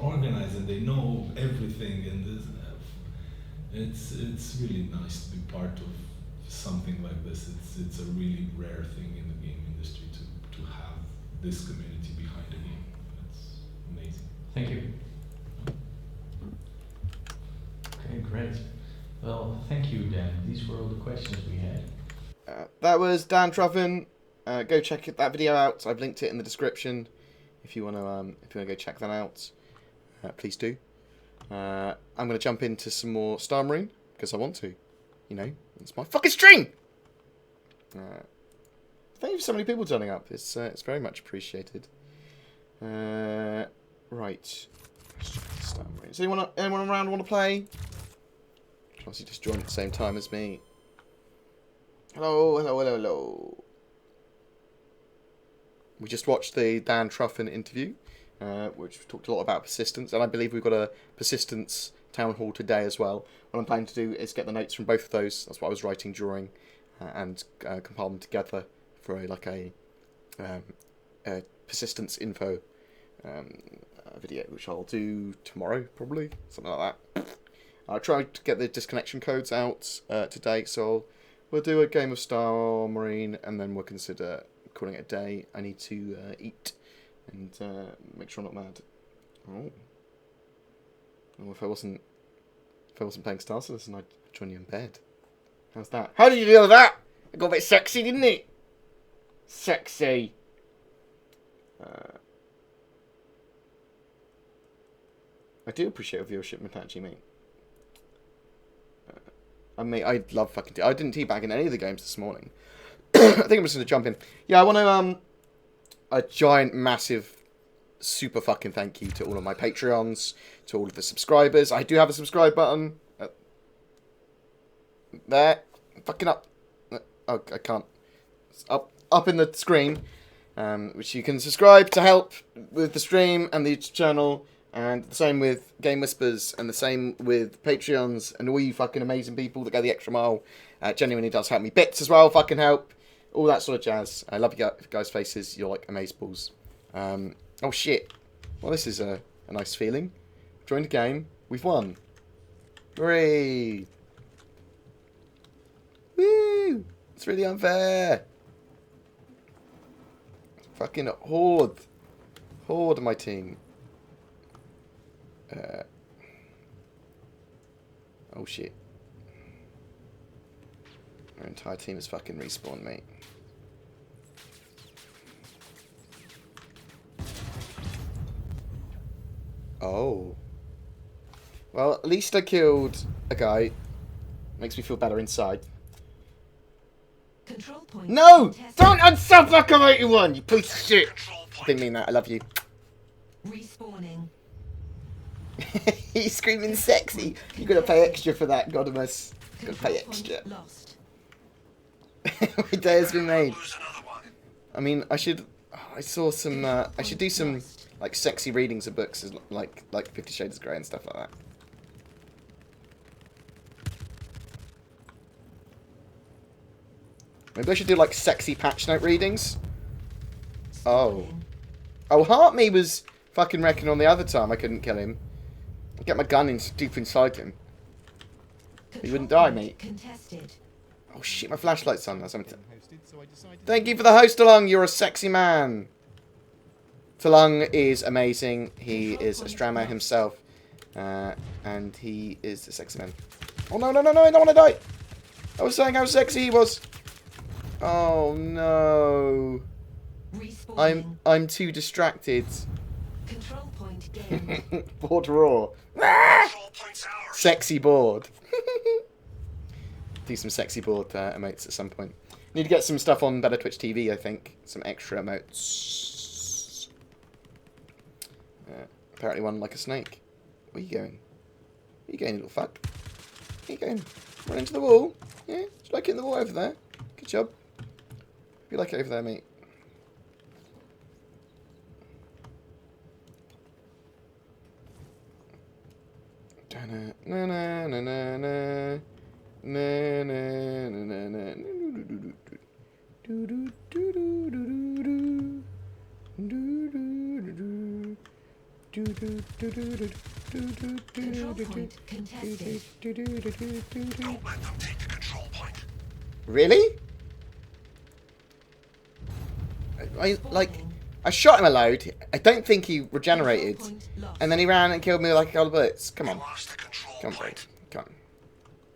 organized, and they know everything. And this, it's really nice to be part of something like this. It's a really rare thing in the game industry to have this community behind the game. It's amazing. Thank you. Okay, great. Well, thank you, Dan. These were all the questions we had. That was Dan Trufin. Go check that video out. I've linked it in the description. If you want to go check that out, please do. I'm going to jump into some more Star Marine because I want to. You know, it's my fucking stream. Thank you for so many people turning up. It's very much appreciated. Right. Star Marine. So anyone around want to play? Obviously, just joined at the same time as me. Hello. We just watched the Dan Trufin interview, which talked a lot about persistence, and I believe we've got a persistence town hall today as well. What I'm planning to do is get the notes from both of those. That's what I was writing during, and compile them together for a persistence info video, which I'll do tomorrow, probably, something like that. I tried to get the disconnection codes out today, so we'll do a game of Star Marine, and then we'll consider calling it a day. I need to eat and make sure I'm not mad. Oh, if I wasn't playing Star Citizen, I'd join you in bed. How's that? How did you deal with that? It got a bit sexy, didn't it? Sexy. I do appreciate your viewership, Matachi, mate. I love fucking tea. I didn't teabag in any of the games this morning. I think I'm just going to jump in. Yeah, I want to, a giant, massive, super fucking thank you to all of my Patreons, to all of the subscribers. I do have a subscribe button. There. Fucking up. Oh, I can't. It's up in the screen, which you can subscribe to help with the stream and the YouTube channel. And the same with Game Whispers, and the same with Patreons, and all you fucking amazing people that go the extra mile. Genuinely does help me. Bits as well, fucking help. All that sort of jazz. I love you guys' faces. You're like amazeballs. Oh shit. Well, this is a nice feeling. Joined the game. We've won. Hooray. Woo! It's really unfair. Fucking horde. Horde of my team. Oh shit. Our entire team is fucking respawned, mate. Oh. Well, at least I killed a guy. Makes me feel better inside. Control point. No! Don't unsub like I'm 81, you piece of shit! Didn't mean that, I love you. Respawning. He's screaming sexy. You gotta pay extra for that, Godimus. You gotta pay extra. Lost. My day has been made. I mean, I should do some like sexy readings of books, like 50 Shades of Grey and stuff like that. Maybe I should do like sexy patch note readings. Oh, Heartme was fucking wrecking on the other time. I couldn't kill him. Get my gun deep inside him. He wouldn't die, mate. Contested. Oh shit, my flashlight's on. Thank you for the host, Along. You're a sexy man. Talung is amazing. He is a Strammer himself. And he is a sexy man. Oh no, I don't want to die. I was saying how sexy he was. Oh no. I'm too distracted. Control point gained. Board raw. Sexy board. Do some sexy board mates at some point. Need to get some stuff on Better Twitch TV, I think. Some extra emotes. Apparently one like a snake. Where are you going? Where are you going, little fuck? Where are you going? Run into the wall? Yeah? Do you like it in the wall over there? Good job. You like it over there, mate. Na na na na na na na na na na. Control point contested. Don't let them take the control point. Really? I shot him a load. I don't think he regenerated, and then he ran and killed me with like a couple of bullets. Come on, Lost the control come on, point. come on.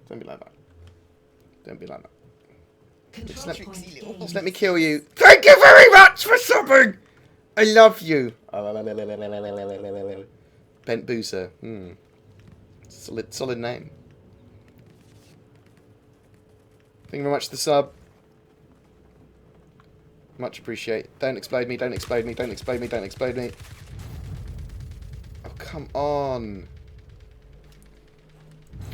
Don't be like that. Don't be like that. Control Just point gained. let me kill you. Thank you very much for subbing. I love you. Bent Boozer. Solid name. Thank you very much for the sub. Much appreciate. Don't explode me, don't explode me, don't explode me, don't explode me. Oh, come on.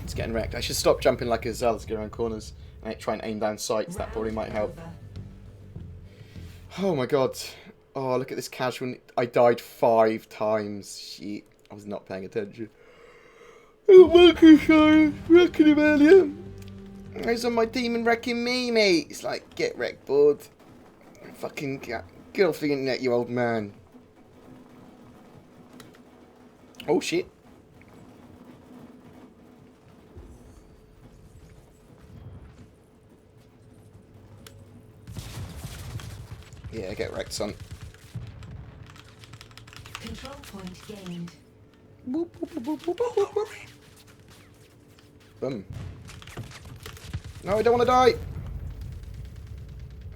It's getting wrecked. I should stop jumping like a gazelle to get around corners and try and aim down sights. That probably might help. Oh my god. Oh, look at this casual. I died 5 times. Shit. I was not paying attention. Oh, monkey show. Wrecking him earlier. He's on my team and wrecking me, mate. It's like, get wrecked, board. Fucking get off the internet, you old man. Oh, shit. Yeah, get wrecked, son. Control point gained. Boop, boop, boop, boop, boop, boop, boop. Boom. No, I don't want to die.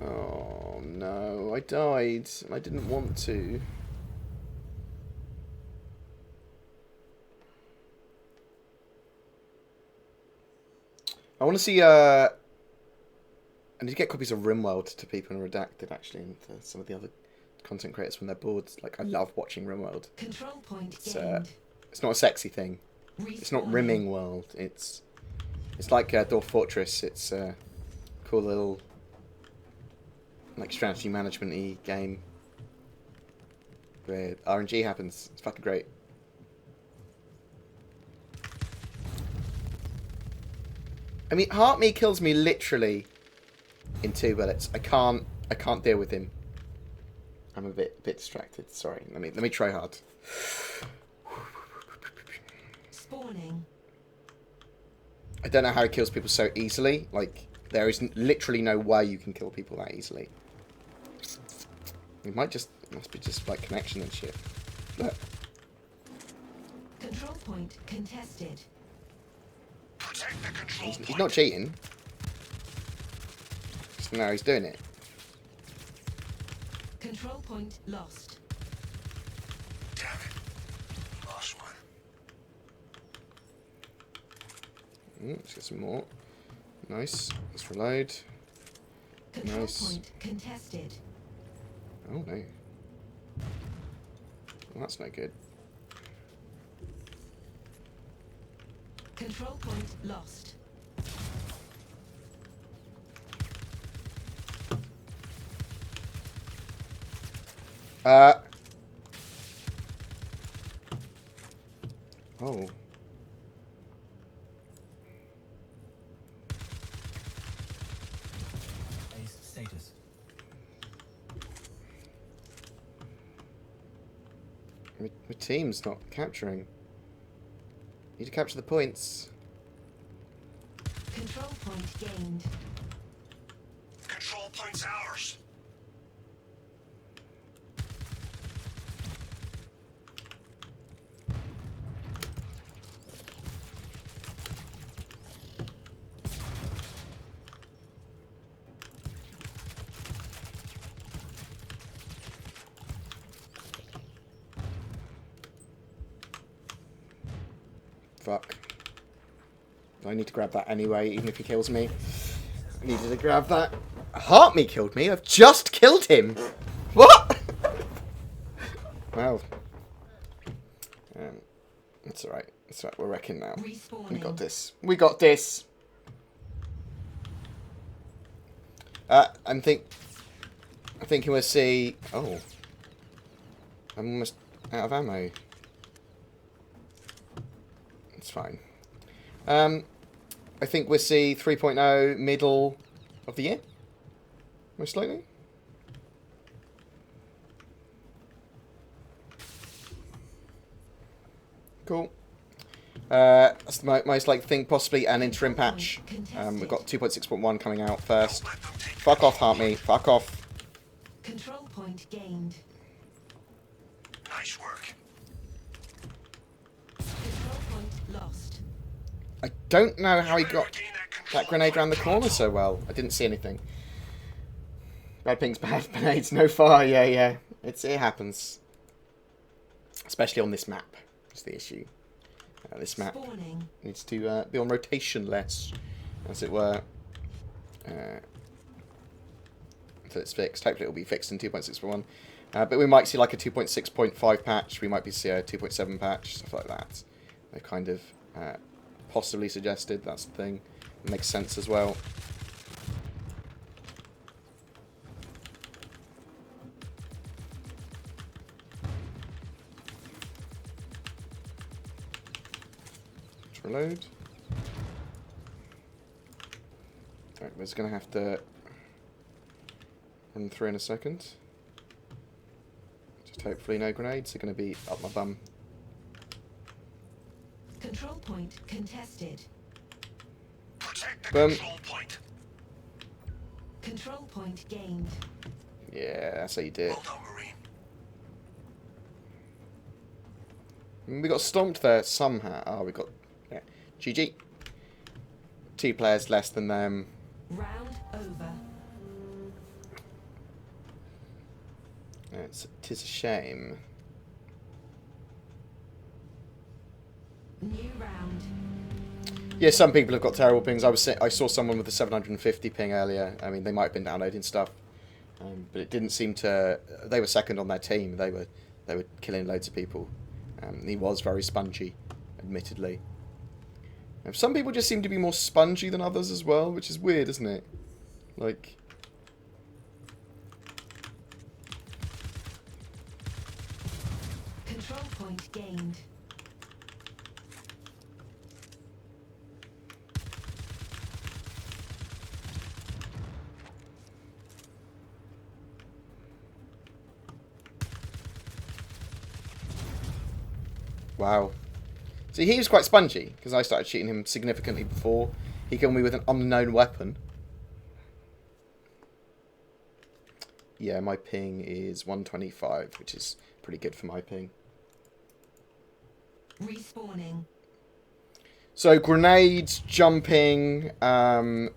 Oh, no. I died. I didn't want to. I want to see, I need to get copies of RimWorld to people and Redacted, actually, and to some of the other content creators when they're bored. Like, I love watching RimWorld. Control point gained. It's not a sexy thing. It's not rimming world. It's like Dwarf Fortress. It's a cool little like strategy management-y game where RNG happens. It's fucking great. I mean, Heartme kills me literally in 2 bullets. I can't deal with him. I'm a bit distracted. Sorry. Let me try hard. Spawning. I don't know how he kills people so easily. Like, there is literally no way you can kill people that easily. It must be just like connection and shit. Look. Control point contested. Protect the control point. He's not cheating. Just now he's doing it. Control point lost. Damn it. Lost one. Let's get some more. Nice. Let's reload. Control Nice. point contested. Oh no. Well, that's no good. Control point lost. Oh. Ace status. My team's not capturing. Need to capture the points. Control point gained. Control point's ours. Fuck. I need to grab that anyway, even if he kills me. I needed to grab that. Heart me killed me. I've just killed him. What? Well, it's alright. It's alright. We're wrecking now. Respawning. We got this. We got this. I'm thinking we'll see. Oh, I'm almost out of ammo. It's fine. I think we'll see 3.0 middle of the year, most likely. Cool. That's the most likely thing, possibly an interim patch. We've got 2.6.1 coming out first. Fuck off, Heart Me. Fuck off. Control point gained. Nice work. Control point lost. I don't know how he got that grenade around the corner so well. I didn't see anything. Bad pings, bad grenades, no fire. Yeah, yeah. It happens. Especially on this map. That's the issue. This map Spawning. needs to be on rotation less, as it were. Until it's fixed. Hopefully it will be fixed in 2.6.1. But we might see like a 2.6.5 patch. We might see a 2.7 patch, stuff like that. They kind of possibly suggested. That's the thing. It makes sense as well. Reload. Alright, we're just going to have to run through in a second. Just hopefully no grenades are going to be up my bum. Control point contested. Protect the Boom. control point. Control point gained. Yeah, that's how you do it. Well done, Marine. We got stomped there somehow. Oh, we got... Yeah. GG. 2 players less than them. Round over. Tis a shame. New round. Yeah, some people have got terrible pings. I saw someone with a 750 ping earlier. I mean, they might have been downloading stuff, but it didn't seem to. They were second on their team. They were killing loads of people. He was very spongy, admittedly. Some people just seem to be more spongy than others as well, which is weird, isn't it? Like. Control point gained. Wow. See, he was quite spongy, because I started shooting him significantly before he killed me with an unknown weapon. Yeah, my ping is 125, which is pretty good for my ping. Respawning. So, grenades, jumping, and,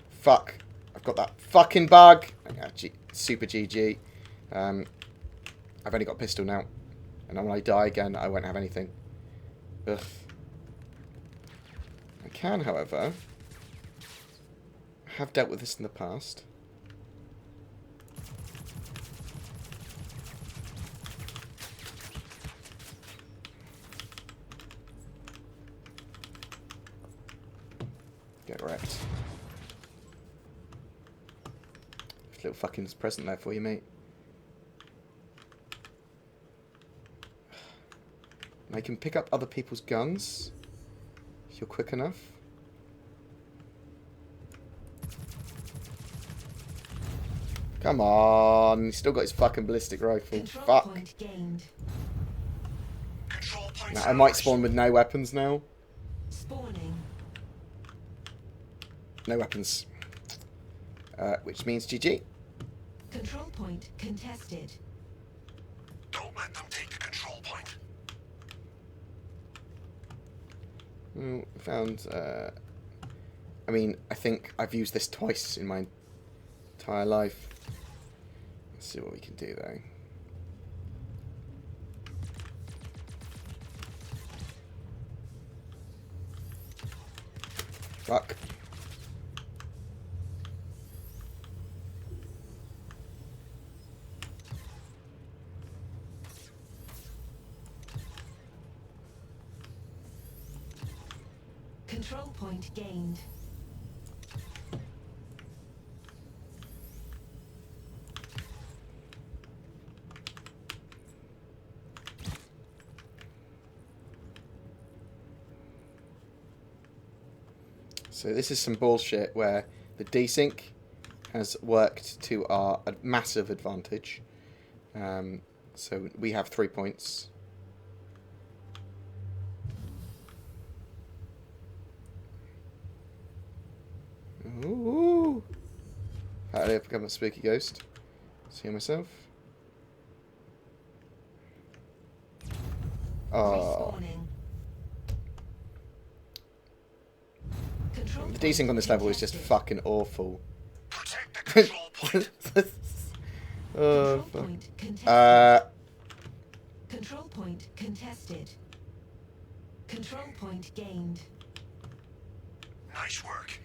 fuck. I've got that fucking bug. Super GG. I've only got a pistol now. And when I die again, I won't have anything. Ugh. I can, however, have dealt with this in the past. Get wrecked. Little fucking present there for you, mate. I can pick up other people's guns if you're quick enough. Come on, he's still got his fucking ballistic rifle. Control Fuck. point gained. Control point. Now, I might spawn with no weapons now. Spawning. No weapons. Which means GG. Control point contested. Don't let them take the control point. Well, found, I mean, I think I've used this twice in my entire life. Let's see what we can do, though. Fuck. Control point gained. So this is some bullshit where the desync has worked to our massive advantage. So we have 3 points. Ooh! Apparently I've become a spooky ghost. See myself. Oh. Respawning. Control The desync on this level is just contested. fucking awful. Protect the control point. Oh, Control fuck. point contested. Uh, Control point contested. Control point gained. Nice work.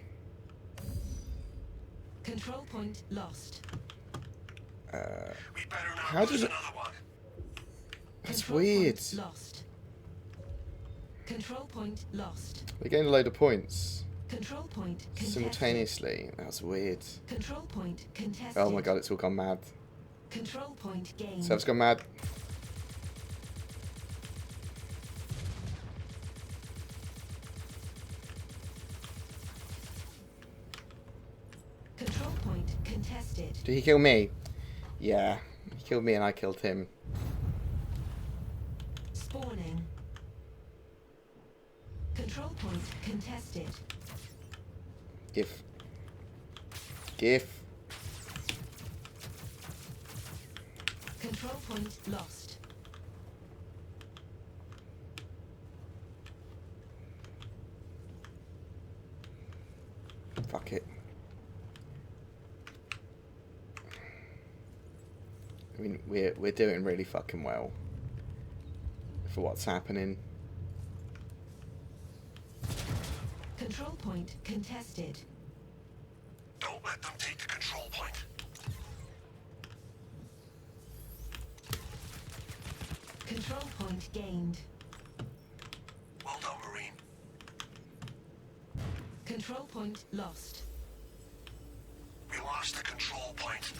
Control point lost. We better not How lose does it- another one. that's Control weird. point lost. Control point lost. We're getting a load of points Control point contested. simultaneously. That's weird. Control point contested. Oh my god, it's all gone mad. Control point gained. Server's gone mad. Control point contested. Did he kill me? Yeah. He killed me and I killed him. Spawning. Control point contested. GIF. GIF. Control point lost. Fuck it. I mean, we're doing really fucking well for what's happening. Control point contested. Don't let them take the control point. Control point gained. Well done, Marine. Control point lost. We lost the control point.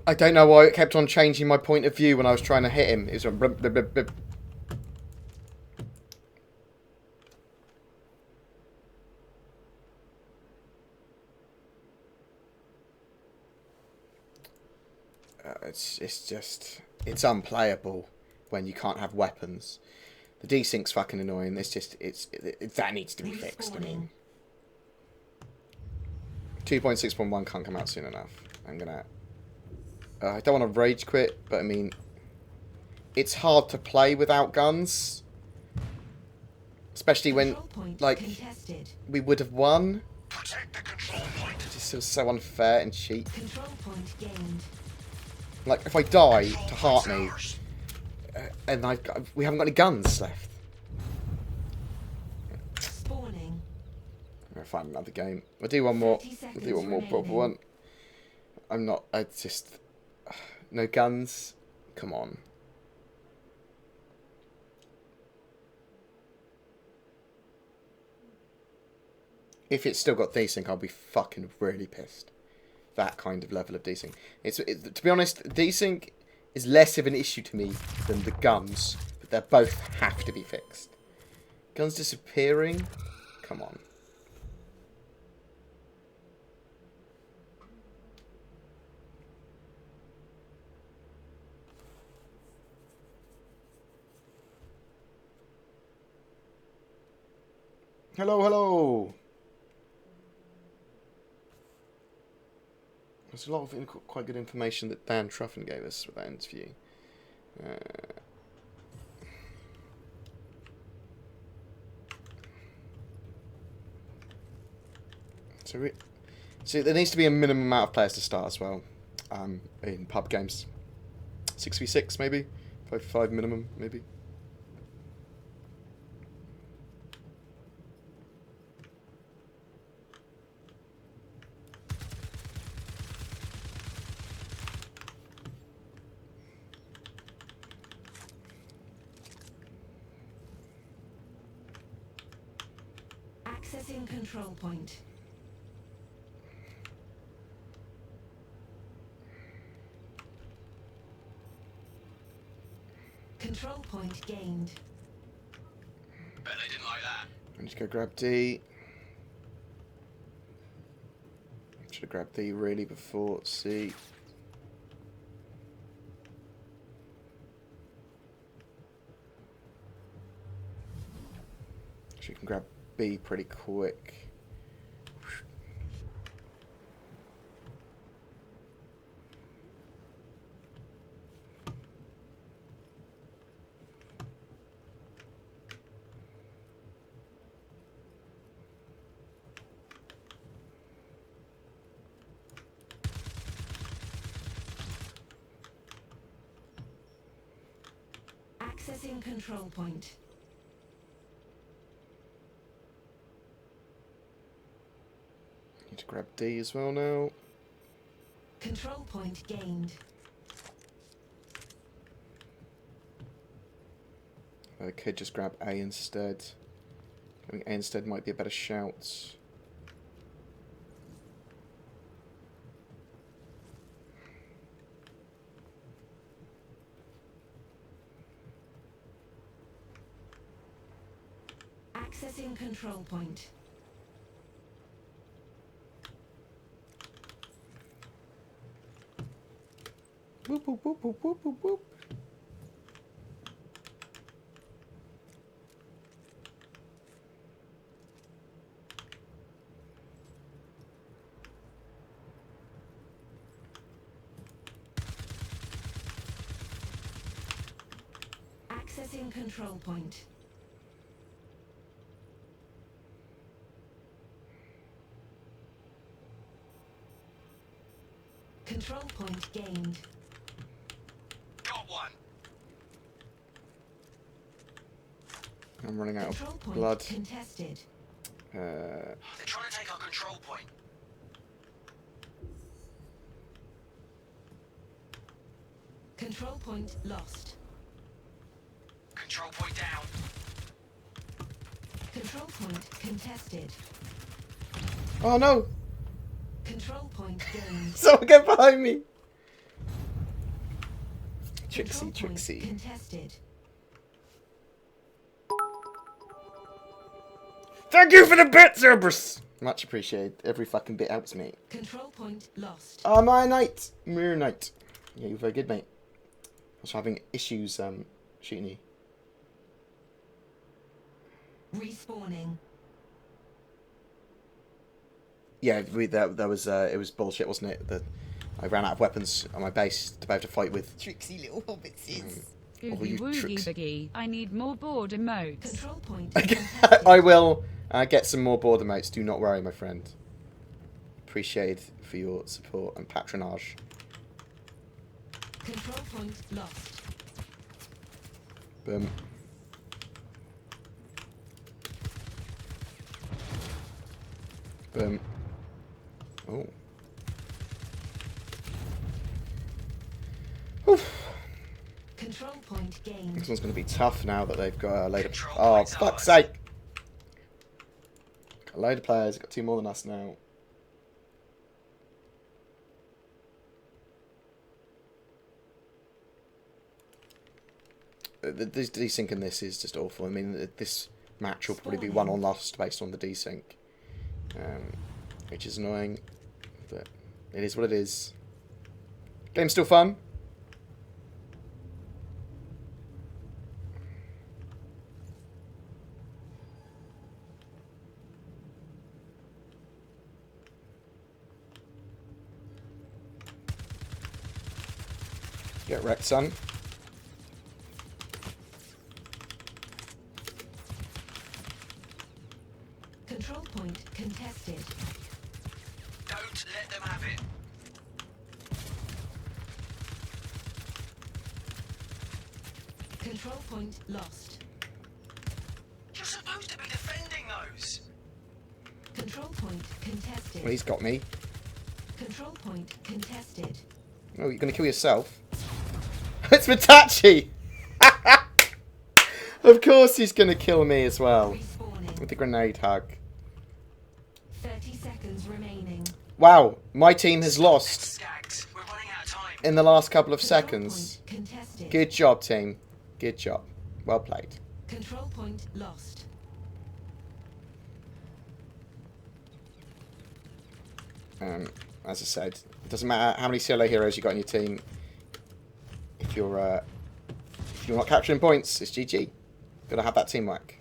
I don't know why it kept on changing my point of view when I was trying to hit him. It was a blub, blub, blub, blub. It's unplayable when you can't have weapons. The desync's fucking annoying. That needs to be fixed. I mean, 2.6.1 can't come out soon enough. I'm gonna. I don't want to rage quit, but I mean, it's hard to play without guns, especially when Control point like contested. we would have won. Protect the control point. It just feels so unfair and cheap. Control point gained. Like if I die Control to heart point's me, ours. and we haven't got any guns left. Spawning. I'll find another game. I'll do one more. 30 I'll seconds do one more proper remaining. one. I'm not. I just no guns. Come on. If it's still got desync, I'll be fucking really pissed. That kind of level of desync. To be honest, desync is less of an issue to me than the guns, but they both have to be fixed. Guns disappearing? Come on. Hello, hello. There's a lot of quite good information that Dan Trufin gave us with that interview. So there needs to be a minimum amount of players to start as well in pub games. 6v6 maybe, 5v5 minimum maybe. Accessing control point. Control point gained. Bet they didn't like that. I'm just gonna grab D. Should have grabbed D really before C. She can grab B pretty quick. Accessing control point. Need to grab D as well now. Control point gained. I could just grab A instead. I think A instead might be a better shout. Accessing control point. Whoop, whoop, whoop, whoop, whoop, whoop, whoop. Accessing control point. Control point gained. Got one. I'm running out Control of point blood. contested. They're trying to take our control point. Control point lost. Control point down. Control point contested. Oh no! Control point gained. Someone get behind me! Trixie, Control point Trixie. contested. Thank you for the bits, Cerberus! Much appreciated. Every fucking bit helps me. Control point lost. Oh, my knight! Mirror knight. Yeah, you're very good, mate. I was having issues shooting you. Respawning. Yeah, that was it was bullshit, wasn't it? That I ran out of weapons on my base to be able to fight with. Tricksy little hobbitses. All Oogie you woogie tricks. boogie. I need more board emotes. Control point contested. I will get some more border mates. Do not worry, my friend. Appreciate for your support and patronage. Control point lost. Boom. Boom. Oh. Oof. Control point gained. This one's going to be tough now that they've got a load of... Control Oh, points fuck's ours. sake! Got a load of players. Got 2 more than us now. The desync in this is just awful. I mean, this match will probably be won or lost based on the desync. Which is annoying. But it is what it is. Game's still fun. Get wrecked, son. Control point contested. Don't let them have it. Control point lost. You're supposed to be defending those. Control point contested. Well, he's got me. Control point contested. Oh, you're going to kill yourself? It's Mitachi! Of course he's going to kill me as well. Respawning. With the grenade hug. Wow, my team has lost Skags, we're running out of time. in the last couple of Control seconds. point contested. Good job, team. Good job. Well played. Control point lost. As I said, it doesn't matter how many solo heroes you got in your team. If you're not capturing points, it's GG. Gotta have that teamwork.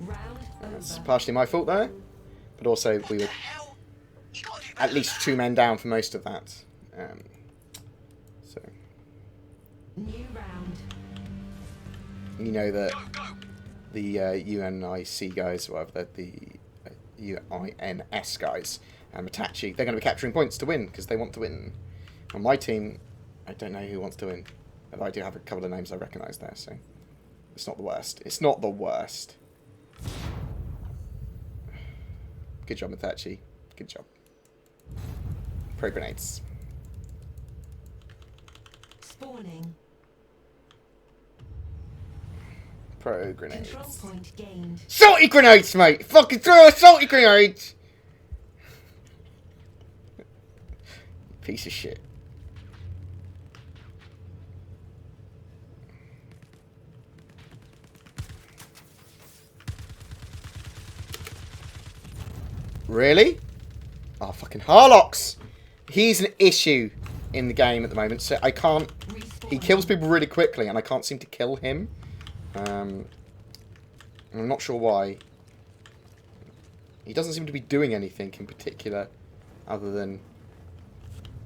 Round That's over. partially my fault though, but also we were Hell, you gotta do better at least 2 men down for most of that. So New round. you know that than that. Go, go. the UNIC guys, or whatever, the UINS guys, Mitachi, they're going to be capturing points to win because they want to win. On my team, I don't know who wants to win, but I do have a couple of names I recognise there, so it's not the worst. It's not the worst. Good job, Mitachi. Good job. Pro grenades. Spawning. Pro grenades. Control point gained. Salty grenades, mate! Fucking throw a salty grenades! Piece of shit. Really? Oh, fucking Harlocks! He's an issue in the game at the moment, so I can't... He kills people really quickly, and I can't seem to kill him. I'm not sure why. He doesn't seem to be doing anything in particular, other than,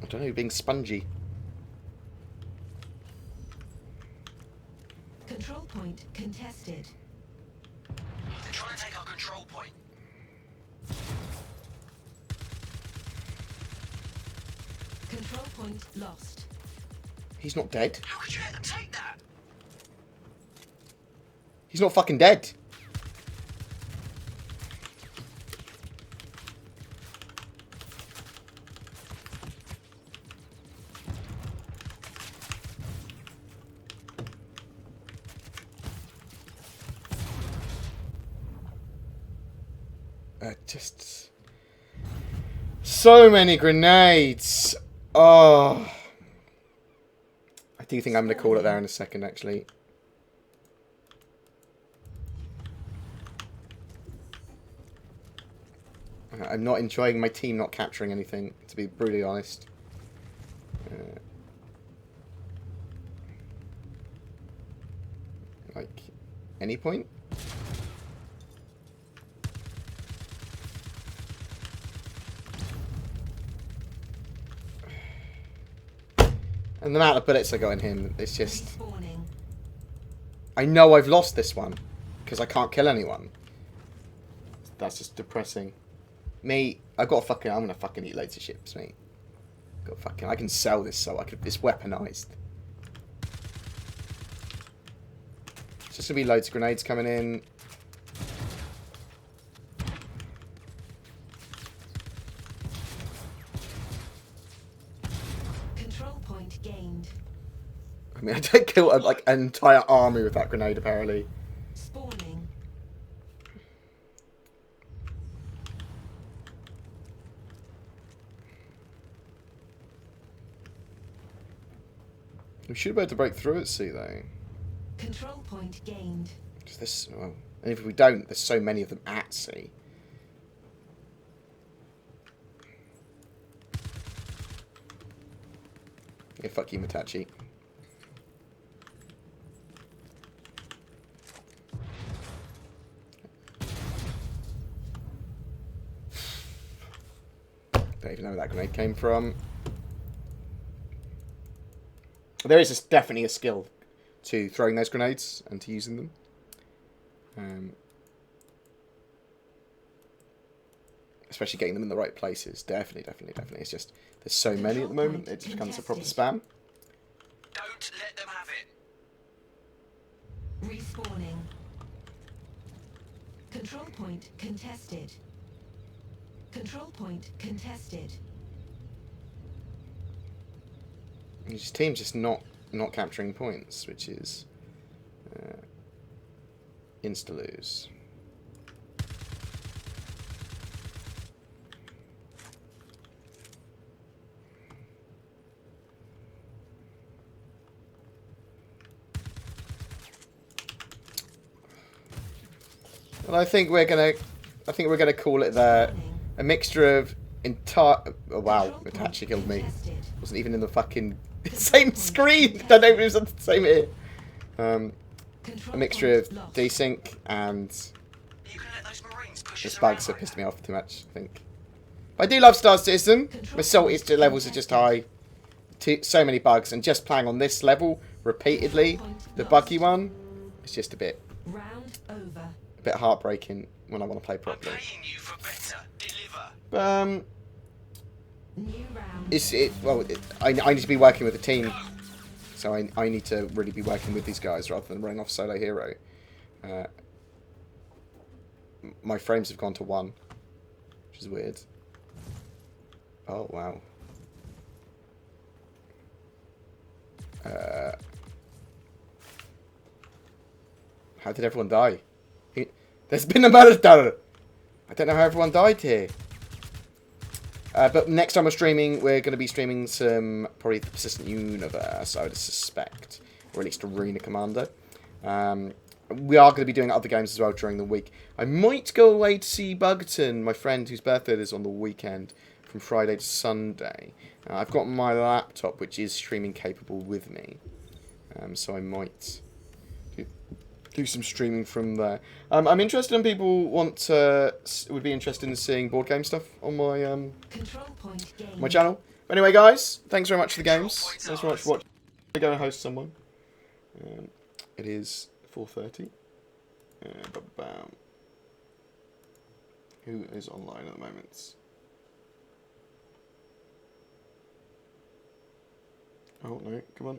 I don't know, being spongy. Control point contested. They're trying to take our control point. Control point lost. He's not dead. How could you let them take that? He's not fucking dead. Just so many grenades. Oh, I do think I'm going to call it there in a second, actually. I'm not enjoying my team not capturing anything, to be brutally honest. Like, any point? And the amount of bullets I got in him, it's just... Respawning. I know I've lost this one, because I can't kill anyone. That's just depressing. Me, I'm gonna fucking eat loads of ships, mate. I can sell this, so it's weaponized. It's just gonna be loads of grenades coming in. Control point gained. I mean, I did kill like an entire army with that grenade, apparently. Spawning. We should be able to break through at sea, though. Control point gained. Just this, well, and if we don't, there's so many of them at sea. Yeah, fuck you, Mitachi. Don't even know where that grenade came from. There is definitely a skill to throwing those grenades and to using them. Especially getting them in the right places. Definitely. It's just, there's so many at the moment, it just becomes a proper spam. Don't let them have it. Respawning. Control point contested. Control point contested. His team's just not capturing points, which is insta-lose. Well, I think we're gonna call it there. A mixture of entire. Oh wow! It actually killed me. Wasn't even in the fucking same screen. I don't know if it was on the same here. A mixture of desync and just bugs that pissed me off too much. I think. But I do love Star Citizen. My salty levels are just high. So many bugs, and just playing on this level repeatedly, the buggy one, it's just a bit heartbreaking when I want to play properly. But I need to be working with a team, so I need to really be working with these guys rather than running off solo hero. My frames have gone to 1, which is weird. Oh wow. How did everyone die? There's been a murder! I don't know how everyone died here. But next time we're going to be streaming some, probably the Persistent Universe, I would suspect. Or at least Arena Commander. We are going to be doing other games as well during the week. I might go away to see Bugton, my friend whose birthday is on the weekend, from Friday to Sunday. I've got my laptop, which is streaming capable with me. So I might do some streaming from there. I'm interested in people would be interested in seeing board game stuff on my my channel. But anyway, guys, thanks very much for the games. Thanks very much for watching. I'm going to host someone. It is 4:30. Who is online at the moment? Oh no, come on.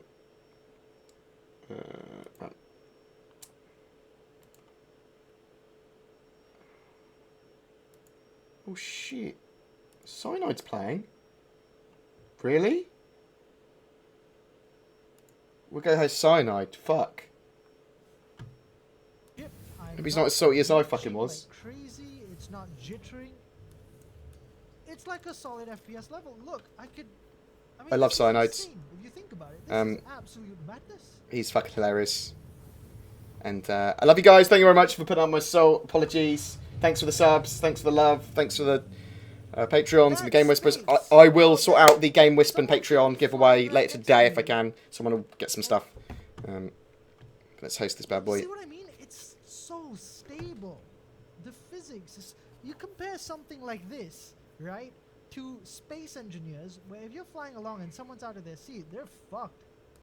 Oh shit. Cyanide's playing? Really? We're going to host Cyanide. Fuck. Yep, maybe he's not as salty as I fucking was. Like crazy, it's not jittering. It's like a solid FPS level. Look, I mean, I love Cyanide. If you think about it, this is absolute madness. He's fucking hilarious. And I love you guys. Thank you very much for putting on my soul. Apologies. Thanks for the subs. Thanks for the love. Thanks for the Patreons and the Game Whispers. I will sort out the Game Whisper and Patreon giveaway later today if I can. Someone will get some stuff. Let's host this bad boy. See what I mean? It's so stable. The physics is... You compare something like this, right, to space engineers, where if you're flying along and someone's out of their seat, they're fucked.